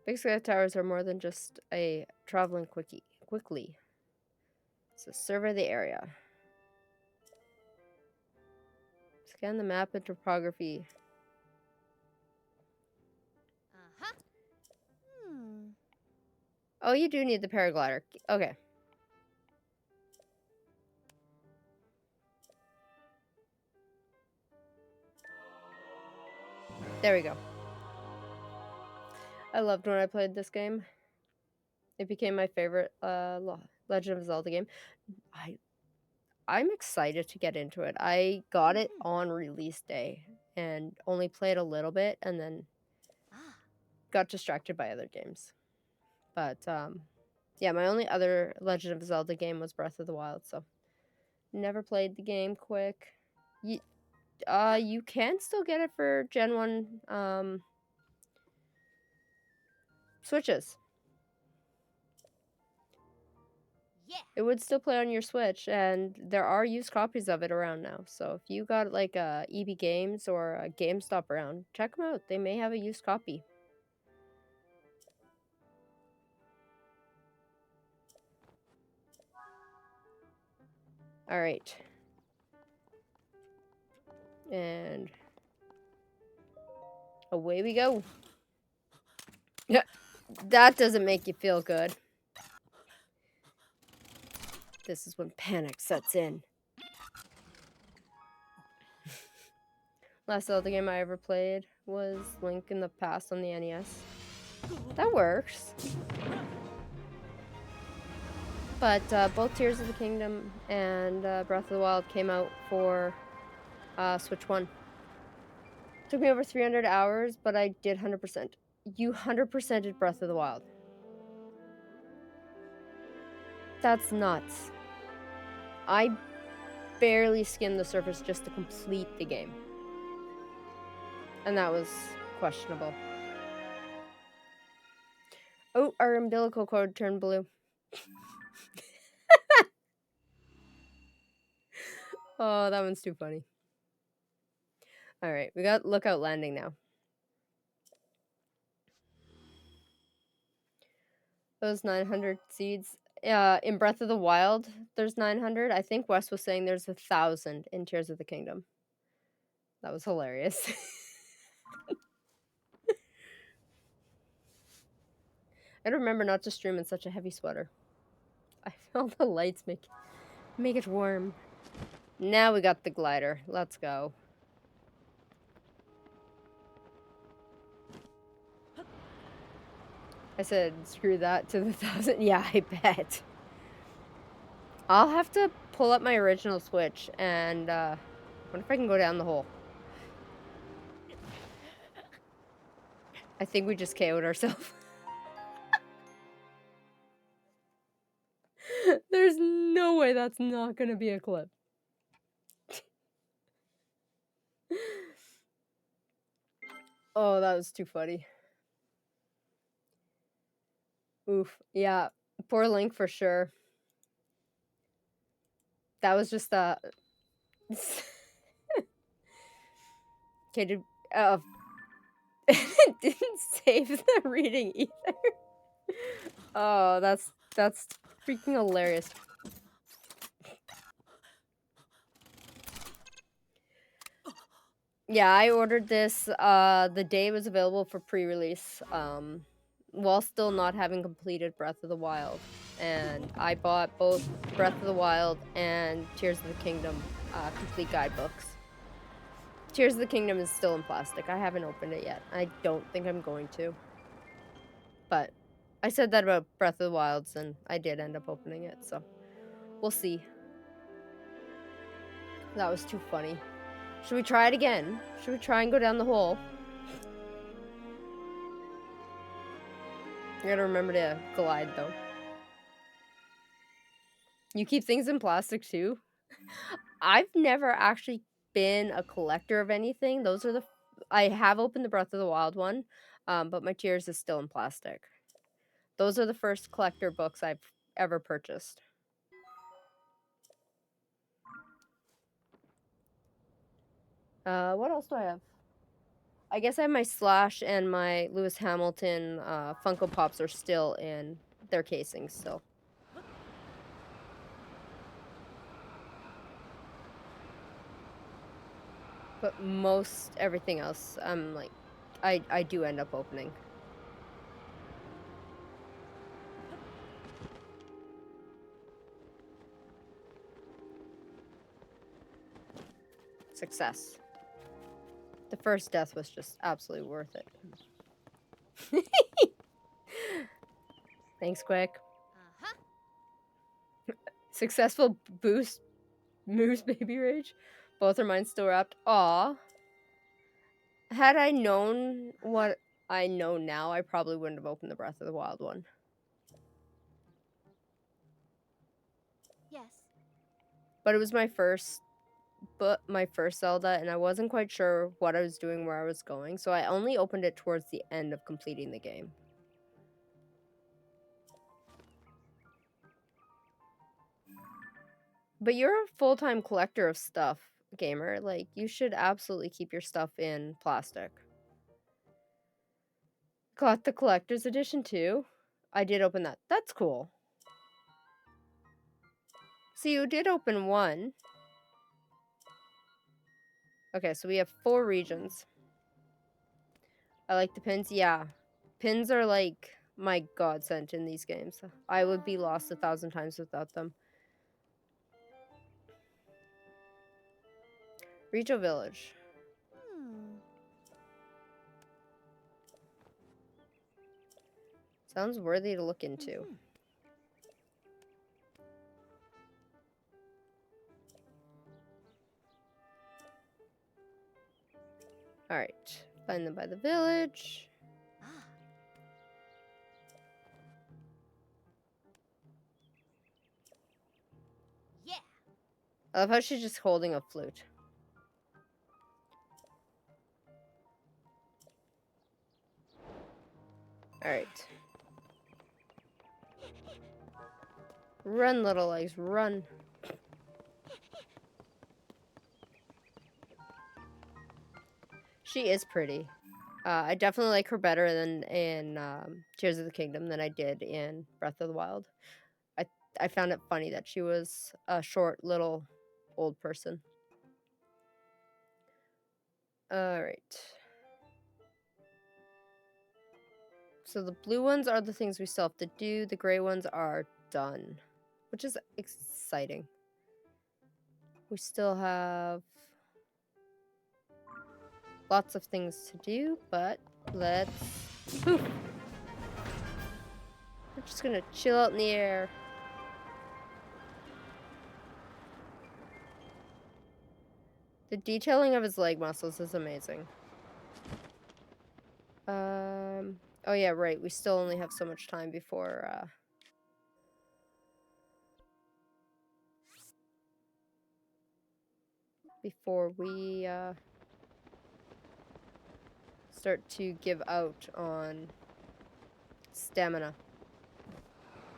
Speaker 1: Big sky towers are more than just a traveling quickly. So survey the area. Scan the map and topography. Oh, you do need the paraglider. Okay. There we go. I loved when I played this game. It became my favorite Legend of Zelda game. I'm excited to get into it. I got it on release day and only played a little bit and then got distracted by other games. But yeah, my only other Legend of Zelda game was Breath of the Wild, so never played the game quick. You can still get it for Gen 1 Switches. It would still play on your Switch, and there are used copies of it around now. So if you got like a EB Games or a GameStop around, check them out. They may have a used copy. All right. And away we go. Yeah, that doesn't make you feel good. This is when panic sets in. Last Zelda game I ever played was Link in the Past on the NES. That works. But both Tears of the Kingdom and Breath of the Wild came out for Switch 1. Took me over 300 hours, but I did 100%. You 100%ed Breath of the Wild. That's nuts. I barely skimmed the surface just to complete the game. And that was questionable. Oh, our umbilical cord turned blue. Oh, that one's too funny. Alright, we got Lookout Landing now. Those 900 seeds. In Breath of the Wild, there's 900. I think Wes was saying there's 1,000 in Tears of the Kingdom. That was hilarious. I don't remember not to stream in such a heavy sweater. I feel the lights make it warm. Now we got the glider. Let's go. I said, screw that to the 1,000. Yeah, I bet. I'll have to pull up my original Switch and wonder if I can go down the hole. I think we just KO'd ourselves. There's no way that's not gonna be a clip. Oh, that was too funny. Oof. Yeah. Poor Link for sure. That was just okay, it didn't save the reading either. Oh, that's freaking hilarious. Yeah, I ordered this the day it was available for pre-release, while still not having completed Breath of the Wild. And I bought both Breath of the Wild and Tears of the Kingdom complete guidebooks. Tears of the Kingdom is still in plastic. I haven't opened it yet. I don't think I'm going to. But I said that about Breath of the Wilds and I did end up opening it, so we'll see. That was too funny. Should we try it again? Should we try and go down the hole? I gotta remember to glide though. You keep things in plastic too? I've never actually been a collector of anything. Those are the I have opened the Breath of the Wild one, but my Tears is still in plastic. Those are the first collector books I've ever purchased. What else do I have? I guess I have my Slash and my Lewis Hamilton Funko Pops are still in their casings still. But most everything else, I'm like, I do end up opening. Success. The first death was just absolutely worth it. Thanks, Quick.
Speaker 4: Uh-huh.
Speaker 1: Successful boost Moose Baby Rage. Both are mine still wrapped. Aw. Had I known what I know now, I probably wouldn't have opened the Breath of the Wild one.
Speaker 4: Yes.
Speaker 1: But it was my first Zelda, and I wasn't quite sure what I was doing, where I was going, so I only opened it towards the end of completing the game. But you're a full-time collector of stuff, gamer. Like, you should absolutely keep your stuff in plastic. Got the collector's edition too? I did open that. That's cool. So you did open one. Okay, so we have 4 regions. I like the pins. Yeah. Pins are like my godsend in these games. I would be lost 1,000 times without them. Rijo Village.
Speaker 4: Hmm.
Speaker 1: Sounds worthy to look into.
Speaker 4: Mhm.
Speaker 1: Alright. Find them by the village.
Speaker 4: Ah. Yeah.
Speaker 1: I love how she's just holding a flute. Alright. Run, little legs, run. She is pretty. I definitely like her better than in Tears of the Kingdom than I did in Breath of the Wild. I found it funny that she was a short, little, old person. Alright. So the blue ones are the things we still have to do. The gray ones are done, which is exciting. We still have lots of things to do, but let's... Poof. We're just gonna chill out in the air. The detailing of his leg muscles is amazing. Oh yeah, right. We still only have so much time before we start to give out on stamina.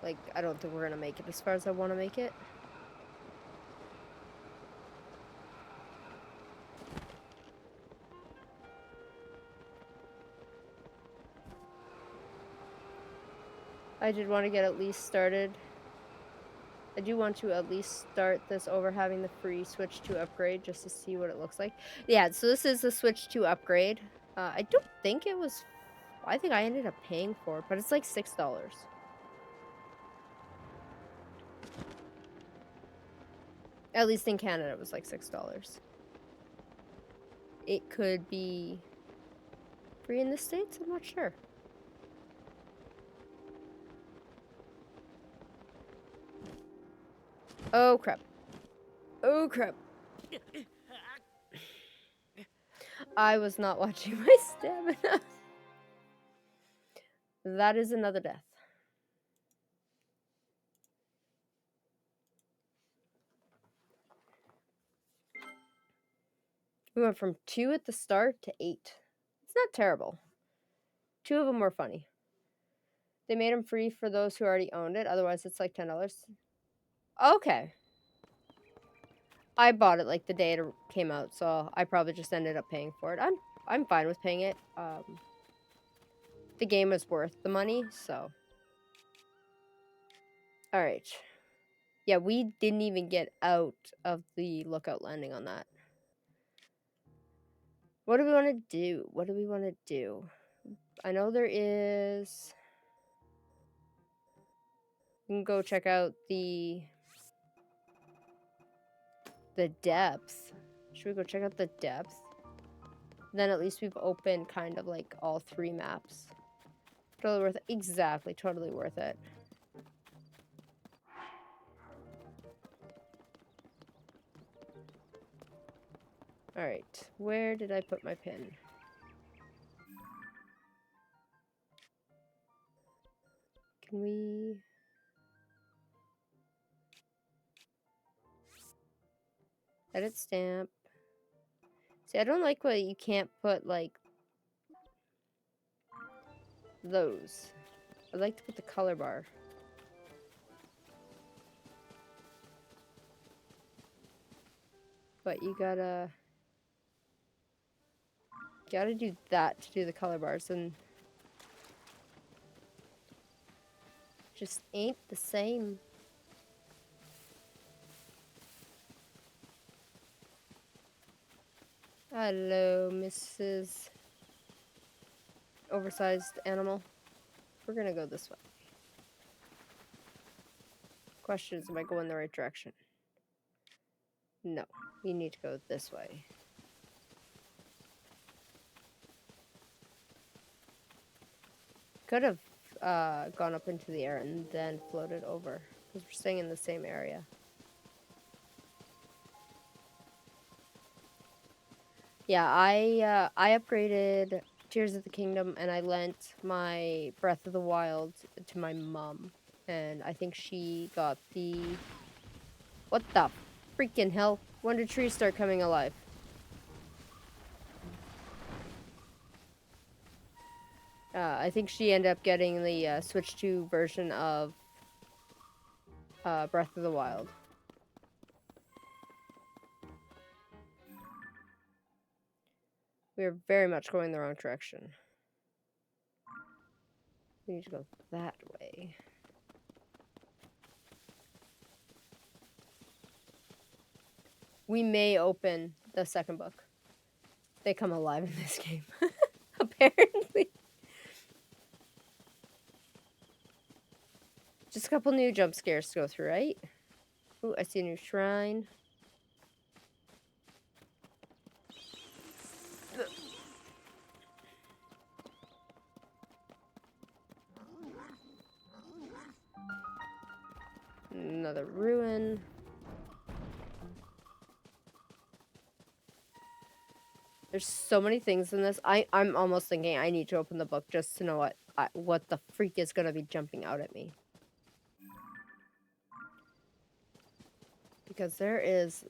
Speaker 1: Like, I don't think we're gonna make it as far as I want to make it. I did want to get at least started. I do want to at least start this over having the free Switch 2 upgrade just to see what it looks like. Yeah, so this is the Switch 2 upgrade. I don't think it was... I think I ended up paying for it, but it's like $6. At least in Canada, it was like $6. It could be free in the States? I'm not sure. Oh, crap. Oh, crap. I was not watching my stamina. That is another death. We went from 2 at the start to 8. It's not terrible. 2 of them were funny. They made them free for those who already owned it. Otherwise, it's like $10. Okay. I bought it like the day it came out, so I probably just ended up paying for it. I'm fine with paying it. The game is worth the money, so. All right. Yeah, we didn't even get out of the lookout landing on that. What do we want to do? What do we want to do? I know there is... We can go check out the depth. Should we go check out the depth? Then at least we've opened kind of like all 3 maps. Totally worth it. Exactly, totally worth it. Alright, where did I put my pin? Can we... Edit stamp. See, I don't like what you can't put, like, those. I'd like to put the color bar. But you gotta do that to do the color bars, and just ain't the same. Hello, Mrs. Oversized animal. We're gonna go this way. Question is, am I going the right direction? No, we need to go this way. Could have gone up into the air and then floated over, because we're staying in the same area. Yeah, I upgraded Tears of the Kingdom, and I lent my Breath of the Wild to my mom, and I think she got the... What the freaking hell? When did trees start coming alive? I think she ended up getting the Switch 2 version of Breath of the Wild. We are very much going the wrong direction. We need to go that way. We may open the second book. They come alive in this game, apparently. Just a couple new jump scares to go through, right? Ooh, I see a new shrine. Another ruin. There's so many things in this. I'm almost thinking I need to open the book just to know what the freak is gonna be jumping out at me. Because there is,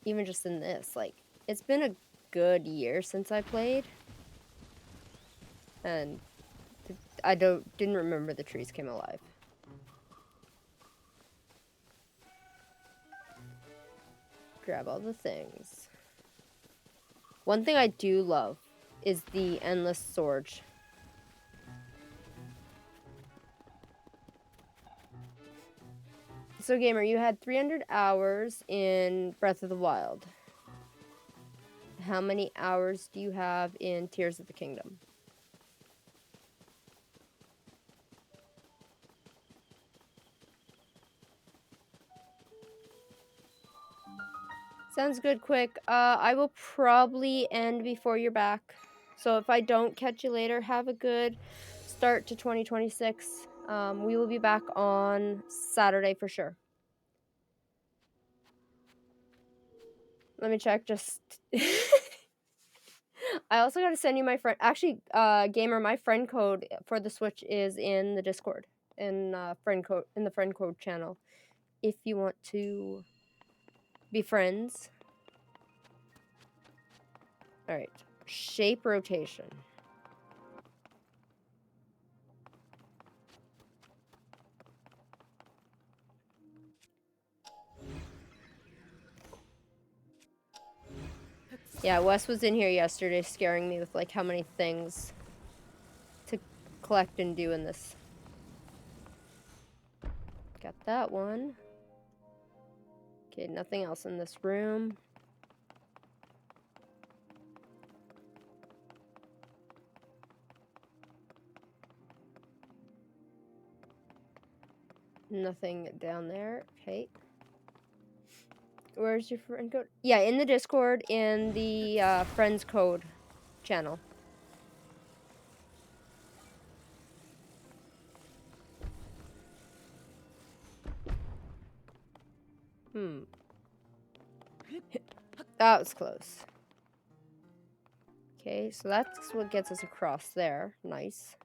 Speaker 1: even just in this, like, it's been a good year since I played. And I didn't remember the trees came alive. Grab all the things. One thing I do love is the endless sword. So, gamer, you had 300 hours in Breath of the Wild. How many hours do you have in Tears of the Kingdom? Sounds good, Quick. I will probably end before you're back. So if I don't catch you later, have a good start to 2026. We will be back on Saturday for sure. Let me check. Just I also got to send you my friend. Actually, gamer, my friend code for the Switch is in the Discord in friend code in the friend code channel. If you want to be friends. All right. Shape rotation. Yeah, Wes was in here yesterday scaring me with like how many things to collect and do in this. Got that one. Okay, nothing else in this room. Nothing down there. Okay. Where's your friend code? Yeah, in the Discord, in the friends code channel. That was close. Okay, so that's what gets us across there. Nice.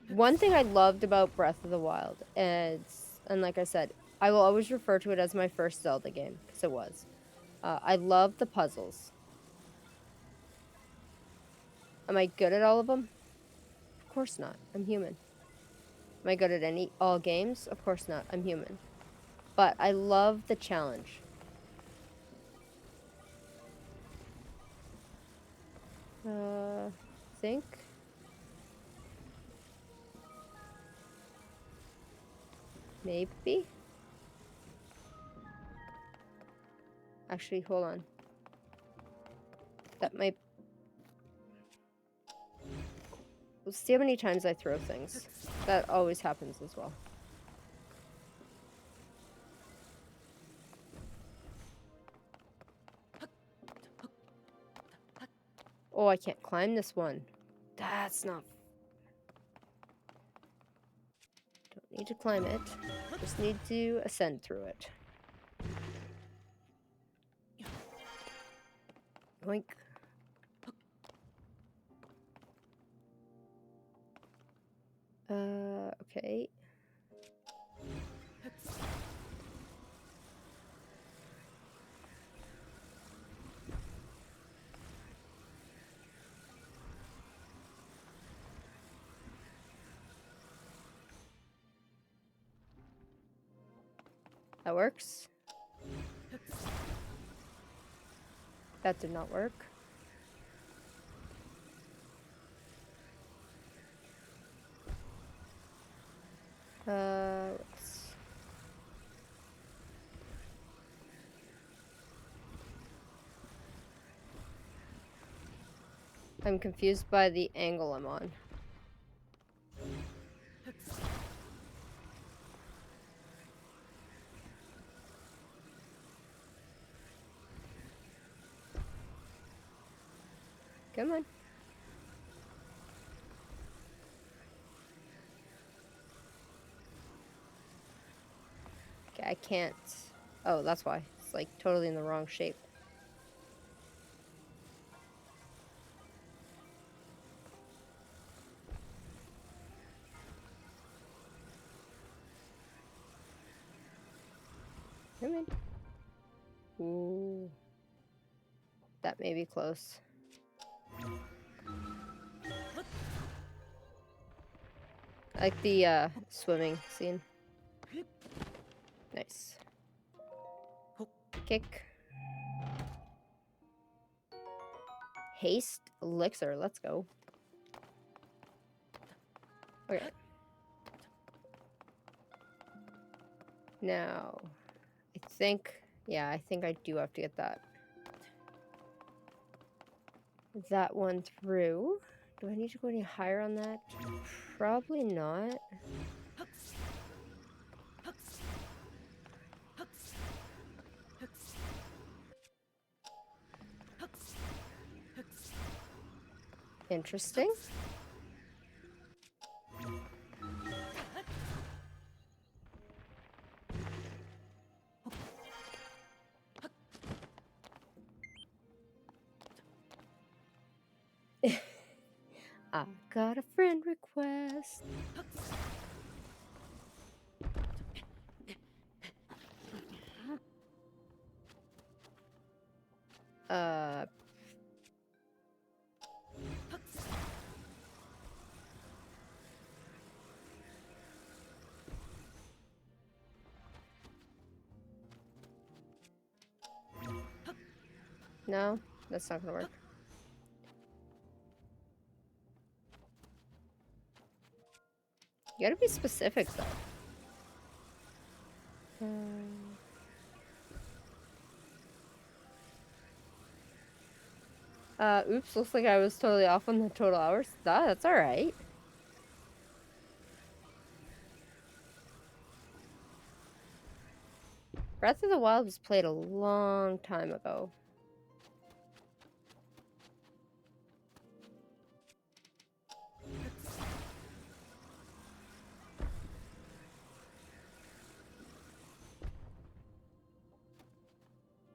Speaker 1: One thing I loved about Breath of the Wild is, and like I said, I will always refer to it as my first Zelda game, because it was. I love the puzzles. Am I good at all of them? Of course not. I'm human. Am I good at all games? Of course not. I'm human. But I love the challenge. Think. Maybe? Actually, hold on. That might... Let's see how many times I throw things. That always happens as well. Oh, I can't climb this one. That's not... Don't need to climb it. Just need to ascend through it. Boink. Okay. That works. That did not work. Let's... I'm confused by the angle I'm on. Come on. Okay, I can't... Oh, that's why. It's like totally in the wrong shape. Come in. Ooh. That may be close. I like the swimming scene. Nice. Kick. haste elixir. Let's go. Okay. Now, I think, yeah, I think I do have to get that one through. Do I need to go any higher on that? Probably not. Interesting. I got a friend request. Uh, no, that's not gonna work. You gotta be specific though. Oops, looks like I was totally off on the total hours. That's alright. Breath of the Wild was played a long time ago.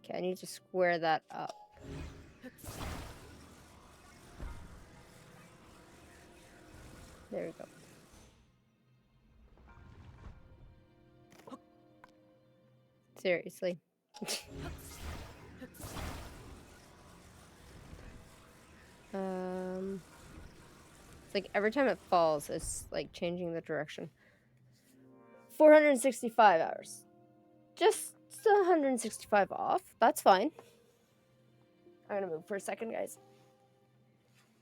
Speaker 1: Okay, I need to square that up. There we go. Seriously. It's like every time it falls, it's like changing the direction. 465 hours. Just 165 off. That's fine. I'm gonna move for a second, guys.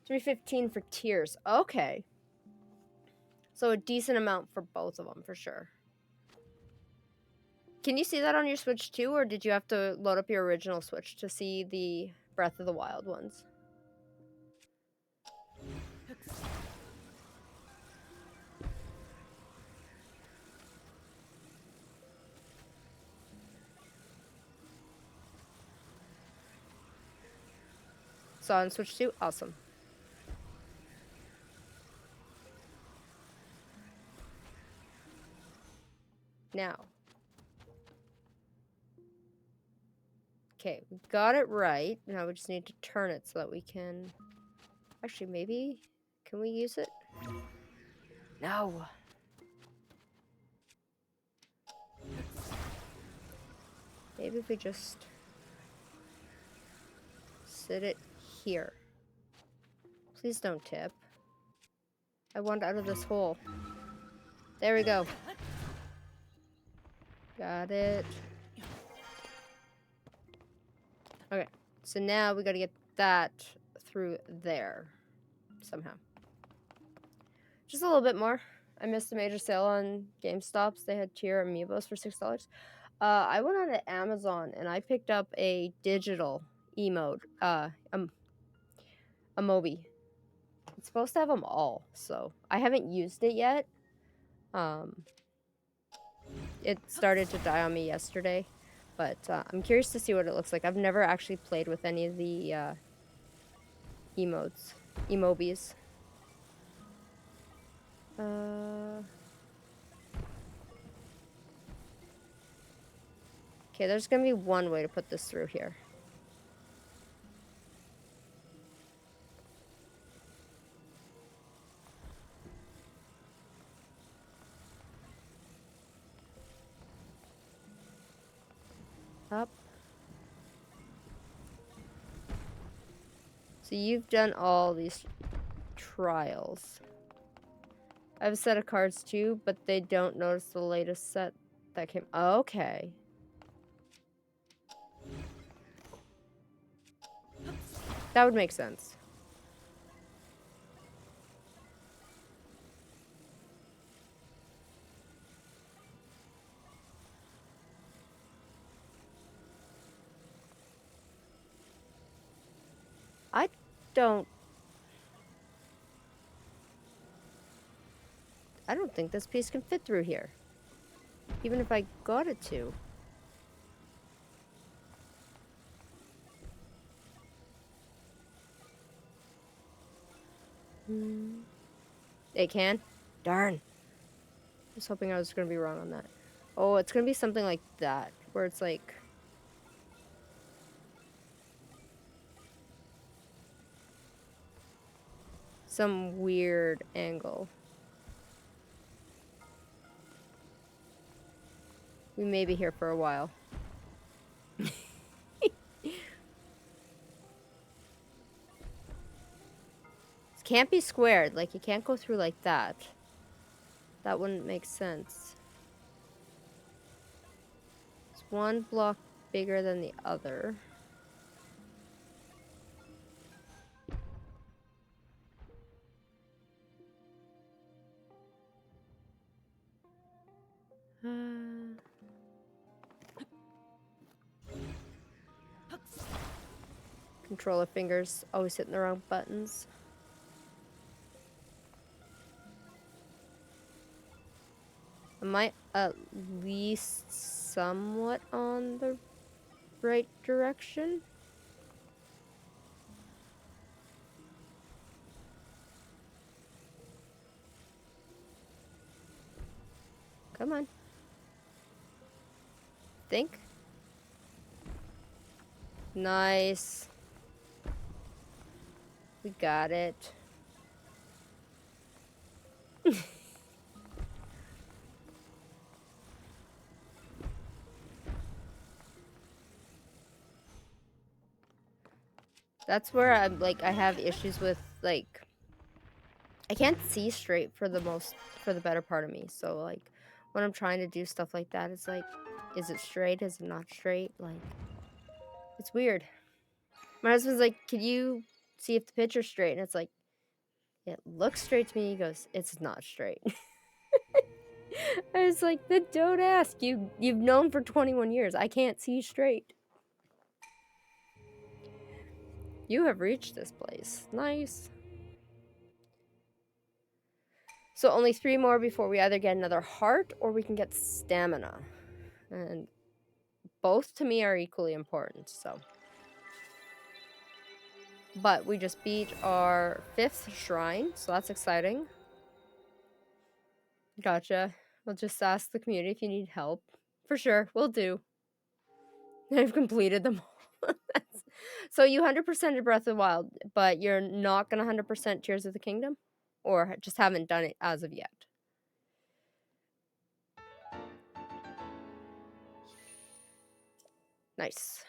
Speaker 1: 315 for tiers. Okay. So a decent amount for both of them, for sure. Can you see that on your Switch too, or did you have to load up your original Switch to see the Breath of the Wild ones? So on Switch 2? Awesome. Now. Okay, we got it right. Now we just need to turn it so that we can... Actually, maybe... Can we use it? No. Maybe if we just... sit it here. Please don't tip. I want out of this hole. There we go. Got it. Okay, so now we gotta get that through there somehow. Just a little bit more. I missed a major sale on GameStops. They had tier amiibos for $6. I went on to Amazon and I picked up a digital emote, Amobi. It's supposed to have them all, so I haven't used it yet. It started to die on me yesterday, but I'm curious to see what it looks like. I've never actually played with any of the emobis. Okay, there's gonna be one way to put this through here. Up. So you've done all these trials. I have a set of cards too, but they don't notice the latest set that came. Okay. That would make sense. I don't... I don't think this piece can fit through here. Even if I got it to. It can? Darn. I was hoping I was going to be wrong on that. Oh, it's going to be something like that. Where it's like... some weird angle. We may be here for a while. It can't be squared. Like, you can't go through like that. That wouldn't make sense. It's one block bigger than the other. Controller fingers always hitting the wrong buttons. Am I at least somewhat on the right direction? Come on. Think. Nice. We got it. That's where I'm like, I have issues with, like, I can't see straight for the better part of me. So like when I'm trying to do stuff like that, it's like, is it straight? Is it not straight? Like, it's weird. My husband's like, can you see if the picture's straight? And it's like, it looks straight to me. He goes, it's not straight. I was like, then don't ask. You've known for 21 years. I can't see straight. You have reached this place. Nice. So only 3 more before we either get another heart or we can get stamina. And both to me are equally important, so. But we just beat our 5th shrine, so that's exciting. Gotcha. We'll just ask the community if you need help. For sure, we'll do. I've completed them all. So you 100%ed Breath of the Wild, but you're not gonna 100% Tears of the Kingdom? Or just haven't done it as of yet? Nice.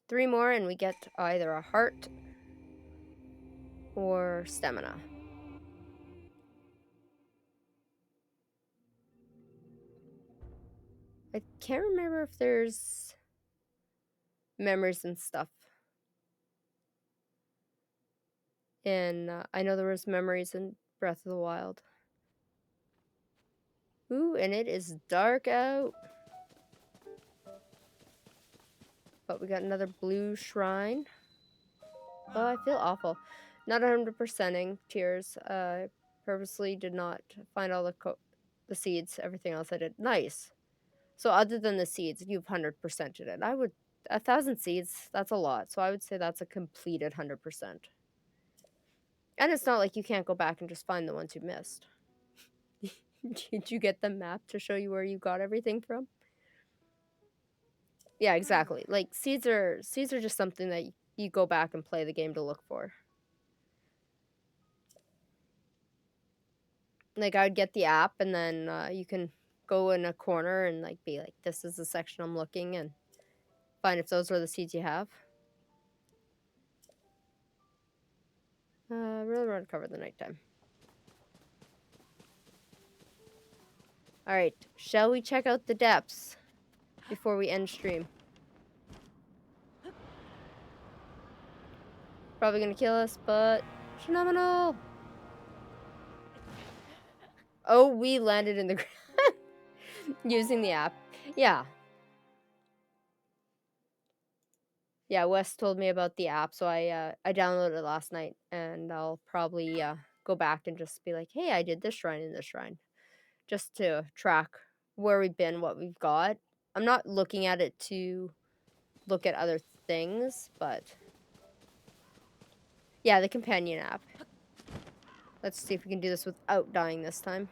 Speaker 1: 3 more and we get either a heart or stamina. I can't remember if there's memories and stuff. And I know there was memories in Breath of the Wild. Ooh, and it is dark out. But we got another blue shrine. Oh, I feel awful. Not 100%ing Tears. Purposely did not find all the seeds. Everything else I did. Nice. So other than the seeds, you've 100%ed it. I would... 1,000 seeds, that's a lot. So I would say that's a completed 100%. And it's not like you can't go back and just find the ones you missed. Did you get the map to show you where you got everything from? Yeah, exactly. Like, seeds are just something that you go back and play the game to look for. Like, I would get the app, and then you can go in a corner and, like, be like, this is the section I'm looking, and find if those are the seeds you have. Really want to cover the nighttime. Alright, shall we check out the depths before we end stream? Probably gonna kill us, but phenomenal! Oh, we landed in the ground using the app. Yeah. Yeah, Wes told me about the app, so I downloaded it last night, and I'll probably go back and just be like, "Hey, I did this shrine and this shrine," just to track where we've been, what we've got. I'm not looking at it to look at other things, but yeah, the companion app. Let's see if we can do this without dying this time.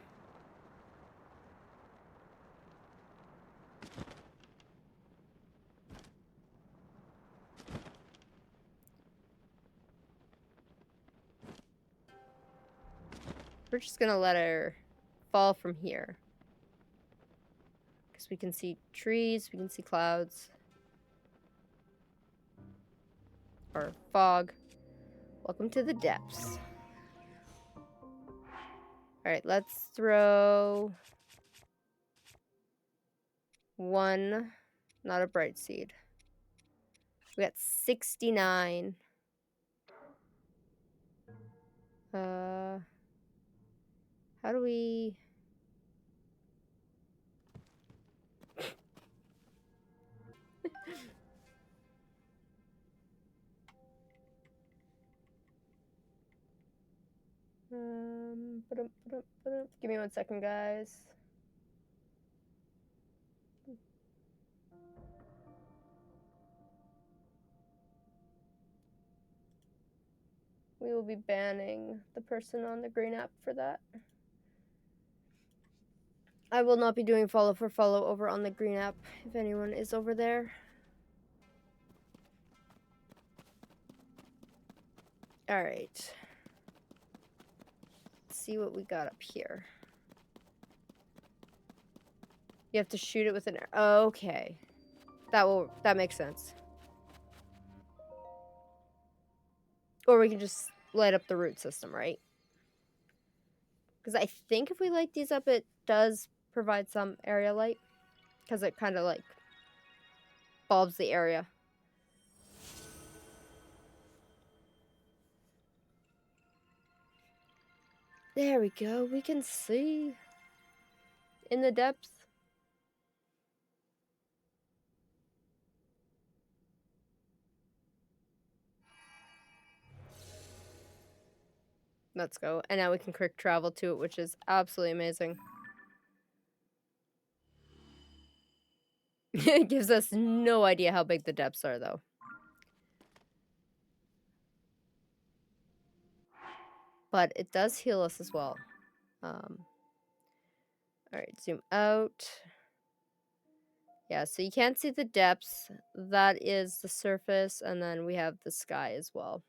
Speaker 1: We're just gonna let her fall from here. Because we can see trees, we can see clouds. Or fog. Welcome to the depths. Alright, let's throw one, not a bright seed. We got 69. How do we... Give me 1 second, guys. We will be banning the person on the green app for that. I will not be doing follow for follow over on the green app if anyone is over there. Alright. Let's see what we got up here. You have to shoot it with an arrow. Okay. That makes sense. Or we can just light up the root system, right? Because I think if we light these up, it does provide some area light. Because it kind of like bulbs the area. There we go. We can see in the depths. Let's go. And now we can quick travel to it, which is absolutely amazing. It gives us no idea how big the depths are, though. But it does heal us as well. Alright, zoom out. Yeah, so you can't see the depths. That is the surface, and then we have the sky as well.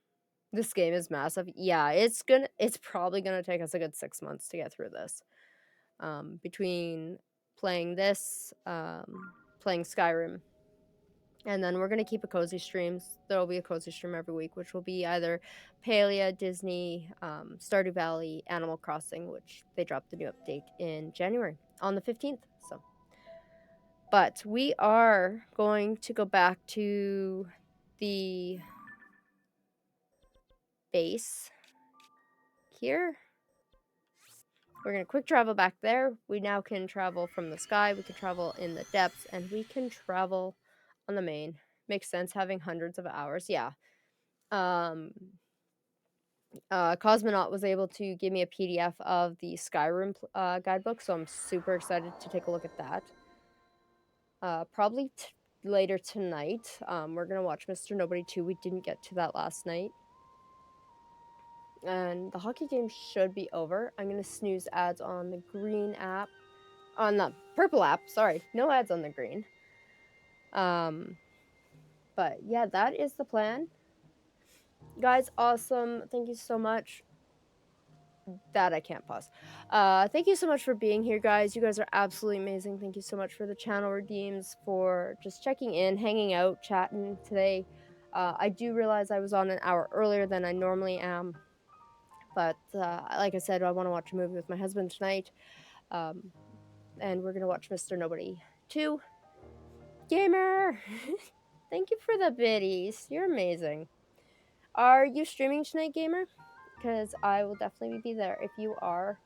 Speaker 1: This game is massive. Yeah, it's probably gonna take us a good 6 months to get through this. Between playing this, playing Skyrim, and then we're gonna keep a cozy streams. There'll be a cozy stream every week, which will be either Palia, Disney, Stardew Valley, Animal Crossing, which they dropped the new update in January on the 15th. So, but we are going to go back to the base here. We're gonna quick travel back there. We now can travel from the sky, we can travel in the depths, and we can travel on the main. Makes sense having hundreds of hours. Yeah. Cosmonaut was able to give me a PDF of the Skyrim guidebook, so I'm super excited to take a look at that. Probably later tonight. We're gonna watch Mr. Nobody 2. We didn't get to that last night. And the hockey game should be over. I'm gonna snooze ads on the green app. On the purple app, sorry. No ads on the green. But yeah, that is the plan. Guys, awesome. Thank you so much. That I can't pause. Thank you so much for being here, guys. You guys are absolutely amazing. Thank you so much for the channel redeems, for just checking in, hanging out, chatting today. I do realize I was on an hour earlier than I normally am. But like I said, I want to watch a movie with my husband tonight. And we're going to watch Mr. Nobody 2. Gamer! Thank you for the biddies. You're amazing. Are you streaming tonight, Gamer? Because I will definitely be there if you are.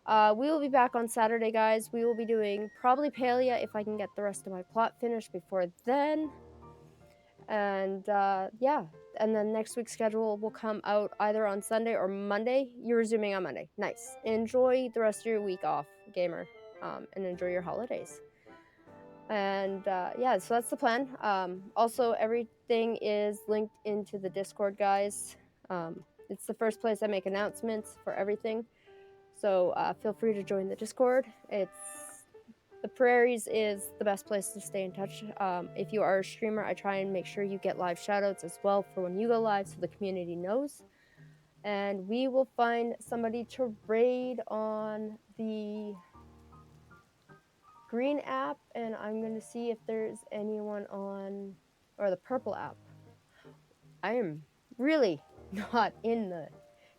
Speaker 1: We will be back on Saturday, guys. We will be doing probably Palia if I can get the rest of my plot finished before then. And yeah, and then next week's schedule will come out either on Sunday or Monday. You're resuming on Monday. Nice. Enjoy the rest of your week off, gamer, and enjoy your holidays. And yeah, so that's the plan. Also, everything is linked into the Discord, guys. It's the first place I make announcements for everything. So feel free to join the Discord. The Prairies is the best place to stay in touch. If you are a streamer, I try and make sure you get live shoutouts as well for when you go live so the community knows. And we will find somebody to raid on the green app, and I'm going to see if there's anyone on, or the purple app. I am really not in the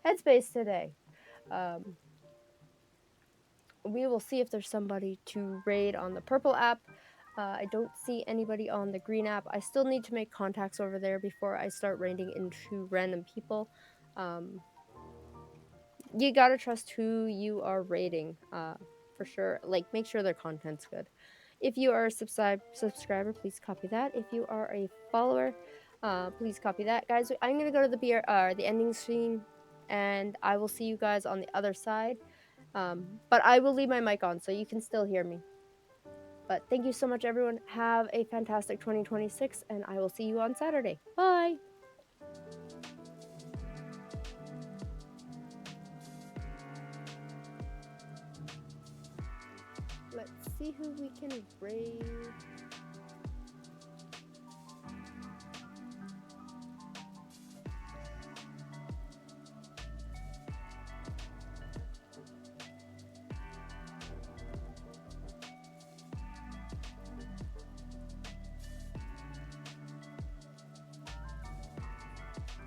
Speaker 1: headspace today. We will see if there's somebody to raid on the purple app. I don't see anybody on the green app. I still need to make contacts over there before I start raiding into random people. You gotta trust who you are raiding, for sure. Like, make sure their content's good. If you are a subscriber, please copy that. If you are a follower, please copy that. Guys, I'm gonna go to the ending screen, and I will see you guys on the other side. But I will leave my mic on so you can still hear me. But thank you so much, everyone. Have a fantastic 2026, and I will see you on Saturday. Bye. Let's see who we can raid.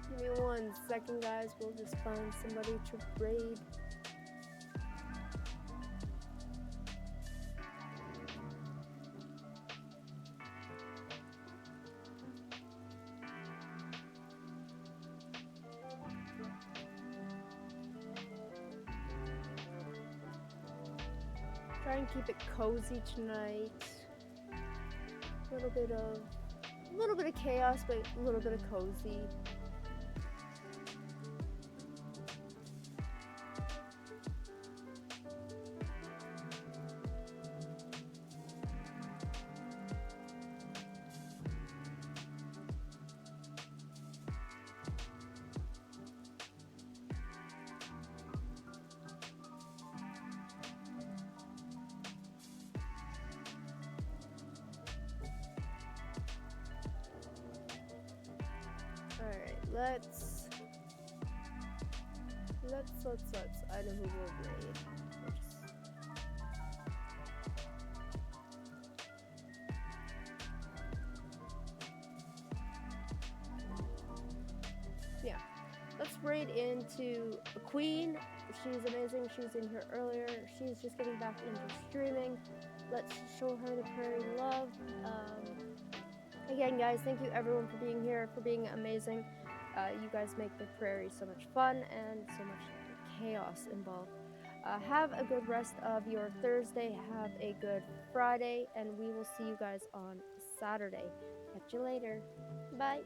Speaker 1: Give me 1 second, guys. We'll just find somebody to raid. Try and keep it cozy tonight. A little bit of chaos, but a little bit of cozy. Alright, let's. I know who will raid. Yeah. Let's raid into a queen. She's amazing. She was in here earlier. She's just getting back into streaming. Let's show her the Prairie love. Again, guys, thank you everyone for being here, for being amazing. You guys make the Prairie so much fun and so much chaos involved. Have a good rest of your Thursday. Have a good Friday, and we will see you guys on Saturday. Catch you later. Bye.